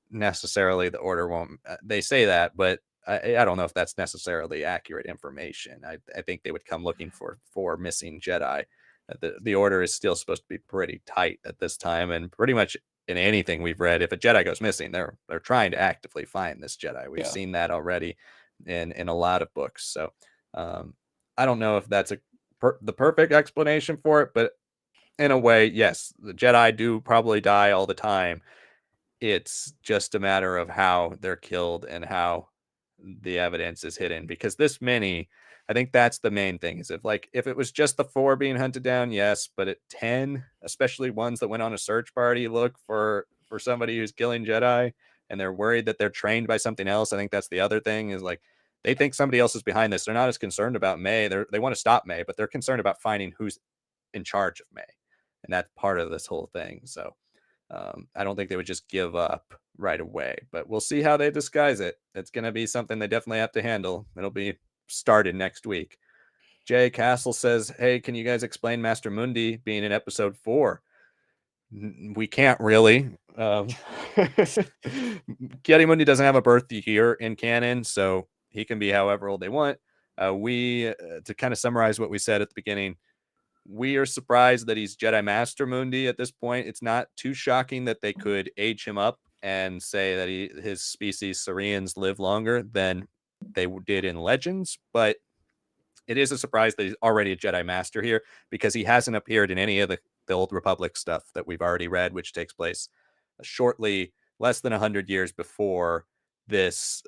necessarily the Order won't. They say that, but I don't know if that's necessarily accurate information. I think they would come looking for 4 missing Jedi. The Order is still supposed to be pretty tight at this time, and pretty much in anything we've read, if a Jedi goes missing, they're trying to actively find this Jedi. We've seen that already in a lot of books. So I don't know if that's the perfect explanation for it, but in a way, yes, the Jedi do probably die all the time. It's just a matter of how they're killed and how the evidence is hidden, because this many, I think that's the main thing, is if it was just the 4 being hunted down, yes, but at 10, especially ones that went on a search party, look for somebody who's killing Jedi, and they're worried that they're trained by something else. I think that's the other thing, is like they think somebody else is behind this. They're not as concerned about May. They want to stop May, but they're concerned about finding who's in charge of May, and that's part of this whole thing. So I don't think they would just give up right away, but we'll see how they disguise it. It's going to be something they definitely have to handle. It'll be started next week. Jay Castle says, "Hey, can you guys explain Master Mundi being in episode 4?" We can't really. Mundi doesn't have a birth year in canon, so he can be however old they want. To kind of summarize what we said at the beginning, we are surprised that he's Jedi Master Mundi at this point. It's not too shocking that they could age him up and say that his species, Saurians, live longer than they did in Legends, but it is a surprise that he's already a Jedi Master here because he hasn't appeared in any of the Old Republic stuff that we've already read, which takes place shortly less than 100 years before this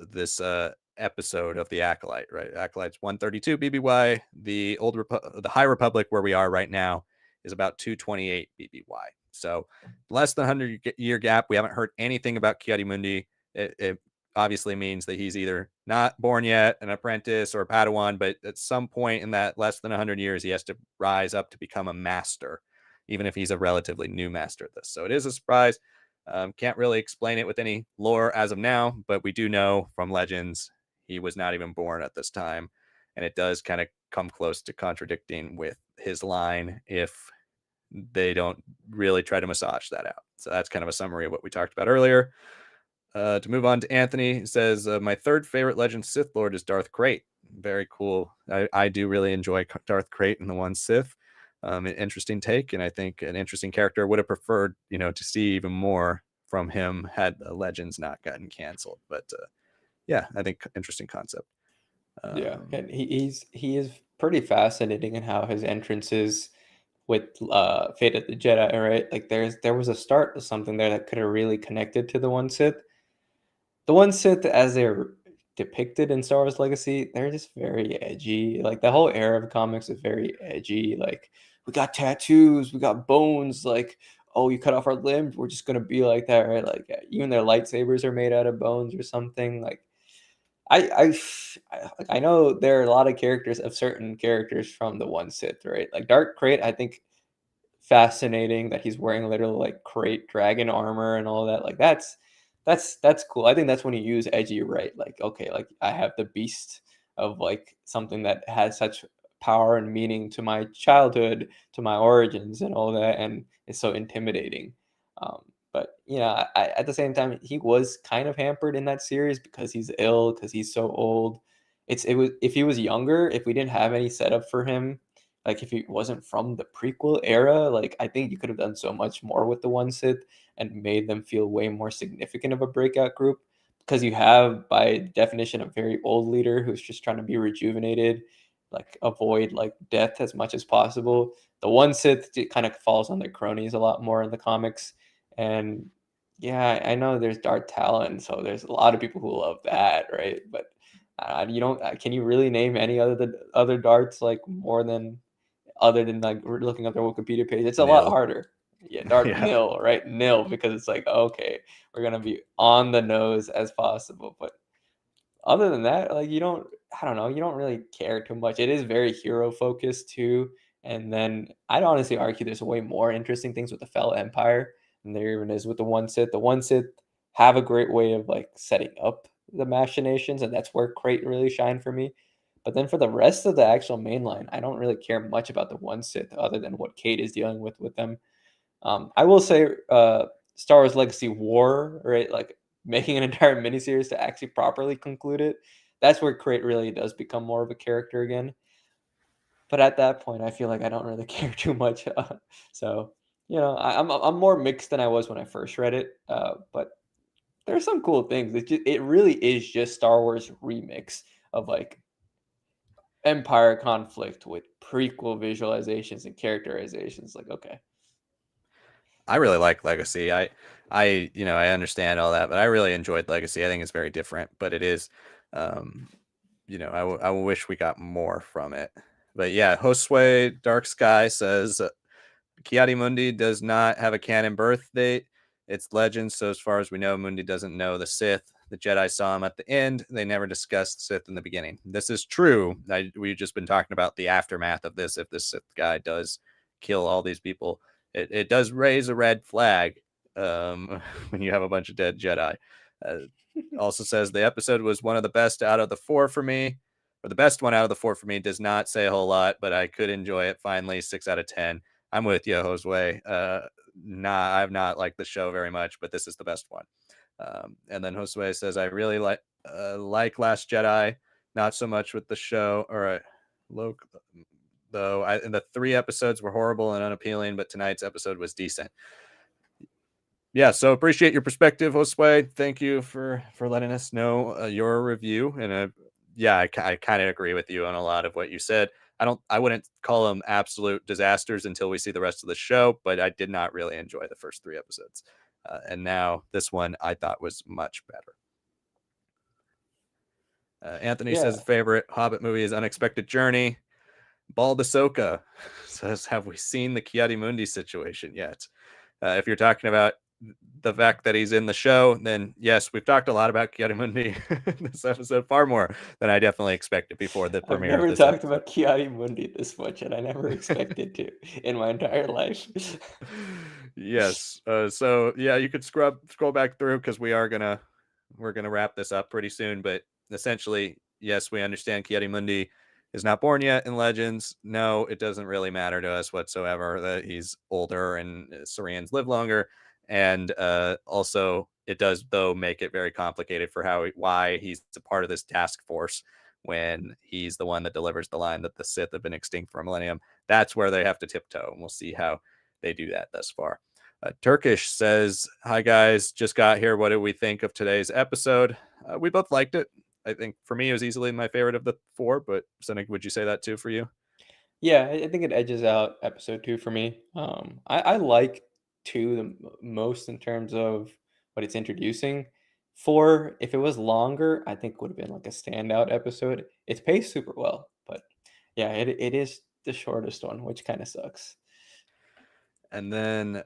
episode of the Acolyte, right? Acolyte's 132 BBY. The the High Republic, where we are right now, is about 228 BBY. So less than 100-year gap. We haven't heard anything about Mundi. It obviously means that he's either not born yet, an apprentice, or a Padawan, but at some point in that less than 100 years, he has to rise up to become a master, even if he's a relatively new master at this. So it is a surprise. Can't really explain it with any lore as of now, but we do know from Legends he was not even born at this time, and it does kind of come close to contradicting with his line if they don't really try to massage that out. So that's kind of a summary of what we talked about earlier. To move on to Anthony, says, my third favorite Legend Sith Lord is Darth Krayt. Very cool. I do really enjoy Darth Krayt in the one Sith. An interesting take, and I think an interesting character. Would have preferred, to see even more from him had the Legends not gotten canceled. But yeah, I think interesting concept. Yeah, and he is pretty fascinating in how his entrances with Fate of the Jedi, right? Like there was a start to something there that could have really connected to the one Sith. The one Sith, as they're depicted in Star Wars Legacy, they're just very edgy. Like the whole era of comics is very edgy. Like we got tattoos, we got bones. Like, oh, you cut off our limbs, we're just gonna be like that, right? Like even their lightsabers are made out of bones or something. Like I know there are a lot of characters of certain characters from the one Sith, right? Like Dark Crate, I think fascinating that he's wearing literally like crate dragon armor and all that. Like that's cool. I think that's when you use edgy, right? Like okay, like I have the beast of like something that has such power and meaning to my childhood, to my origins, and all that, and it's so intimidating. But at the same time, he was kind of hampered in that series because he's ill, because he's so old. It was if he was younger, if we didn't have any setup for him, like if he wasn't from the prequel era, like I think you could have done so much more with the one Sith and made them feel way more significant of a breakout group because you have by definition a very old leader who's just trying to be rejuvenated, like avoid like death as much as possible. The one Sith kind of falls on their cronies a lot more in the comics, and yeah, I know there's Darth Talon, so there's a lot of people who love that, right? But you don't. Can you really name any other darts like more than other than like looking up their Wikipedia page? It's a lot Nil. harder. Yeah, Dart Yeah. nil, right? Nil, because it's like okay, we're gonna be on the nose as possible. But other than that, like you don't. I don't know. You don't really care too much. It is very hero focused too. And then I'd honestly argue there's way more interesting things with the Fel Empire than there even is with the One Sith. The One Sith have a great way of like setting up the machinations, and that's where Crate really shine for me. But then for the rest of the actual mainline, I don't really care much about the One Sith other than what Kate is dealing with them. I will say, Star Wars Legacy War, right? Like making an entire miniseries to actually properly conclude it. That's where Crate really does become more of a character again. But at that point, I feel like I don't really care too much. So I'm more mixed than I was when I first read it. But there's some cool things. It really is just Star Wars remix of like Empire conflict with prequel visualizations and characterizations. Like okay, I really like Legacy. I understand all that, but I really enjoyed Legacy. I think it's very different, but it is, um, I wish we got more from it. But yeah, Josue Dark Sky says Mundi does not have a canon birth date. It's legend, so as far as we know, Mundi doesn't know the Sith. The Jedi saw him at the end. They never discussed Sith in the beginning. This is true. We've just been talking about the aftermath of this. If this Sith guy does kill all these people, it does raise a red flag when you have a bunch of dead Jedi. Also says the episode was one of the best out of the four for me, or the best one out of the four for me. Does not say a whole lot, but I could enjoy it. Finally, 6 out of 10. I'm with you, Josue. I've not liked the show very much, but this is the best one. And then Josue says, I really like Last Jedi, not so much with the show, or though and the 3 episodes were horrible and unappealing, but tonight's episode was decent. Yeah, so appreciate your perspective, Josue. Thank you for letting us know your review. And I kind of agree with you on a lot of what you said. I wouldn't call them absolute disasters until we see the rest of the show, but I did not really enjoy the first 3 episodes. And now this one I thought was much better. Anthony says favorite Hobbit movie is Unexpected Journey. Bald Ahsoka says, have we seen the Ki-Adi-Mundi situation yet? If you're talking about the fact that he's in the show, then yes, we've talked a lot about Ki-Adi-Mundi this episode, far more than I definitely expected before the premiere. I've never talked about Ki-Adi-Mundi this much, and I never expected to in my entire life. Yes. So yeah, you could scroll back through because we're gonna wrap this up pretty soon. But essentially, yes, we understand Ki-Adi-Mundi is not born yet in Legends. No, it doesn't really matter to us whatsoever that he's older and Saurians live longer. And also, it does, though, make it very complicated for why he's a part of this task force when he's the one that delivers the line that the Sith have been extinct for a millennium. That's where they have to tiptoe, and we'll see how they do that thus far. Turkish says, hi, guys. Just got here. What do we think of today's episode? We both liked it. I think for me, it was easily my favorite of the 4, but Senek, would you say that too for you? Yeah, I think it edges out episode 2 for me. I like 2 the most in terms of what it's introducing. 4, if it was longer, I think would have been like a standout episode. It's paced super well, but yeah, it is the shortest one, which kind of sucks. And then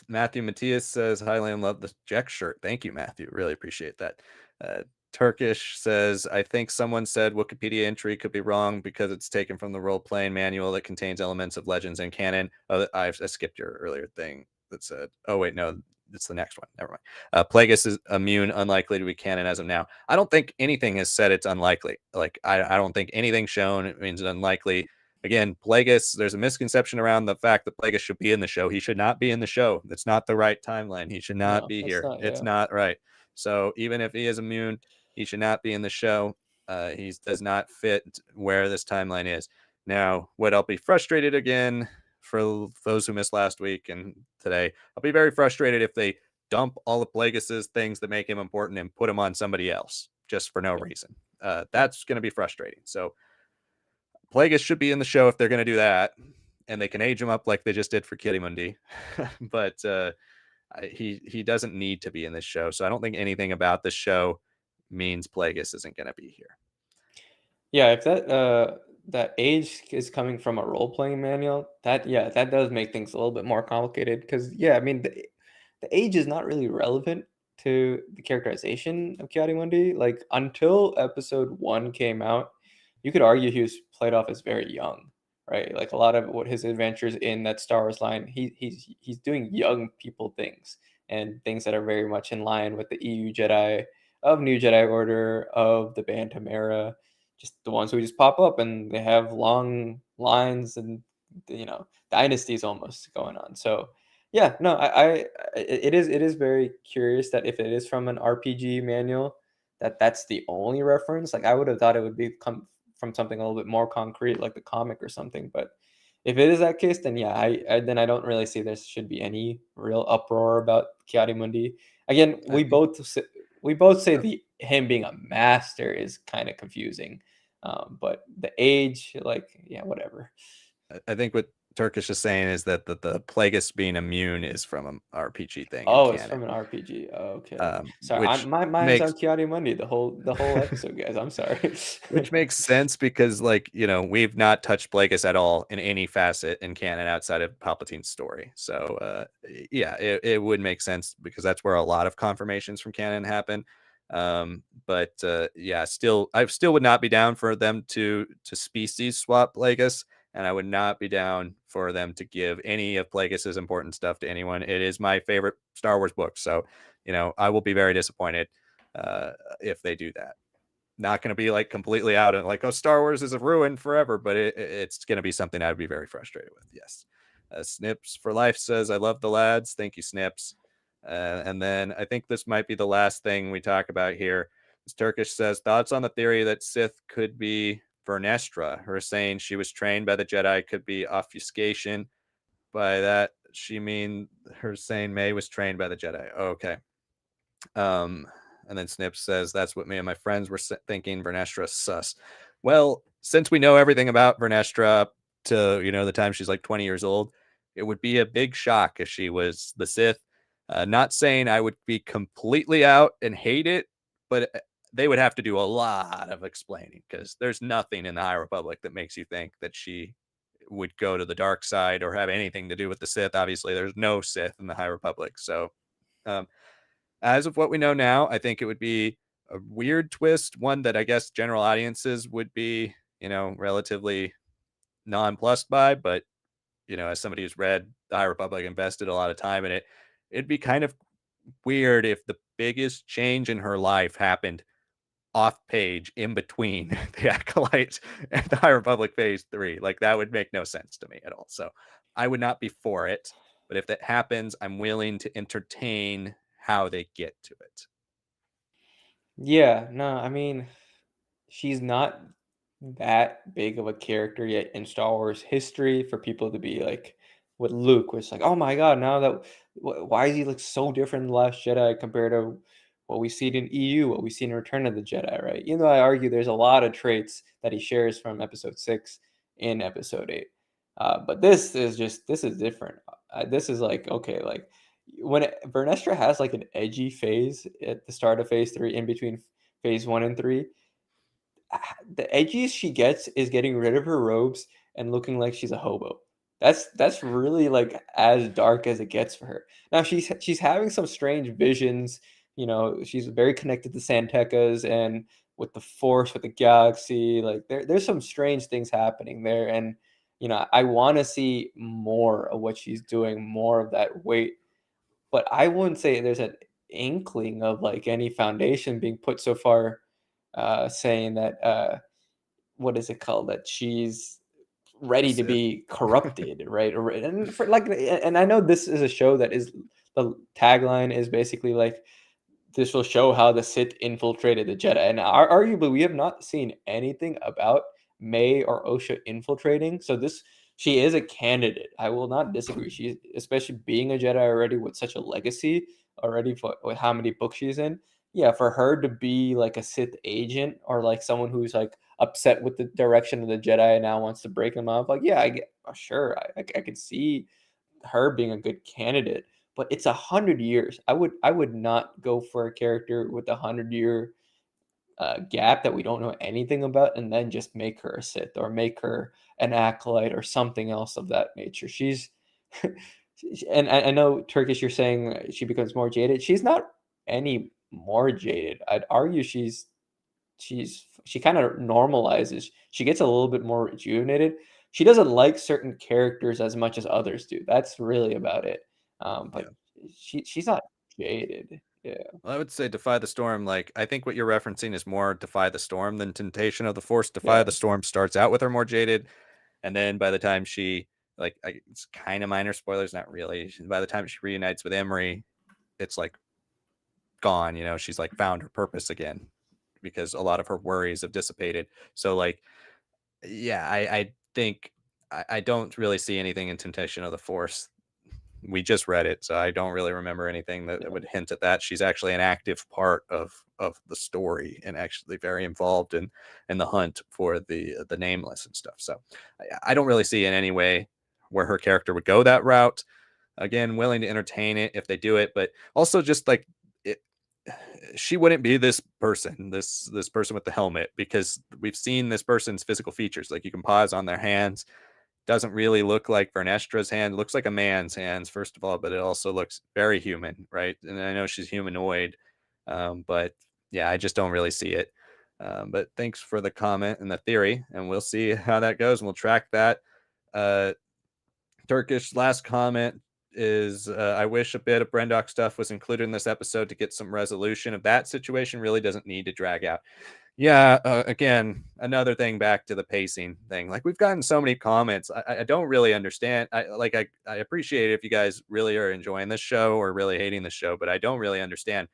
Matthew Matias says, hi, Liam, love the Jack shirt. Thank you, Matthew. Really appreciate that. Turkish says, I think someone said Wikipedia entry could be wrong because it's taken from the role-playing manual that contains elements of Legends and canon. I skipped your earlier thing that said, oh, wait, no, it's the next one. Never mind. Plagueis is immune, unlikely to be canon as of now. I don't think anything has said it's unlikely. Like, I don't think anything shown it means unlikely. Again, Plagueis, there's a misconception around the fact that Plagueis should be in the show. He should not be in the show. It's not the right timeline. He should not be here. It's not right. So even if he is immune, he should not be in the show. He does not fit where this timeline is. Now, what I'll be frustrated again for those who missed last week and today, I'll be very frustrated if they dump all of Plagueis's things that make him important and put him on somebody else just for no reason. That's going to be frustrating. So Plagueis should be in the show if they're going to do that, and they can age him up like they just did for Ki-Adi-Mundi. But he doesn't need to be in this show, so I don't think anything about this show means Plagueis isn't going to be here. Yeah, if that age is coming from a role-playing manual, that does make things a little bit more complicated because I mean the age is not really relevant to the characterization of Ki-Adi-Mundi. Like until episode 1 came out, you could argue he was played off as very young, right? Like a lot of what his adventures in that Star Wars line, he's doing young people things and things that are very much in line with the EU Jedi of New Jedi Order of the Bantam era, just the ones who just pop up and they have long lines and dynasties almost going on. So yeah, no, it is very curious that if it is from an RPG manual, that's the only reference. Like I would have thought it would come from something a little bit more concrete, like the comic or something. But if it is that case, then yeah, I don't really see there should be any real uproar about Ki-Adi-Mundi. Again, we both say him being a master is kind of confusing, but the age, like, yeah, whatever. I think with Turkish is saying is that the Plagueis being immune is from an RPG thing in Oh, it's canon, from an RPG. Oh, okay. Sorry, which my mind's on makes Kiadi Mundi the whole episode, guys. I'm sorry. which makes sense because, like, we've not touched Plagueis at all in any facet in canon outside of Palpatine's story. So, yeah, it would make sense because that's where a lot of confirmations from canon happen. But yeah, I still would not be down for them to species swap Plagueis, and I would not be down for them to give any of Plagueis's important stuff to anyone. It is my favorite Star Wars book, so I will be very disappointed if they do that. Not going to be like completely out and like, oh, Star Wars is a ruin forever, but it's going to be something I'd be very frustrated with. Yes. Snips for Life says, I love the lads. Thank you, Snips. And then I think this might be the last thing we talk about here. This Turkish says, thoughts on the theory that Sith could be Vernestra. Her saying she was trained by the Jedi could be obfuscation. By that, she mean her saying May was trained by the Jedi. Okay. Um, and then Snip says, that's what me and my friends were thinking. Vernestra sus. Well, since we know everything about Vernestra up to, the time she's like 20 years old, it would be a big shock if she was the Sith. Not saying I would be completely out and hate it, but they would have to do a lot of explaining because there's nothing in the High Republic that makes you think that she would go to the dark side or have anything to do with the Sith. Obviously, there's no Sith in the High Republic. So, as of what we know now, I think it would be a weird twist, one that I guess general audiences would be, relatively nonplussed by. But, as somebody who's read The High Republic, invested a lot of time in it, it'd be kind of weird if the biggest change in her life happened off page in between the Acolyte and the High Republic Phase 3. Like, that would make no sense to me at all. So I would not be for it. But if that happens, I'm willing to entertain how they get to it. Yeah, no, I mean, she's not that big of a character yet in Star Wars history for people to be like with Luke, where it's like, oh my god, now that why is he like so different in the Last Jedi compared to what we see in EU, what we see in Return of the Jedi, right? Even though I argue there's a lot of traits that he shares from Episode 6 in Episode 8, but this is different. This is like, okay, like when Vernestra has like an edgy phase at the start of Phase 3, in between Phase 1 and 3, the edgiest she gets is getting rid of her robes and looking like she's a hobo. That's really like as dark as it gets for her. Now she's having some strange visions. She's very connected to Santecas and with the Force, with the galaxy. Like there's some strange things happening there, and I want to see more of what she's doing, more of that weight. But I wouldn't say there's an inkling of like any foundation being put so far, saying that what is it called, that she's ready to Sith. be corrupted, right? And for like, and I know this is a show that is, the tagline is basically like, this will show how the Sith infiltrated the Jedi. And arguably, we have not seen anything about May or Osha infiltrating. So she is a candidate. I will not disagree. She's, especially being a Jedi already with such a legacy already for with how many books she's in. Yeah, for her to be like a Sith agent or like someone who's like upset with the direction of the Jedi and now wants to break them up. Like, yeah, I get, sure, I could see her being a good candidate, but it's 100 years. I would not go for a character with 100 year gap that we don't know anything about, and then just make her a Sith or make her an acolyte or something else of that nature. She's and I know Turkish, you're saying she becomes more jaded. She's not any more jaded. I'd argue she kind of normalizes. She gets a little bit more rejuvenated. She doesn't like certain characters as much as others do. That's really about it. But Yeah. she's not jaded. Yeah. Well, I would say Defy the Storm. Like, I think what you're referencing is more Defy the Storm than Temptation of the Force. Defy Yeah. the Storm starts out with her more jaded, and then by the time she, like, it's kind of minor spoilers, not really. By the time she reunites with Emery, it's like gone. She's like found her purpose again because a lot of her worries have dissipated. So, like, yeah, I think I don't really see anything in Temptation of the Force. We just read it, so I don't really remember anything that Yeah. would hint at that. She's actually an active part of the story and actually very involved in the hunt for the nameless and stuff. So I don't really see in any way where her character would go that route. Again, willing to entertain it if they do it, but also just like it, she wouldn't be this person, this person with the helmet, because we've seen this person's physical features. Like you can pause on their hands. Doesn't really look like Vernestra's hand. It looks like a man's hands, first of all, but it also looks very human, right? And I know she's humanoid, but yeah, I just don't really see it. But thanks for the comment and the theory, and we'll see how that goes, and we'll track that. Uh, Turkish last comment is I wish a bit of Brendok stuff was included in this episode to get some resolution of that situation. Really doesn't need to drag out. Yeah, again, another thing back to the pacing thing. Like we've gotten so many comments. I don't really understand. I appreciate it if you guys really are enjoying this show or really hating the show, but I don't really understand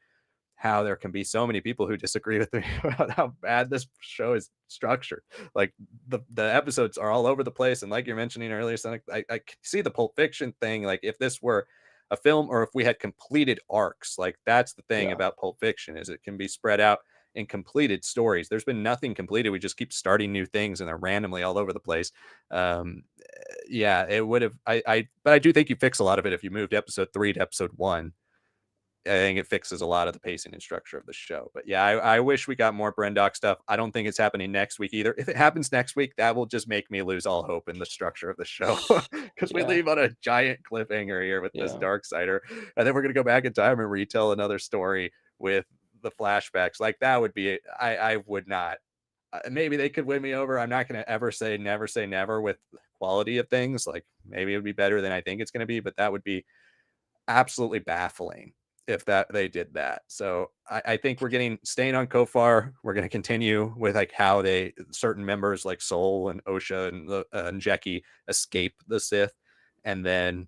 how there can be so many people who disagree with me about how bad this show is structured. Like the episodes are all over the place, and like you're mentioning earlier, Sonic, I see the Pulp Fiction thing. Like if this were a film, or if we had completed arcs, like that's the thing Yeah. about Pulp Fiction, is it can be spread out in completed stories. There's been nothing completed. We just keep starting new things, and they're randomly all over the place. Um, yeah, it would have. But I do think you fix a lot of it if you moved episode 3 to episode 1. I think it fixes a lot of the pacing and structure of the show. But yeah, I wish we got more Brendock stuff. I don't think it's happening next week either. If it happens next week, that will just make me lose all hope in the structure of the show, because we Yeah. leave on a giant cliffhanger here with this Yeah. Darksider, and then we're gonna go back in time and retell another story with the flashbacks. Like that would be, I would not. Maybe they could win me over. I'm not gonna ever say never with quality of things. Like maybe it would be better than I think it's gonna be, but that would be absolutely baffling if that they did that. So I think we're getting staying on Kofar. We're going to continue with like how they certain members like Soul and Osha and Jeki escape the Sith, and then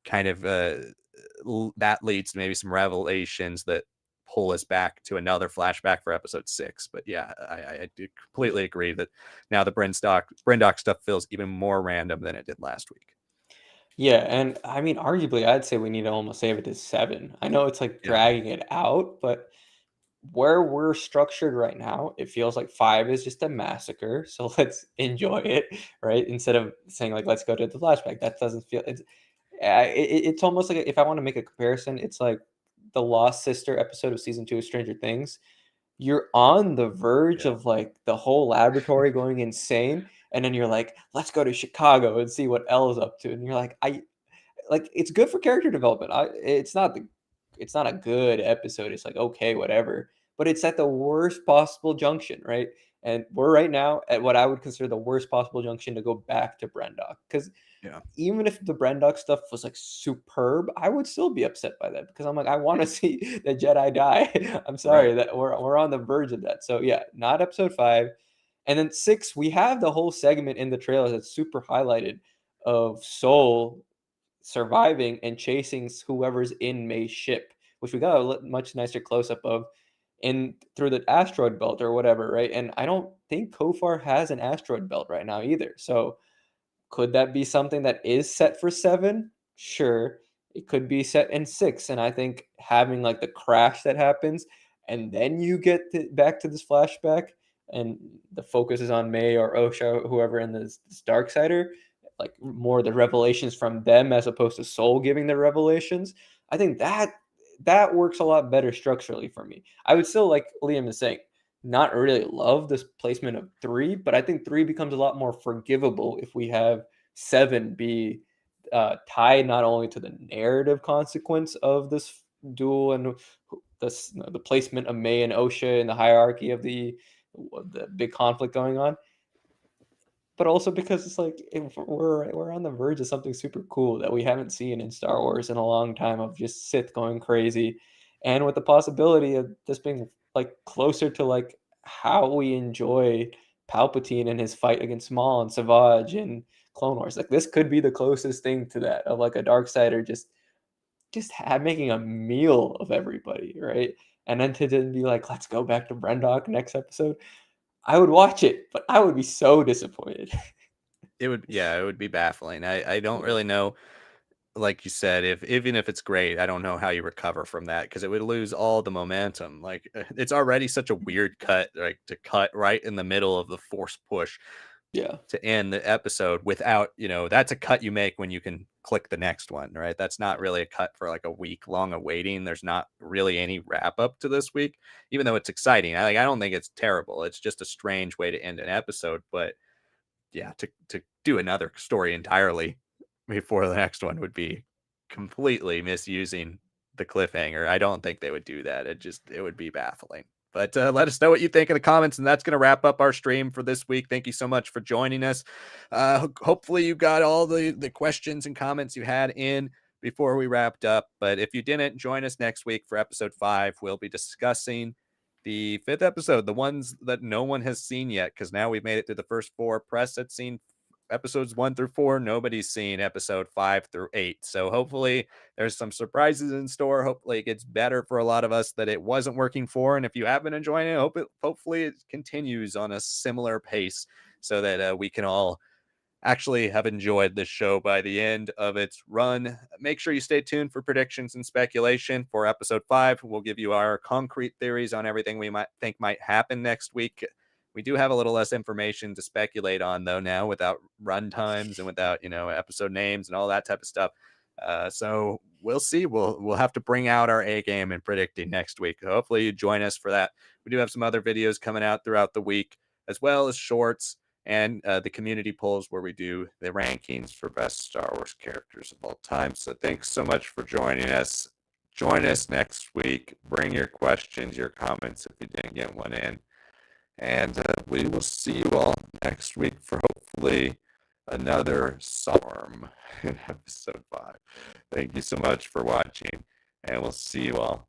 kind of that leads to maybe some revelations that pull us back to another flashback for episode 6. But yeah, I do completely agree that now the Brendock stuff feels even more random than it did last week. Yeah, and I mean, arguably, I'd say we need to almost save it to 7. I know it's like Yeah. dragging it out, but where we're structured right now, it feels like 5 is just a massacre. So let's enjoy it, right? Instead of saying like, let's go to the flashback. That doesn't feel it's almost like if I want to make a comparison, it's like the Lost Sister episode of season 2 of Stranger Things. You're on the verge Yeah. of like the whole laboratory going insane, and then you're like, let's go to Chicago and see what Elle's up to, and you're like, I like it's good for character development. It's not a good episode. It's like okay, whatever. But it's at the worst possible junction, right? And we're right now at what I would consider the worst possible junction to go back to Brendock. Because Yeah. even if the Brendock stuff was like superb, I would still be upset by that because I'm like, I want to see the Jedi die. I'm sorry Right. that we're on the verge of that. So yeah, not episode 5. And then 6, we have the whole segment in the trailer that's super highlighted of Soul surviving and chasing whoever's in May's ship, which we got a much nicer close up of in through the asteroid belt or whatever, right? And I don't think Kofar has an asteroid belt right now either. So could that be something that is set for 7? Sure. It could be set in 6. And I think having like the crash that happens and then you get back to this flashback and the focus is on May or Osha, whoever in this Darksider, like more the revelations from them as opposed to Soul giving the revelations. I think that works a lot better structurally for me. I would still, like Liam is saying, not really love this placement of 3, but I think 3 becomes a lot more forgivable if we have 7 be tied not only to the narrative consequence of this duel and the placement of May and Osha in the hierarchy of the big conflict going on, but also because it's like if we're on the verge of something super cool that we haven't seen in Star Wars in a long time of just Sith going crazy, and with the possibility of this being like closer to like how we enjoy Palpatine and his fight against Maul and Savage and Clone Wars. Like this could be the closest thing to that of like a Darksider making a meal of everybody, right? And then to then be like, let's go back to Brendock next episode. I would watch it, but I would be so disappointed. It would be baffling. I don't Yeah. really know, like you said, if even if it's great, I don't know how you recover from that, because it would lose all the momentum. Like it's already such a weird cut, like to cut right in the middle of the force push. Yeah. to end the episode without, that's a cut you make when you can click the next one, right? That's not really a cut for like a week long of waiting. There's not really any wrap up to this week, even though it's exciting. I don't think it's terrible. It's just a strange way to end an episode. But yeah, to do another story entirely before the next one would be completely misusing the cliffhanger. I don't think they would do that. It would be baffling. But let us know what you think in the comments, and that's going to wrap up our stream for this week. Thank you so much for joining us. Hopefully you got all the questions and comments you had in before we wrapped up. But if you didn't, join us next week for episode 5. We'll be discussing the 5th episode, the ones that no one has seen yet, because now we've made it through the first 4. Press had seen episodes 1 through 4. Nobody's seen episode 5 through 8. So hopefully there's some surprises in store. Hopefully it gets better for a lot of us that it wasn't working for. And if you have been enjoying it, hopefully it continues on a similar pace so that we can all actually have enjoyed this show by the end of its run. Make sure you stay tuned for predictions and speculation for episode 5. We'll give you our concrete theories on everything we might think might happen next week. We do have a little less information to speculate on, though, now without run times and without, episode names and all that type of stuff. So we'll see. We'll have to bring out our A game in predicting next week. Hopefully you join us for that. We do have some other videos coming out throughout the week, as well as shorts and the community polls where we do the rankings for best Star Wars characters of all time. So thanks so much for joining us. Join us next week. Bring your questions, your comments if you didn't get one in. And we will see you all next week for hopefully another storm in episode 5. Thank you so much for watching, and we'll see you all